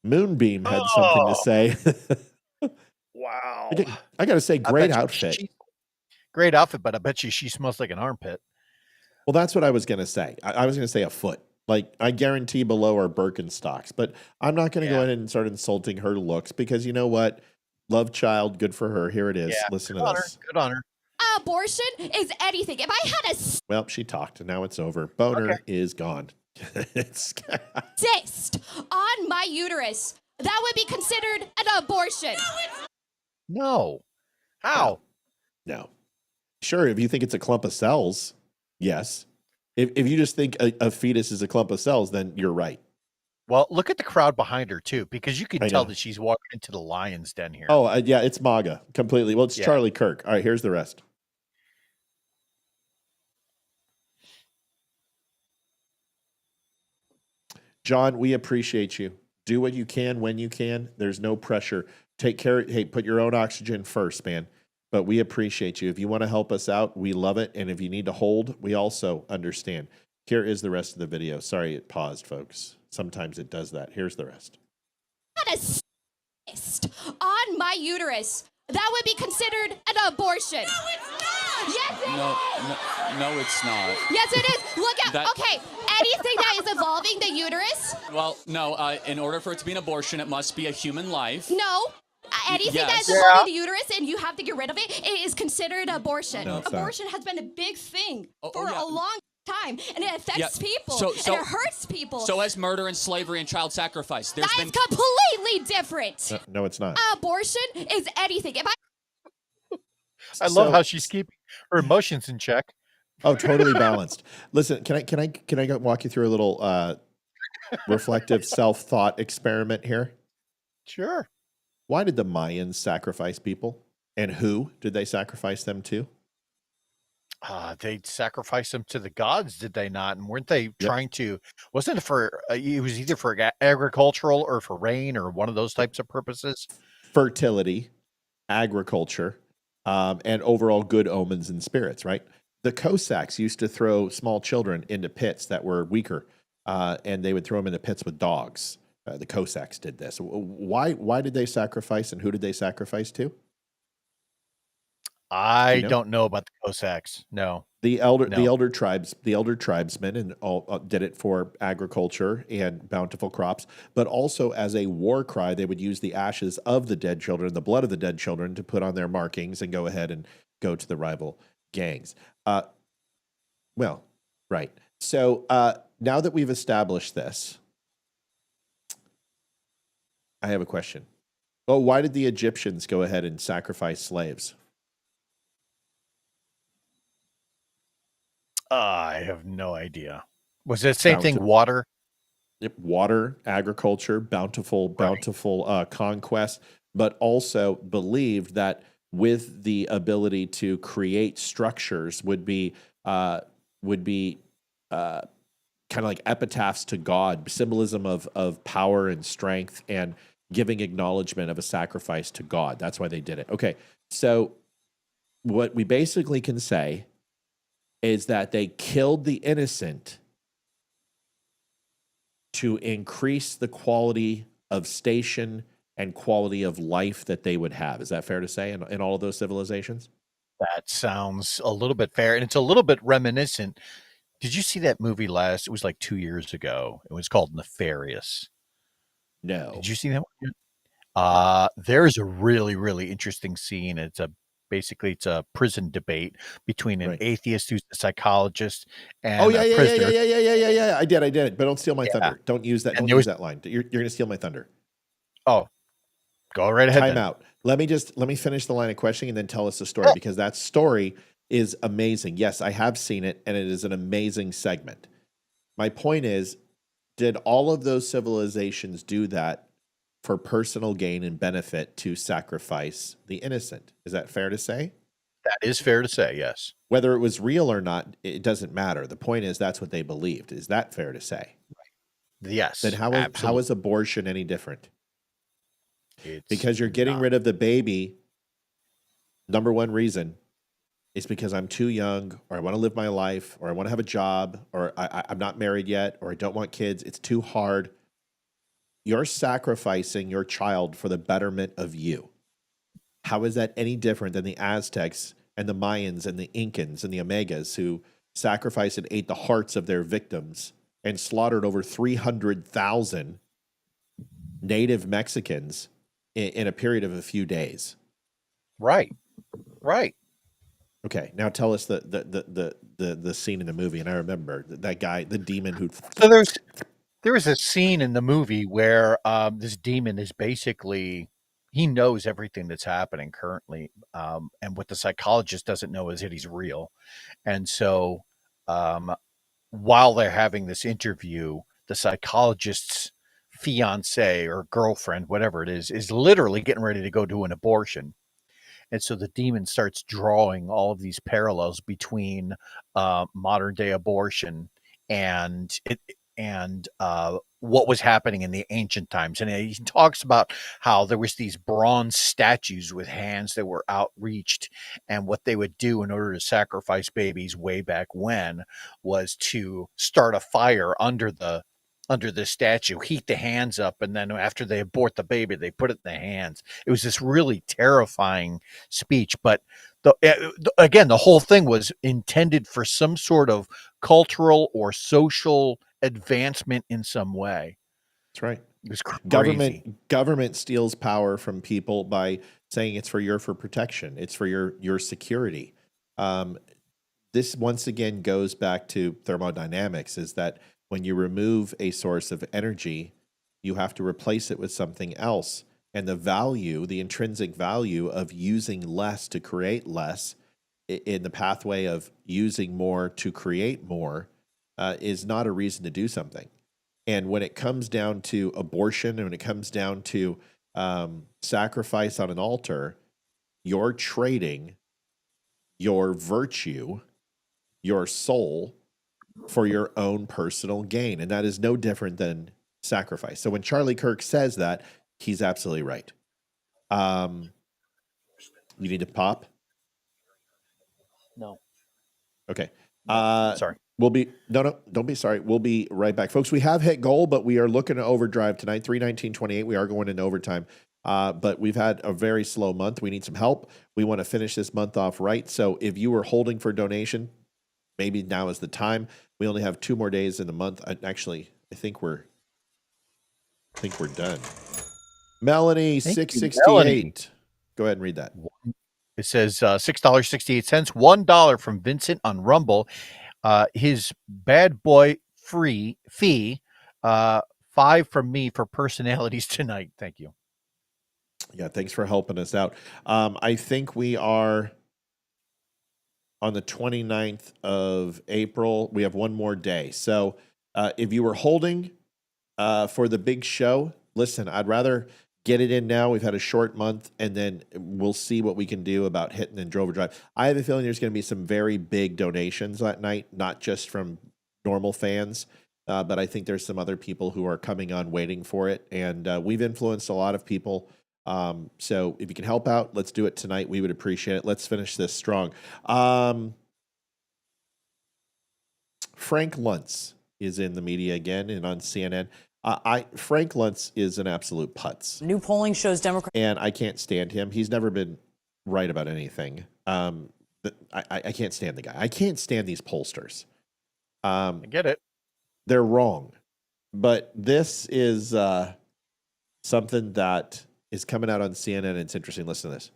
Moonbeam had something to say. Wow. I got to say, great outfit. Great outfit, but I bet you she smells like an armpit. Well, that's what I was going to say. I was going to say a foot. Like, I guarantee below are Birkenstocks, but I'm not going to go in and start insulting her looks because you know what? Love child, good for her. Here it is. Listen to this. Good on her. Abortion is anything. If I had a well, she talked, and now it's over. Boner is gone. cyst on my uterus, that would be considered an abortion. No. How? No. Sure, if you think it's a clump of cells, yes. If you just think a fetus is a clump of cells, then you're right. Well, look at the crowd behind her, too, because you can tell that she's walking into the lion's den here. Oh, yeah, it's MAGA completely. Well, it's Charlie Kirk. All right, here's the rest. John, we appreciate you. Do what you can when you can. There's no pressure. Take care. Hey, put your own oxygen first, man. But we appreciate you. If you want to help us out, we love it. And if you need to hold, we also understand. Here is the rest of the video. Sorry, it paused, folks. Sometimes it does that. Here's the rest. Had a cyst on my uterus, that would be considered an abortion. No, it's not. Yes, it is. No, it's not. Yes, it is. Look at, okay, anything that is involving the uterus. Well, no, in order for it to be an abortion, it must be a human life. No. Anything that is involving the uterus and you have to get rid of it, it is considered abortion. No, abortion has been a big thing for a long time, and it affects people, and it hurts people. So as murder and slavery and child sacrifice. That's completely different. No, it's not. Abortion is anything. I love how she's keeping her emotions in check. Oh, totally balanced. Listen, can I go walk you through a little reflective self-thought experiment here? Sure. Why did the Mayans sacrifice people? And who did they sacrifice them to? They sacrificed them to the gods, did they not? And weren't they trying to? Wasn't it for? It was either for agricultural or for rain or one of those types of purposes. Fertility, agriculture, and overall good omens and spirits. Right. The Cossacks used to throw small children into pits that were weaker, and they would throw them into pits with dogs. The Cossacks did this. Why did they sacrifice, and who did they sacrifice to? I don't know about the Cossacks. No. The elder tribesmen, and all did it for agriculture and bountiful crops, but also as a war cry, they would use the ashes of the dead children, the blood of the dead children, to put on their markings and go ahead and go to the rival gangs. Well, right. So now that we've established this, I have a question. Oh, why did the Egyptians go ahead and sacrifice slaves? I have no idea. Was it the same thing? Water? Yep, water, agriculture, bountiful conquest, but also believed that with the ability to create structures would be kind of like epitaphs to God, symbolism of power and strength, and giving acknowledgement of a sacrifice to God. That's why they did it. Okay, so what we basically can say is that they killed the innocent to increase the quality of station and quality of life that they would have. Is that fair to say in all of those civilizations? That sounds a little bit fair, and it's a little bit reminiscent. Did you see that movie last? It was like 2 years ago. It was called Nefarious. No. Did you see that one? There's a really, really interesting scene. Basically it's a prison debate between an atheist who's a psychologist and a prisoner. Yeah. I did. But don't steal my thunder. Don't use that. Don't use that line. You're going to steal my thunder. Oh, go right ahead. Time out. Let me finish the line of questioning and then tell us the story, because that story is amazing. Yes, I have seen it, and it is an amazing segment. My point is, did all of those civilizations do that for personal gain and benefit, to sacrifice the innocent? Is that fair to say? That is fair to say, yes. Whether it was real or not, it doesn't matter. The point is, that's what they believed. Is that fair to say? Right. Yes. Then how is abortion any different? Because you're getting rid of the baby. Number one reason is because I'm too young, or I want to live my life, or I want to have a job, or I'm not married yet, or I don't want kids. It's too hard. You're sacrificing your child for the betterment of you. How is that any different than the Aztecs and the Mayans and the Incans and the Omegas, who sacrificed and ate the hearts of their victims and slaughtered over 300,000 native Mexicans in a period of a few days? Right. Okay, now tell us the scene in the movie. And I remember that guy, the demon who. So there was a scene in the movie where this demon is basically, he knows everything that's happening currently, and what the psychologist doesn't know is that he's real. And so while they're having this interview, the psychologist's fiance or girlfriend, whatever it is literally getting ready to go do an abortion. And so the demon starts drawing all of these parallels between modern day abortion and what was happening in the ancient times. And he talks about how there was these bronze statues with hands that were outreached, and what they would do in order to sacrifice babies way back when was to start a fire under the statue, heat the hands up, and then after they abort the baby, they put it in the hands. It was this really terrifying speech, but again, the whole thing was intended for some sort of cultural or social advancement in some way. That's right. It was crazy. Government steals power from people by saying it's for protection. It's for your security. This once again goes back to thermodynamics, is that when you remove a source of energy, you have to replace it with something else. And the intrinsic value of using less to create less in the pathway of using more to create more is not a reason to do something. And when it comes down to abortion, and when it comes down to sacrifice on an altar, you're trading your virtue your soul for your own personal gain. And that is no different than sacrifice. So when Charlie Kirk says that, he's absolutely right. You need to pop? No. Okay. Sorry. Don't be sorry. We'll be right back. Folks, we have hit goal, but we are looking to overdrive tonight, 3:19:28. We are going into overtime. But we've had a very slow month. We need some help. We want to finish this month off right. So if you were holding for donation, maybe now is the time. We only have 2 more days in the month. I think we're done. Melanie, 668. Go ahead and read that. It says $6.68, $1 from Vincent on Rumble. His bad boy fee, 5 from me for personalities tonight. Thank you. Yeah, thanks for helping us out. I think we are on the 29th of April. We have 1 more day. So if you were holding for the big show, listen, I'd rather get it in now. We've had a short month, and then we'll see what we can do about hitting and Drover Drive. I have a feeling there's going to be some very big donations that night, not just from normal fans, but I think there's some other people who are coming on waiting for it, and we've influenced a lot of people. So if you can help out, let's do it tonight. We would appreciate it. Let's finish this strong. Frank Luntz is in the media again and on CNN. Frank Luntz is an absolute putz. New polling shows Democrats. And I can't stand him. He's never been right about anything. I can't stand the guy. I can't stand these pollsters. I get it. They're wrong. But this is something that is coming out on CNN, and it's interesting. Listen to this.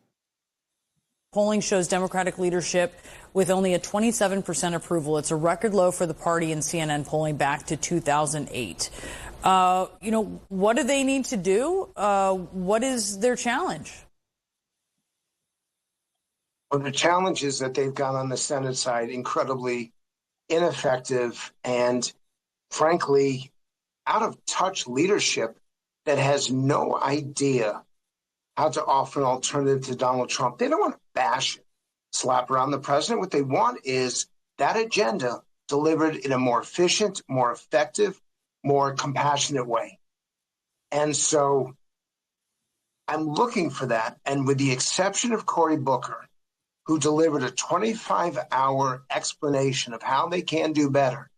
Polling shows Democratic leadership with only a 27% approval. It's a record low for the party in CNN polling back to 2008. What do they need to do? What is their challenge? Well, the challenge is that they've gone on the Senate side incredibly ineffective and, frankly, out of touch leadership that has no idea how to offer an alternative to Donald Trump. They don't want to bash it, slap around the president. What they want is that agenda delivered in a more efficient, more effective, more compassionate way. And so I'm looking for that. And with the exception of Cory Booker, who delivered a 25-hour explanation of how they can do better,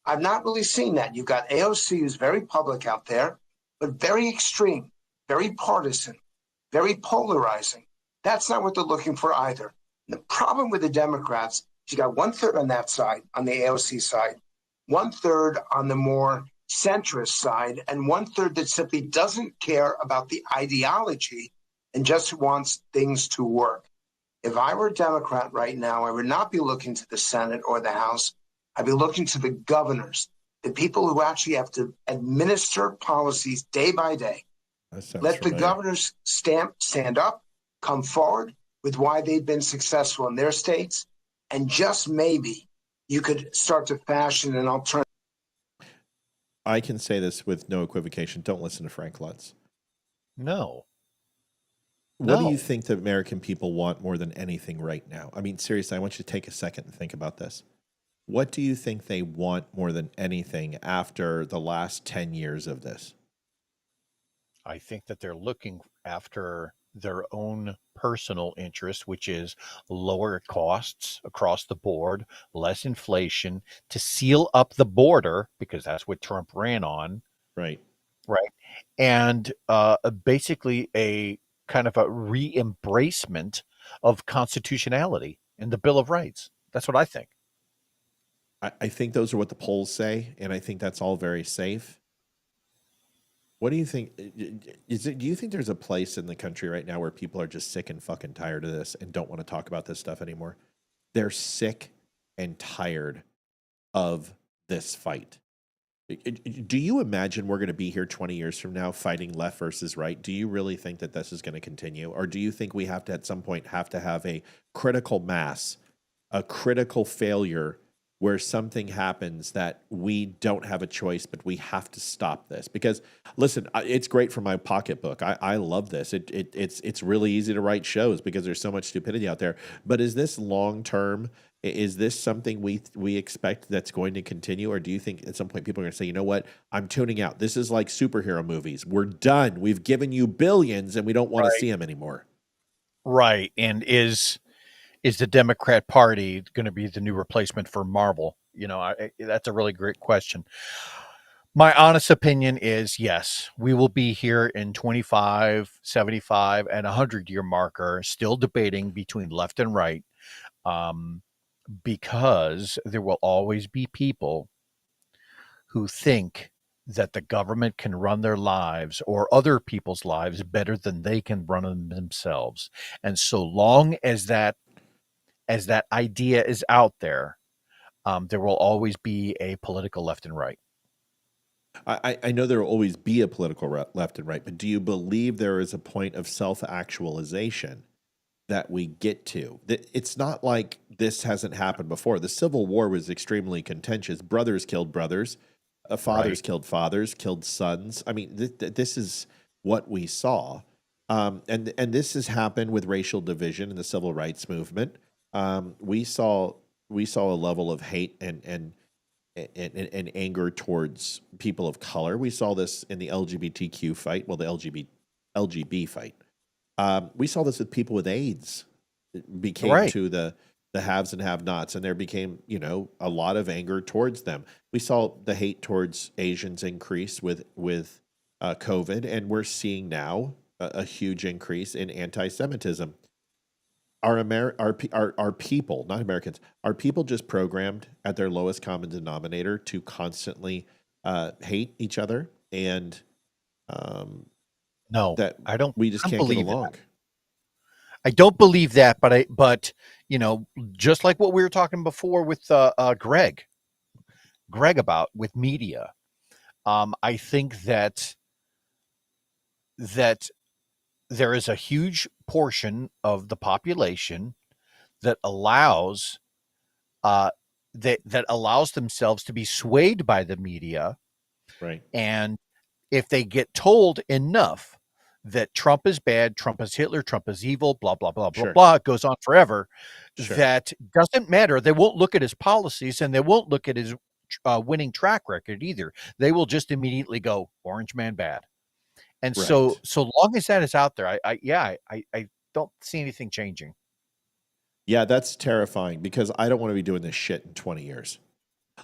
I've not really seen that. You've got AOC, who's very public out there, but very extreme, very partisan, very polarizing. That's not what they're looking for either. And the problem with the Democrats is you got 1/3 on that side, on the AOC side, 1/3 on the more centrist side, and 1/3 that simply doesn't care about the ideology and just wants things to work. If I were a Democrat right now, I would not be looking to the Senate or the House. I'd be looking to the governors, the people who actually have to administer policies day by day. Let the governors stand up, come forward with why they've been successful in their states, and just maybe you could start to fashion an alternative. I can say this with no equivocation. Don't listen to Frank Luntz. No. What do you think the American people want more than anything right now? I mean, seriously, I want you to take a second and think about this. What do you think they want more than anything after the last 10 years of this? I think that they're looking after their own personal interest, which is lower costs across the board, less inflation, to seal up the border, because that's what Trump ran on. Right. And basically a kind of a re-embracement of constitutionality and the Bill of Rights. That's what I think. I think those are what the polls say, and I think that's all very safe. What do you think? Do you think there's a place in the country right now where people are just sick and fucking tired of this and don't want to talk about this stuff anymore? They're sick and tired of this fight. Do you imagine we're going to be here 20 years from now fighting left versus right? Do you really think that this is going to continue? Or do you think we have to, at some point, have to have a critical mass, a critical failure where something happens that we don't have a choice, but we have to stop this. Because listen, it's great for my pocketbook. I love this. It's really easy to write shows because there's so much stupidity out there. But is this long term? Is this something we expect that's going to continue, or do you think at some point people are going to say, you know what, I'm tuning out? This is like superhero movies. We're done. We've given you billions, and we don't want to see them anymore. Right. And is the Democrat Party going to be the new replacement for Marvel? You know, that's a really great question. My honest opinion is yes, we will be here in 25, 75, and 100-year marker, still debating between left and right, because there will always be people who think that the government can run their lives or other people's lives better than they can run them themselves. And so long as that idea is out there, there will always be a political left and right. I know there will always be a political left and right, but do you believe there is a point of self-actualization that we get to? It's not like this hasn't happened before. The Civil War was extremely contentious. Brothers killed brothers. Fathers killed fathers, killed sons. I mean, this is what we saw. And this has happened with racial division in the civil rights movement. We saw a level of hate and anger towards people of color. We saw this in the LGBTQ fight, well, the LGB fight. We saw this with people with AIDS. It became to the haves and have-nots, and there became, a lot of anger towards them. We saw the hate towards Asians increase with COVID, and we're seeing now a huge increase in anti-Semitism. Are people, not Americans, are people just programmed at their lowest common denominator to constantly hate each other? And no, I don't. We just can't get along. That. I don't believe that, but just like what we were talking before with Greg about with media, I think that there is a huge portion of the population that allows that allows themselves to be swayed by the media, right? And if they get told enough that Trump is bad, Trump is Hitler, Trump is evil, blah, blah, blah, blah, blah, it goes on forever. That doesn't matter. They won't look at his policies, and they won't look at his winning track record either. They will just immediately go, orange man bad. And so long as that is out there, I don't see anything changing. Yeah, that's terrifying, because I don't want to be doing this shit in 20 years.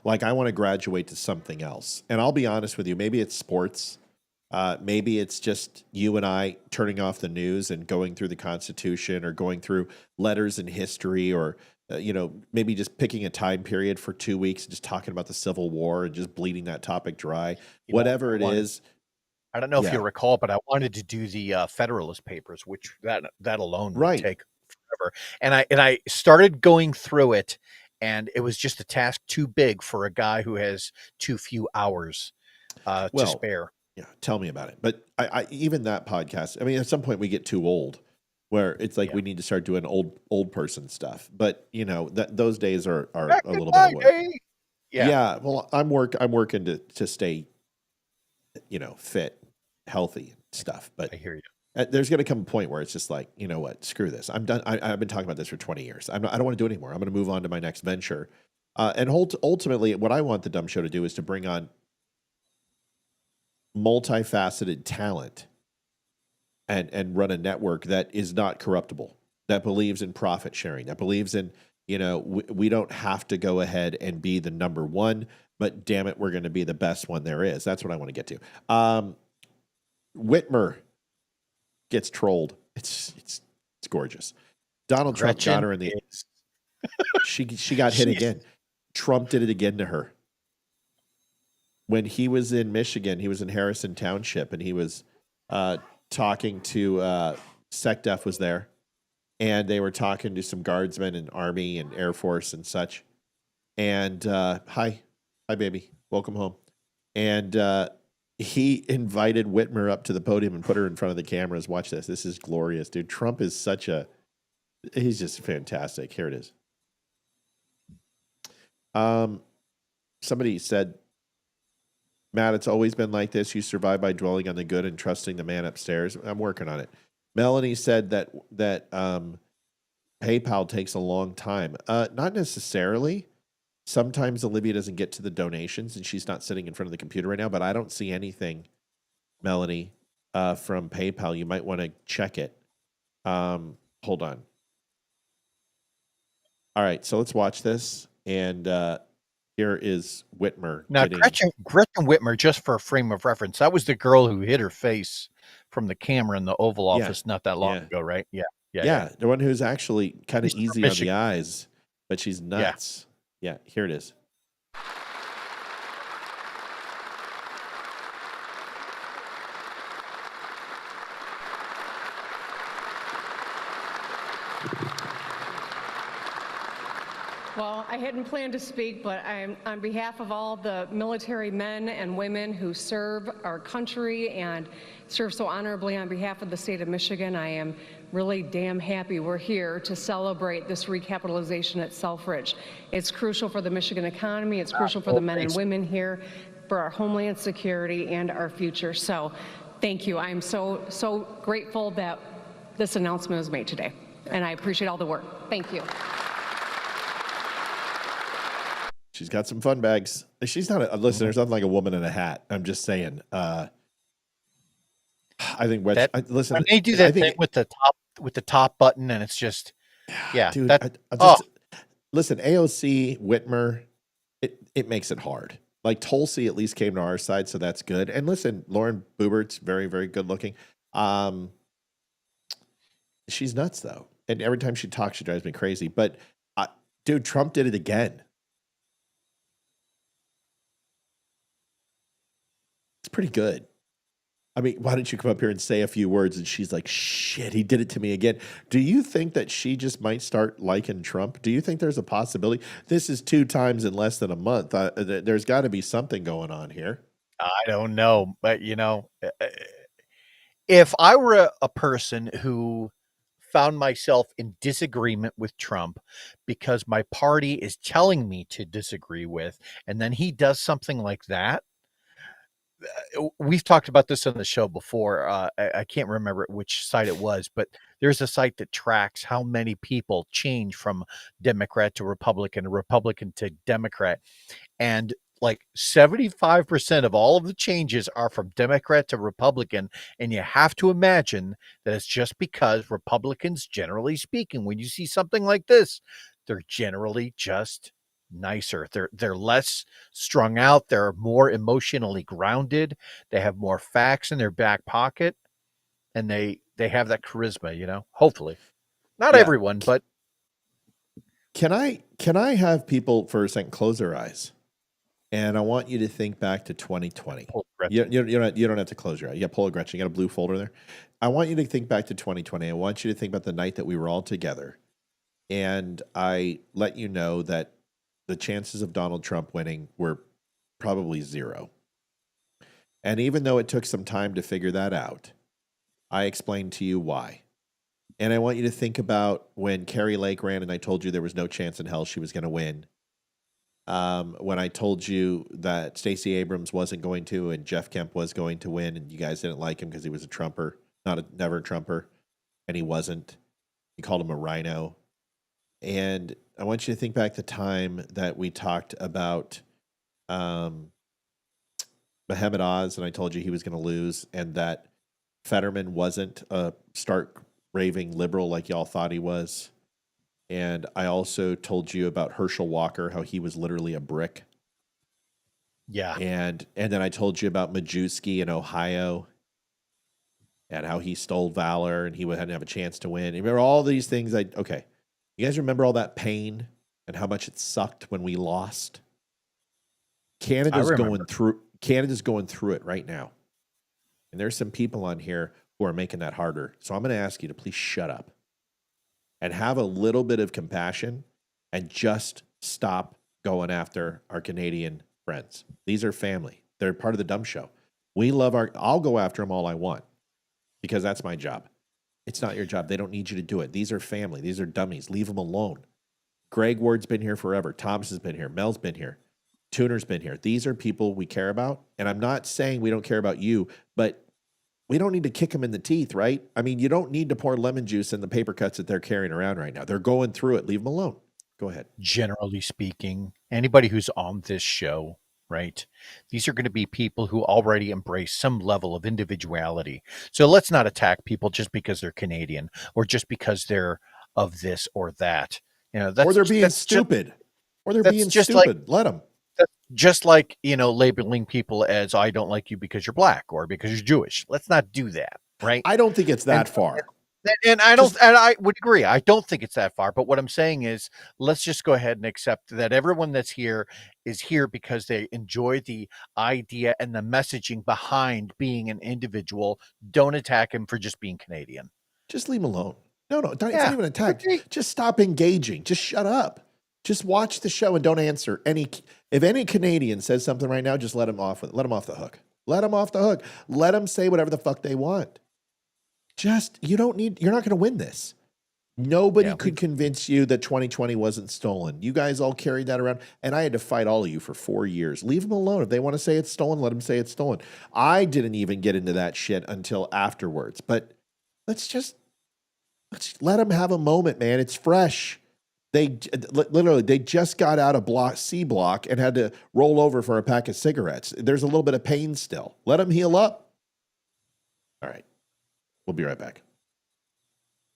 Like, I want to graduate to something else. And I'll be honest with you, maybe it's sports. Maybe it's just you and I turning off the news and going through the Constitution, or going through letters in history, or, maybe just picking a time period for 2 weeks and just talking about the Civil War and just bleeding that topic dry. Whatever it is. I don't know if you recall, but I wanted to do the Federalist Papers, which that alone would take forever. And I started going through it, and it was just a task too big for a guy who has too few hours to spare. Yeah, tell me about it. But I even that podcast, I mean, at some point we get too old, where it's like we need to start doing old person stuff. But those days are a little bit away. Yeah. Well, I'm working to stay, fit, healthy and stuff. But I hear you. There's going to come a point where it's just like, you know what, screw this. I'm done. I've been talking about this for 20 years. I don't want to do it anymore. I'm going to move on to my next venture. And ultimately, what I want the Dumb Show to do is to bring on multifaceted talent and run a network that is not corruptible, that believes in profit sharing, that believes in, we don't have to go ahead and be the number one, but damn it, we're going to be the best one there is. That's what I want to get to. Whitmer gets trolled. It's gorgeous. Donald Trump got her in the she got hit again. Trump did it again to her. When he was in Michigan, he was in Harrison Township, and he was talking to SecDef was there, and they were talking to some guardsmen and Army and Air Force and such. And hi baby, welcome home. And he invited Whitmer up to the podium and put her in front of the cameras. Watch this. This is glorious, dude. Trump is he's just fantastic. Here it is. Somebody said, Matt, it's always been like this. You survive by dwelling on the good and trusting the man upstairs. I'm working on it. Melanie said that PayPal takes a long time. Not necessarily. Sometimes Olivia doesn't get to the donations, and she's not sitting in front of the computer right now, but I don't see anything, Melanie, from PayPal. You might want to check it. Hold on. All right, so let's watch this. And here is Whitmer. Now, Gretchen Whitmer, just for a frame of reference, that was the girl who hid her face from the camera in the Oval Office not that long ago, right? Yeah. The one who's actually kind of easy on the eyes, but she's nuts. Yeah, here it is. Well, I hadn't planned to speak, but I'm on behalf of all the military men and women who serve our country and serve so honorably on behalf of the state of Michigan. I am really damn happy we're here to celebrate this recapitalization at Selfridge. It's crucial for the Michigan economy. It's crucial for the men and women here, for our homeland security and our future. So thank you. I'm so grateful that this announcement was made today, and I appreciate all the work. Thank you. She's got some fun bags. She's not a listen. There's nothing like a woman in a hat. I'm just saying. I think listen. When they do that thing with the top button, and it's just dude. Listen, AOC Whitmer, it makes it hard. Like Tulsi at least came to our side, so that's good. And listen, Lauren Boebert's very, very good looking. She's nuts though, and every time she talks, she drives me crazy. But dude, Trump did it again. It's pretty good. I mean, why don't you come up here and say a few words? And she's like, shit, he did it to me again. Do you think that she just might start liking Trump? Do you think there's a possibility? This is 2 times in less than a month. There's got to be something going on here. I don't know. But, if I were a person who found myself in disagreement with Trump because my party is telling me to disagree with, and then he does something like that, we've talked about this on the show before. I can't remember which site it was, but there's a site that tracks how many people change from Democrat to Republican to Democrat. And like 75% of all of the changes are from Democrat to Republican. And you have to imagine that it's just because Republicans, generally speaking, when you see something like this, they're generally just nicer. They're less strung out. They're more emotionally grounded. They have more facts in their back pocket, and they have that charisma. Hopefully, not everyone, but can I have people for a second close their eyes, and I want you to think back to 2020. You don't have to close your eyes. Yeah, pull a Gretchen. You got a blue folder there. I want you to think back to 2020. I want you to think about the night that we were all together, and I let you know that the chances of Donald Trump winning were probably 0. And even though it took some time to figure that out, I explained to you why. And I want you to think about when Carrie Lake ran and I told you there was no chance in hell she was going to win. When I told you that Stacey Abrams wasn't going to and Jeff Kemp was going to win, and you guys didn't like him because he was a Trumper, never a Trumper, and he wasn't. You called him a rhino. And I want you to think back the time that we talked about Mohammed Oz, and I told you he was going to lose, and that Fetterman wasn't a stark raving liberal like y'all thought he was. And I also told you about Herschel Walker, how he was literally a brick. Yeah. And then I told you about Majewski in Ohio and how he stole valor and he hadn't have a chance to win. Remember all these things? Okay. You guys remember all that pain and how much it sucked when we lost? Canada's going through it right now. And there's some people on here who are making that harder. So I'm going to ask you to please shut up and have a little bit of compassion and just stop going after our Canadian friends. These are family. They're part of the Dumb Show. I'll go after them all I want because that's my job. It's not your job. They don't need you to do it. These are family. These are dummies. Leave them alone. Greg Ward's been here forever. Thomas has been here. Mel's been here. Tuner's been here. These are people we care about. And I'm not saying we don't care about you, but we don't need to kick them in the teeth, right? I mean, you don't need to pour lemon juice in the paper cuts that they're carrying around right now. They're going through it. Leave them alone. Go ahead. Generally speaking, anybody who's on this show, right? These are going to be people who already embrace some level of individuality. So let's not attack people just because they're Canadian or just because they're of this or that. You know, or they're being stupid. Or they're being stupid. Let them. Just like, you know, labeling people as I don't like you because you're black or because you're Jewish. Let's not do that, right? I don't think it's that far. And I would agree. I don't think it's that far. But what I'm saying is, let's just go ahead and accept that everyone that's here is here because they enjoy the idea and the messaging behind being an individual. Don't attack him for just being Canadian. Just leave him alone. No, it's not even an attack. Okay. Just stop engaging. Just shut up. Just watch the show and don't answer if any Canadian says something right now, just let him off with it. Let him off the hook. Let him off the hook. Let them say whatever the fuck they want. You're not going to win this. Nobody could convince you that 2020 wasn't stolen. You guys all carried that around, and I had to fight all of you for 4 years. Leave them alone. If they want to say it's stolen, let them say it's stolen. I didn't even get into that shit until afterwards. But let's let them have a moment, man. It's fresh. They just got out of C block and had to roll over for a pack of cigarettes. There's a little bit of pain still. Let them heal up. All right. We'll be right back.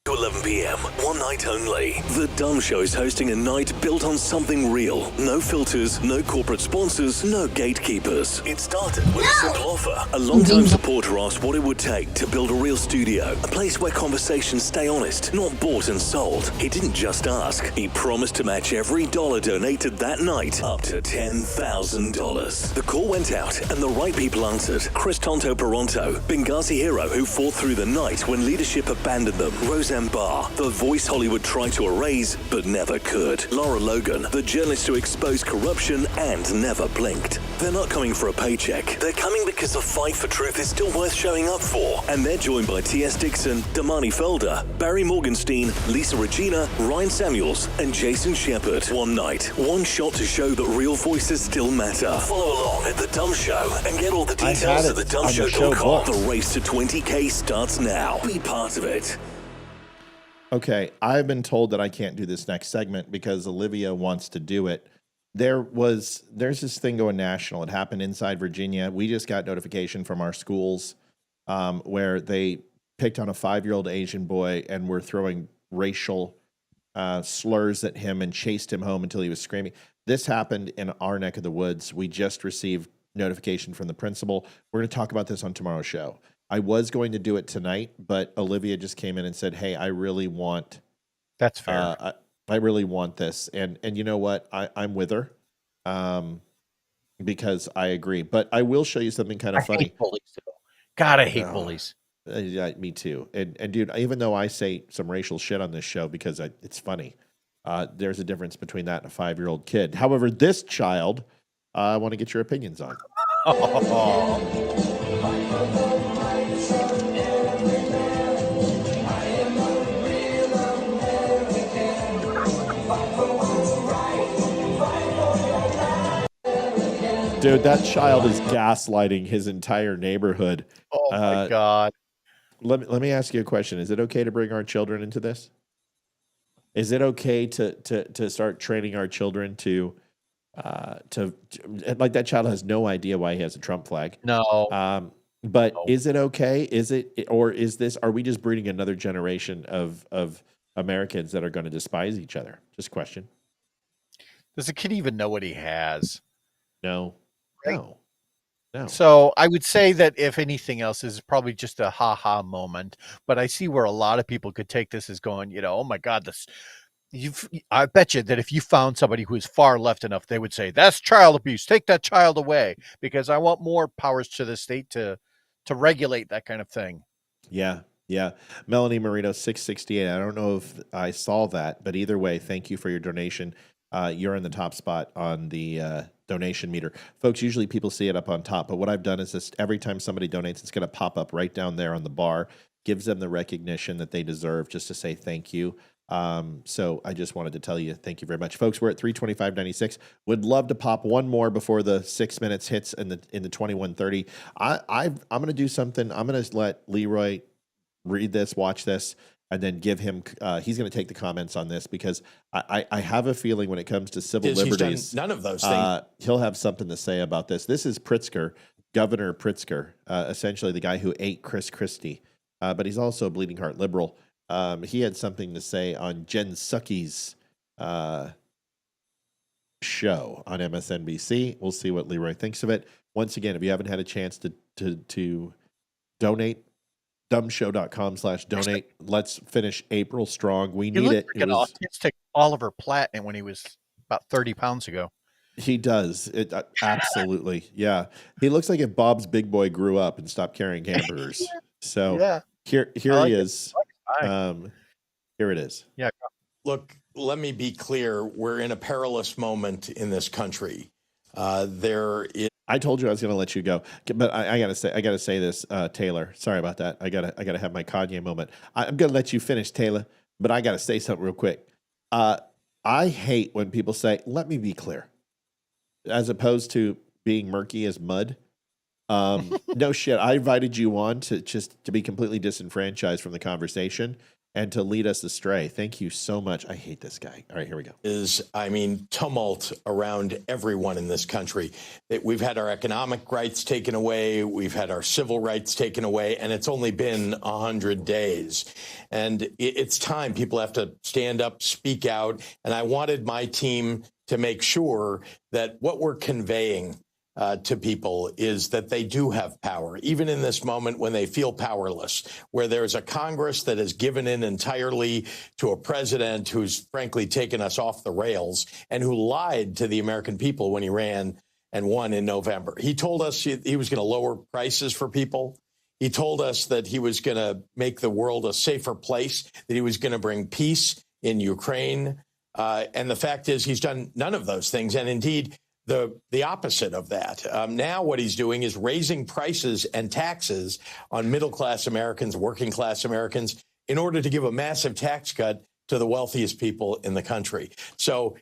11 p.m., one night only. The Dumb Show is hosting a night built on something real. No filters, no corporate sponsors, no gatekeepers. It started with a simple offer. A long-time supporter asked what it would take to build a real studio, a place where conversations stay honest, not bought and sold. He didn't just ask. He promised to match every dollar donated that night up to $10,000. The call went out and the right people answered. Chris Tonto Peronto, Benghazi hero who fought through the night when leadership abandoned them. Roseanne Barr, the voice Hollywood tried to erase but never could. Laura Logan, the journalist who exposed corruption and never blinked. They're not coming for a paycheck. They're coming because the fight for truth is still worth showing up for. And they're joined by T.S. Dixon, Damani Felder, Barry Morgenstein, Lisa Regina, Ryan Samuels, and Jason Shepard. One night, one shot to show that real voices still matter. Follow along at The Dumb Show and get all the details at thedumbshow.com. The race to 20K starts now. Be part of it. Okay, I've been told that I can't do this next segment because Olivia wants to do it. There's this thing going national. It happened inside Virginia. We just got notification from our schools where they picked on a 5-year-old Asian boy and were throwing racial slurs at him and chased him home until he was screaming. This happened in our neck of the woods. We just received notification from the principal. We're going to talk about this on tomorrow's show. I was going to do it tonight, but Olivia just came in and said, "Hey, I really want." That's fair. I really want this, and you know what? I'm with her, because I agree. But I will show you something kind of funny. Hate bullies, though. God, I hate bullies. Yeah, me too. And dude, even though I say some racial shit on this show because it's funny, there's a difference between that and a 5-year-old kid. However, this child, I want to get your opinions on. Dude, that child is gaslighting his entire neighborhood. Oh my God. Let me ask you a question. Is it okay to bring our children into this? Is it okay to start training our children to like that child has no idea why he has a Trump flag? No. But is it okay? Are we just breeding another generation of Americans that are going to despise each other? Just a question. Does the kid even know what he has? No. Right? No. So I would say that if anything else, this is probably just a ha-ha moment. But I see where a lot of people could take this as going, oh my God, I bet you that if you found somebody who is far left enough, they would say, that's child abuse. Take that child away, because I want more powers to the state to regulate that kind of thing. Yeah. Melanie Marino, 668. I don't know if I saw that, but either way, thank you for your donation. You're in the top spot on the donation meter. Folks, usually people see it up on top, but what I've done is just every time somebody donates, it's going to pop up right down there on the bar, gives them the recognition that they deserve, just to say thank you. So I just wanted to tell you, thank you very much, folks. We're at 325.96. Would love to pop one more before the 6 minutes hits in the 21:30. I'm going to do something. I'm going to let Leroy read this, watch this, and then give him. He's going to take the comments on this because I have a feeling when it comes to civil liberties, he's done none of those things. He'll have something to say about this. This is Pritzker, Governor Pritzker, essentially the guy who ate Chris Christie, but he's also a bleeding heart liberal. He had something to say on Jen Psaki's show on MSNBC. We'll see what Leroy thinks of it. Once again, if you haven't had a chance to donate, dumbshow.com/donate. Let's finish April strong. We need it. It was autistic Oliver Platt, and when he was about 30 pounds ago. He does. It absolutely. Yeah. He looks like if Bob's Big Boy grew up and stopped carrying hamburgers. So yeah. Here he is. Here it is. Yeah. Look, let me be clear. We're in a perilous moment in this country. There is. I told you I was going to let you go, but I gotta say this, Taylor. Sorry about that. I gotta have my Kanye moment. I'm going to let you finish, Taylor, but I gotta say something real quick. I hate when people say, "Let me be clear," as opposed to being murky as mud. No shit. I invited you on to be completely disenfranchised from the conversation and to lead us astray. Thank you so much. I hate this guy. All right, here we go. Tumult around everyone in this country. We've had our economic rights taken away. We've had our civil rights taken away, and it's only been 100 days. And it's time. People have to stand up, speak out. And I wanted my team to make sure that what we're conveying to people is that they do have power, even in this moment when they feel powerless, where there's a Congress that has given in entirely to a president who's frankly taken us off the rails and who lied to the American people when he ran and won in November. He told us he was going to lower prices for people. He told us that he was going to make the world a safer place, that he was going to bring peace in Ukraine. And the fact is he's done none of those things. And indeed, the opposite of that. Now what he's doing is raising prices and taxes on middle-class Americans, working-class Americans, in order to give a massive tax cut to the wealthiest people in the country. So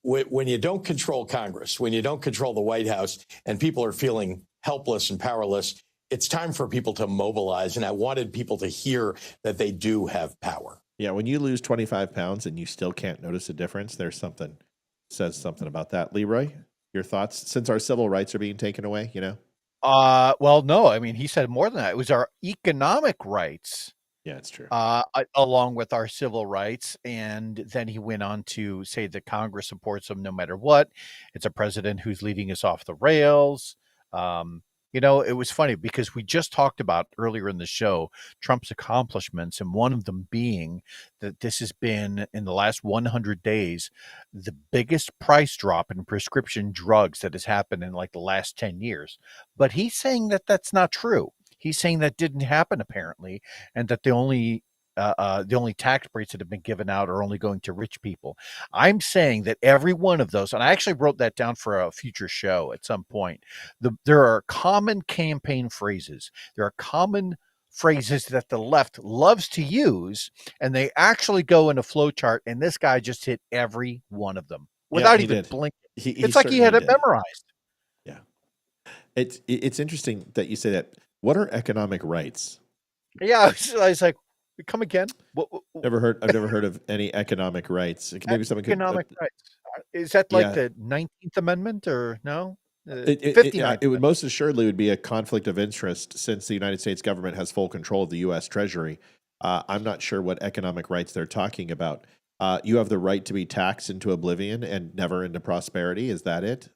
when you don't control Congress, when you don't control the White House, and people are feeling helpless and powerless, it's time for people to mobilize. And I wanted people to hear that they do have power. Yeah, when you lose 25 pounds and you still can't notice a difference, says something about that. Leroy? Your thoughts since our civil rights are being taken away, Well, no, I mean, he said more than that. It was our economic rights. Yeah, it's true. Along with our civil rights. And then he went on to say that Congress supports him no matter what. It's a president who's leading us off the rails. It was funny because we just talked about earlier in the show Trump's accomplishments, and one of them being that this has been, in the last 100 days, the biggest price drop in prescription drugs that has happened in like the last 10 years. But he's saying that that's not true. He's saying that didn't happen, apparently, and that the only tax breaks that have been given out are only going to rich people. I'm saying that every one of those, and I actually wrote that down for a future show at some point. There are common campaign phrases. There are common phrases that the left loves to use, and they actually go in a flowchart, and this guy just hit every one of them without even blinking. It's like he had it memorized. Yeah. It's interesting that you say that. What are economic rights? Yeah, I was like, come again? I've never heard of any economic rights. Maybe someone could. Economic rights. Is that like the 19th Amendment or no? It would most assuredly would be a conflict of interest since the United States government has full control of the U.S. Treasury. I'm not sure what economic rights they're talking about. You have the right to be taxed into oblivion and never into prosperity. Is that it?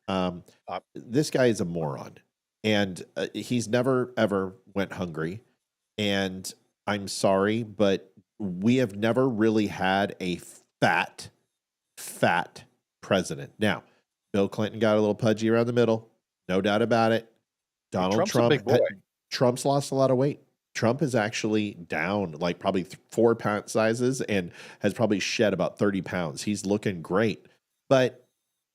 This guy is a moron. And he's never, ever went hungry. And I'm sorry, but we have never really had a fat president. Now, Bill Clinton got a little pudgy around the middle. No doubt about it. Donald Trump. A big boy. Trump's lost a lot of weight. Trump is actually down like probably 4 pound sizes and has probably shed about 30 pounds. He's looking great. But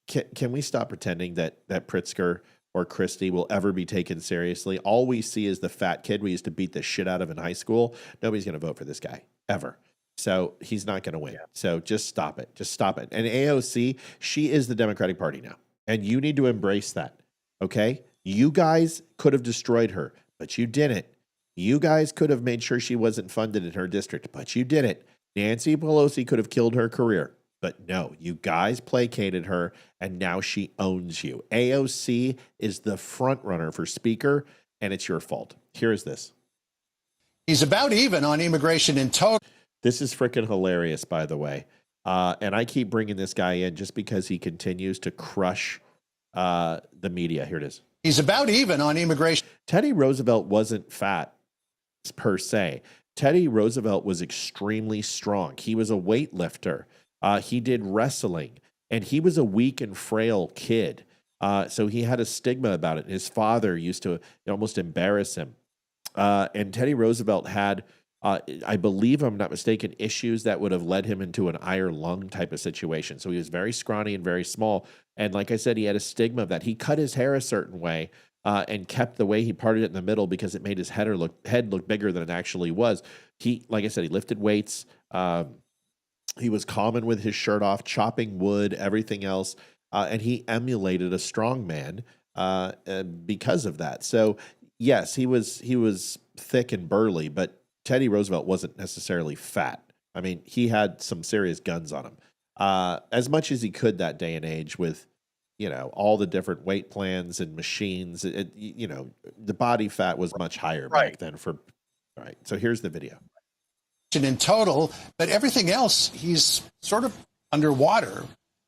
can we stop pretending that Pritzker or Christie will ever be taken seriously? All we see is the fat kid we used to beat the shit out of in high school. Nobody's going to vote for this guy, ever. So he's not going to win. So just stop it. Just stop it. And AOC, she is the Democratic Party now. And you need to embrace that. Okay? You guys could have destroyed her, but you didn't. You guys could have made sure she wasn't funded in her district, but you didn't. Nancy Pelosi could have killed her career, but no, you guys placated her, and now she owns you. AOC is the front runner for speaker, and it's your fault. Here is this. He's about even on immigration in total. This is freaking hilarious, by the way. And I keep bringing this guy in just because he continues to crush the media. Here it is. He's about even on immigration. Teddy Roosevelt wasn't fat per se. Teddy Roosevelt was extremely strong. He was a weightlifter. He did wrestling, and he was a weak and frail kid. So he had a stigma about it. His father used to almost embarrass him. And Teddy Roosevelt had, I believe I'm not mistaken, issues that would have led him into an iron lung type of situation. So he was very scrawny and very small. And like I said, he had a stigma of that. He cut his hair a certain way and kept the way he parted it in the middle because it made his head look bigger than it actually was. He, like I said, he lifted weights. He was common with his shirt off, chopping wood, everything else. And he emulated a strong man because of that. So yes, he was thick and burly, but Teddy Roosevelt wasn't necessarily fat. I mean, he had some serious guns on him. As much as he could that day and age with, all the different weight plans and machines, the body fat was much higher back then right. So here's the video. In total, but everything else, he's sort of underwater.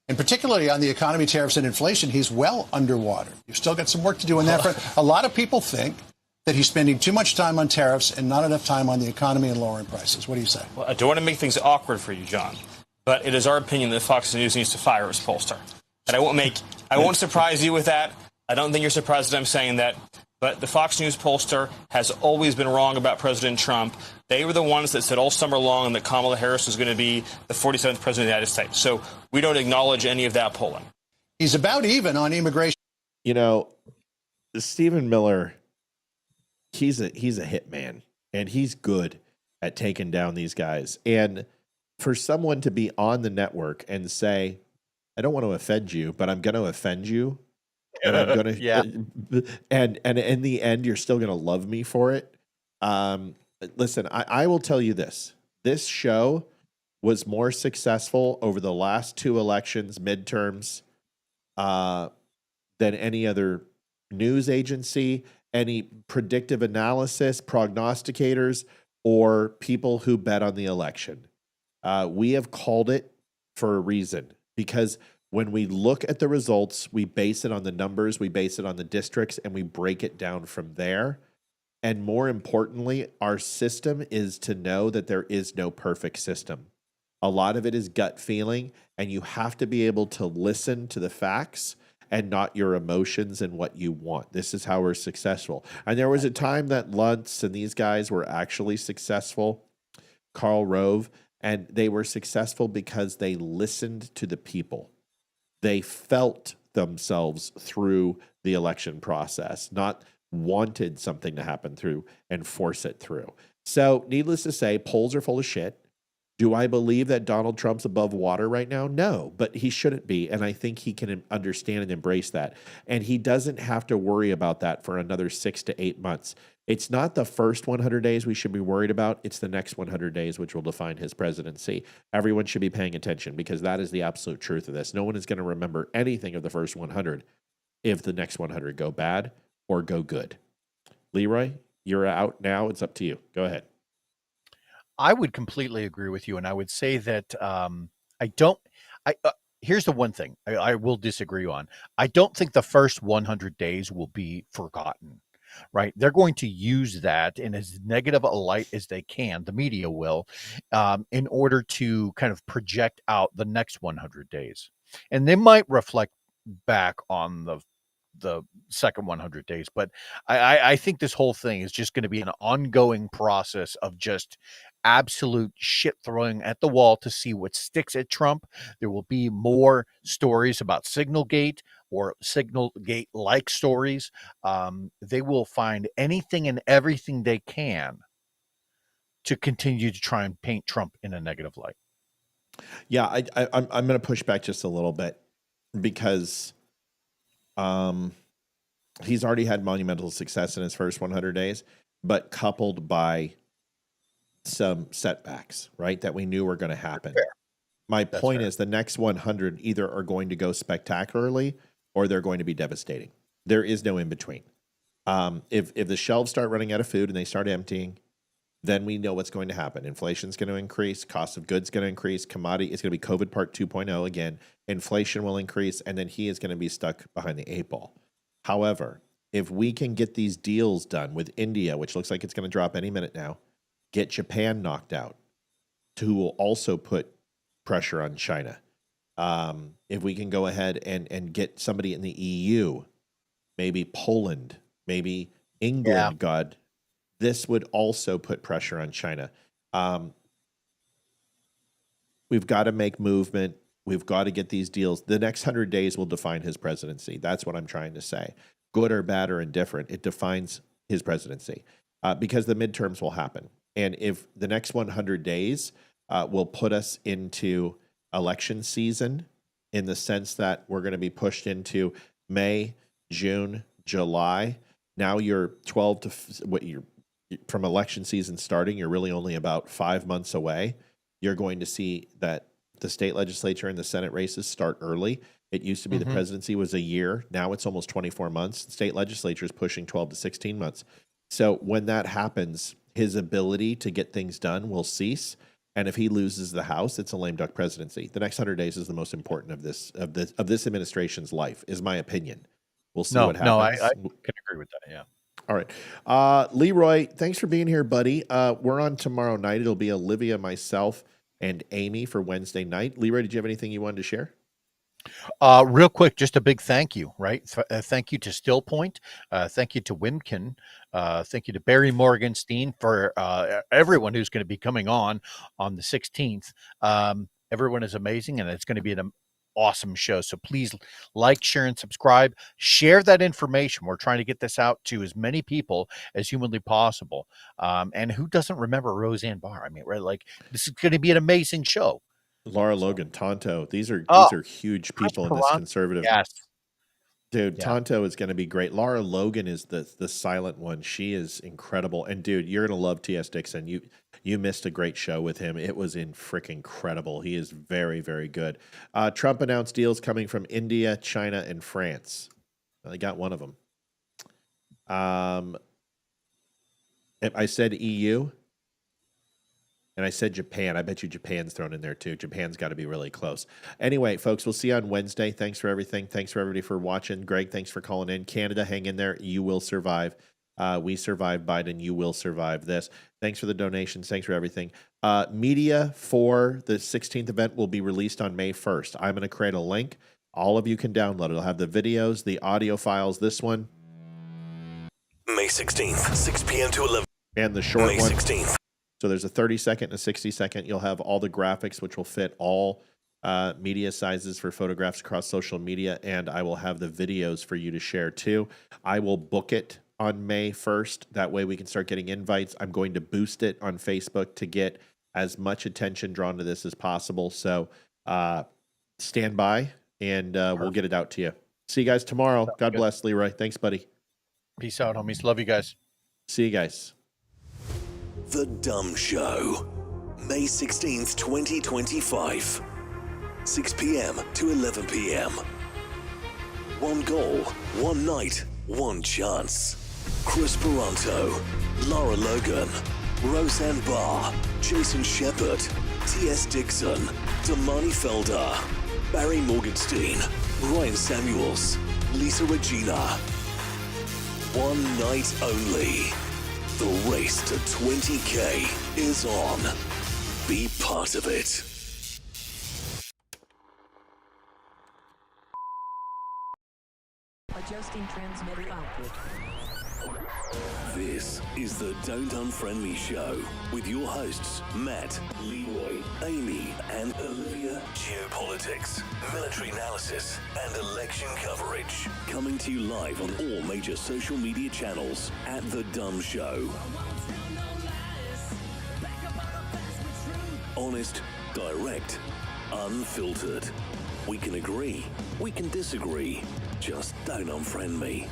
And particularly on the economy, tariffs, and inflation, he's well underwater. You've still got some work to do in that front. A lot of people think that he's spending too much time on tariffs and not enough time on the economy and lowering prices. What do you say? Well, I don't want to make things awkward for you, John, but it is our opinion that Fox News needs to fire its pollster. And I won't surprise you with that. I don't think you're surprised that I'm saying that. But the Fox News pollster has always been wrong about President Trump. They were the ones that said all summer long that Kamala Harris was going to be the 47th president of the United States. So we don't acknowledge any of that polling. He's about even on immigration. Stephen Miller, he's a hitman, and he's good at taking down these guys. And for someone to be on the network and say, I don't want to offend you, but I'm going to offend you. And I'm going to, and in the end, you're still going to love me for it. Listen, I will tell you this. This show was more successful over the last two elections, midterms, than any other news agency, any predictive analysis, prognosticators, or people who bet on the election. We have called it for a reason, because when we look at the results, we base it on the numbers, we base it on the districts, and we break it down from there. And more importantly, our system is to know that there is no perfect system. A lot of it is gut feeling, and you have to be able to listen to the facts and not your emotions and what you want. This is how we're successful. And there was a time that Luntz and these guys were actually successful, Karl Rove, and they were successful because they listened to the people. They felt themselves through the election process, not wanted something to happen through and force it through. So needless to say, polls are full of shit. Do I believe that Donald Trump's above water right now? No, but he shouldn't be. And I think he can understand and embrace that. And he doesn't have to worry about that for another 6 to 8 months. It's not the first 100 days we should be worried about. It's the next 100 days, which will define his presidency. Everyone should be paying attention, because that is the absolute truth of this. No one is going to remember anything of the first 100 if the next 100 go bad or go good. Leroy, you're out now. It's up to you. Go ahead. I would completely agree with you, and I would say that here's the one thing I will disagree on. I don't think the first 100 days will be forgotten, right? They're going to use that in as negative a light as they can, the media will, in order to kind of project out the next 100 days. And they might reflect back on the second 100 days. But I think this whole thing is just going to be an ongoing process of just absolute shit throwing at the wall to see what sticks at Trump. There will be more stories about Signalgate or Signalgate-like stories. They will find anything and everything they can to continue to try and paint Trump in a negative light. Yeah, I'm going to push back just a little bit because he's already had monumental success in his first 100 days, but coupled by some setbacks, right, that we knew were going to happen. My point is the next 100 either are going to go spectacularly or they're going to be devastating. There is no in between. If the shelves start running out of food and they start emptying, then we know what's going to happen. Inflation's going to increase. Cost of goods going to increase. Commodity is going to be COVID part 2.0 again. Inflation will increase, and then he is going to be stuck behind the 8 ball. However, if we can get these deals done with India, which looks like it's going to drop any minute now, get Japan knocked out, who will also put pressure on China. If we can go ahead and get somebody in the EU, maybe Poland, maybe England, God, this would also put pressure on China. We've got to make movement. We've got to get these deals. The next 100 days will define his presidency. That's what I'm trying to say. Good or bad or indifferent, it defines his presidency because the midterms will happen. And if the next 100 days will put us into election season in the sense that we're going to be pushed into May, June, July. Now you're 12 to from election season starting, you're really only about 5 months away. You're going to see that the state legislature and the Senate races start early. It used to be the presidency was a year. Now it's almost 24 months. The state legislature is pushing 12 to 16 months. So when that happens, his ability to get things done will cease. And if he loses the House, it's a lame duck presidency. The next 100 days is the most important of this administration's life, is my opinion. We'll see what happens. No, I can agree with that. Yeah. All right. Leroy, thanks for being here, buddy. We're on tomorrow night. It'll be Olivia, myself, and Amy for Wednesday night. Leroy, did you have anything you wanted to share? Real quick, just a big thank you, right? Thank you to Stillpoint. Thank you to Wimkin. Thank you to Barry Morgenstein for everyone who's going to be coming on the 16th. Everyone is amazing, and it's going to be an awesome show. So please like, share, and subscribe. Share that information. We're trying to get this out to as many people as humanly possible. And who doesn't remember Roseanne Barr? I mean, right? Like, this is going to be an amazing show. Laura Logan, Tonto. These are huge people in this conservative. Yes. Dude, Tonto is going to be great. Laura Logan is the silent one. She is incredible. And dude, you're going to love T.S. Dixon. You missed a great show with him. It was freaking incredible. He is very, very good. Trump announced deals coming from India, China, and France. I got one of them. I said EU. And I said Japan. I bet you Japan's thrown in there too. Japan's got to be really close. Anyway, folks, we'll see you on Wednesday. Thanks for everything. Thanks for everybody for watching. Greg, thanks for calling in. Canada, hang in there. You will survive. We survived Biden. You will survive this. Thanks for the donations. Thanks for everything. Media for the 16th event will be released on May 1st. I'm going to create a link. All of you can download it. It'll have the videos, the audio files. This one. May 16th, 6 p.m. to 11. And the short May one. 16th. So there's a 30-second and a 60-second. You'll have all the graphics, which will fit all media sizes for photographs across social media, and I will have the videos for you to share too. I will book it on May 1st. That way we can start getting invites. I'm going to boost it on Facebook to get as much attention drawn to this as possible. So stand by, and we'll get it out to you. See you guys tomorrow. God bless, Leroy. Thanks, buddy. Peace out, homies. Love you guys. See you guys. The Dumb Show, May 16th, 2025, 6 p.m. to 11 p.m. One goal, one night, one chance. Chris Peranto, Laura Logan, Roseanne Barr, Jason Shepard, T.S. Dixon, Damani Felder, Barry Morgenstein, Ryan Samuels, Lisa Regina. One night only. The race to 20K is on. Be part of it. Adjusting transmitter output. This is the Don't Unfriend Me Show with your hosts, Matt, Leroy, Amy, and Olivia. Geopolitics, military analysis, and election coverage. Coming to you live on all major social media channels at The Dumb Show. Honest, direct, unfiltered. We can agree, we can disagree. Just don't unfriend me.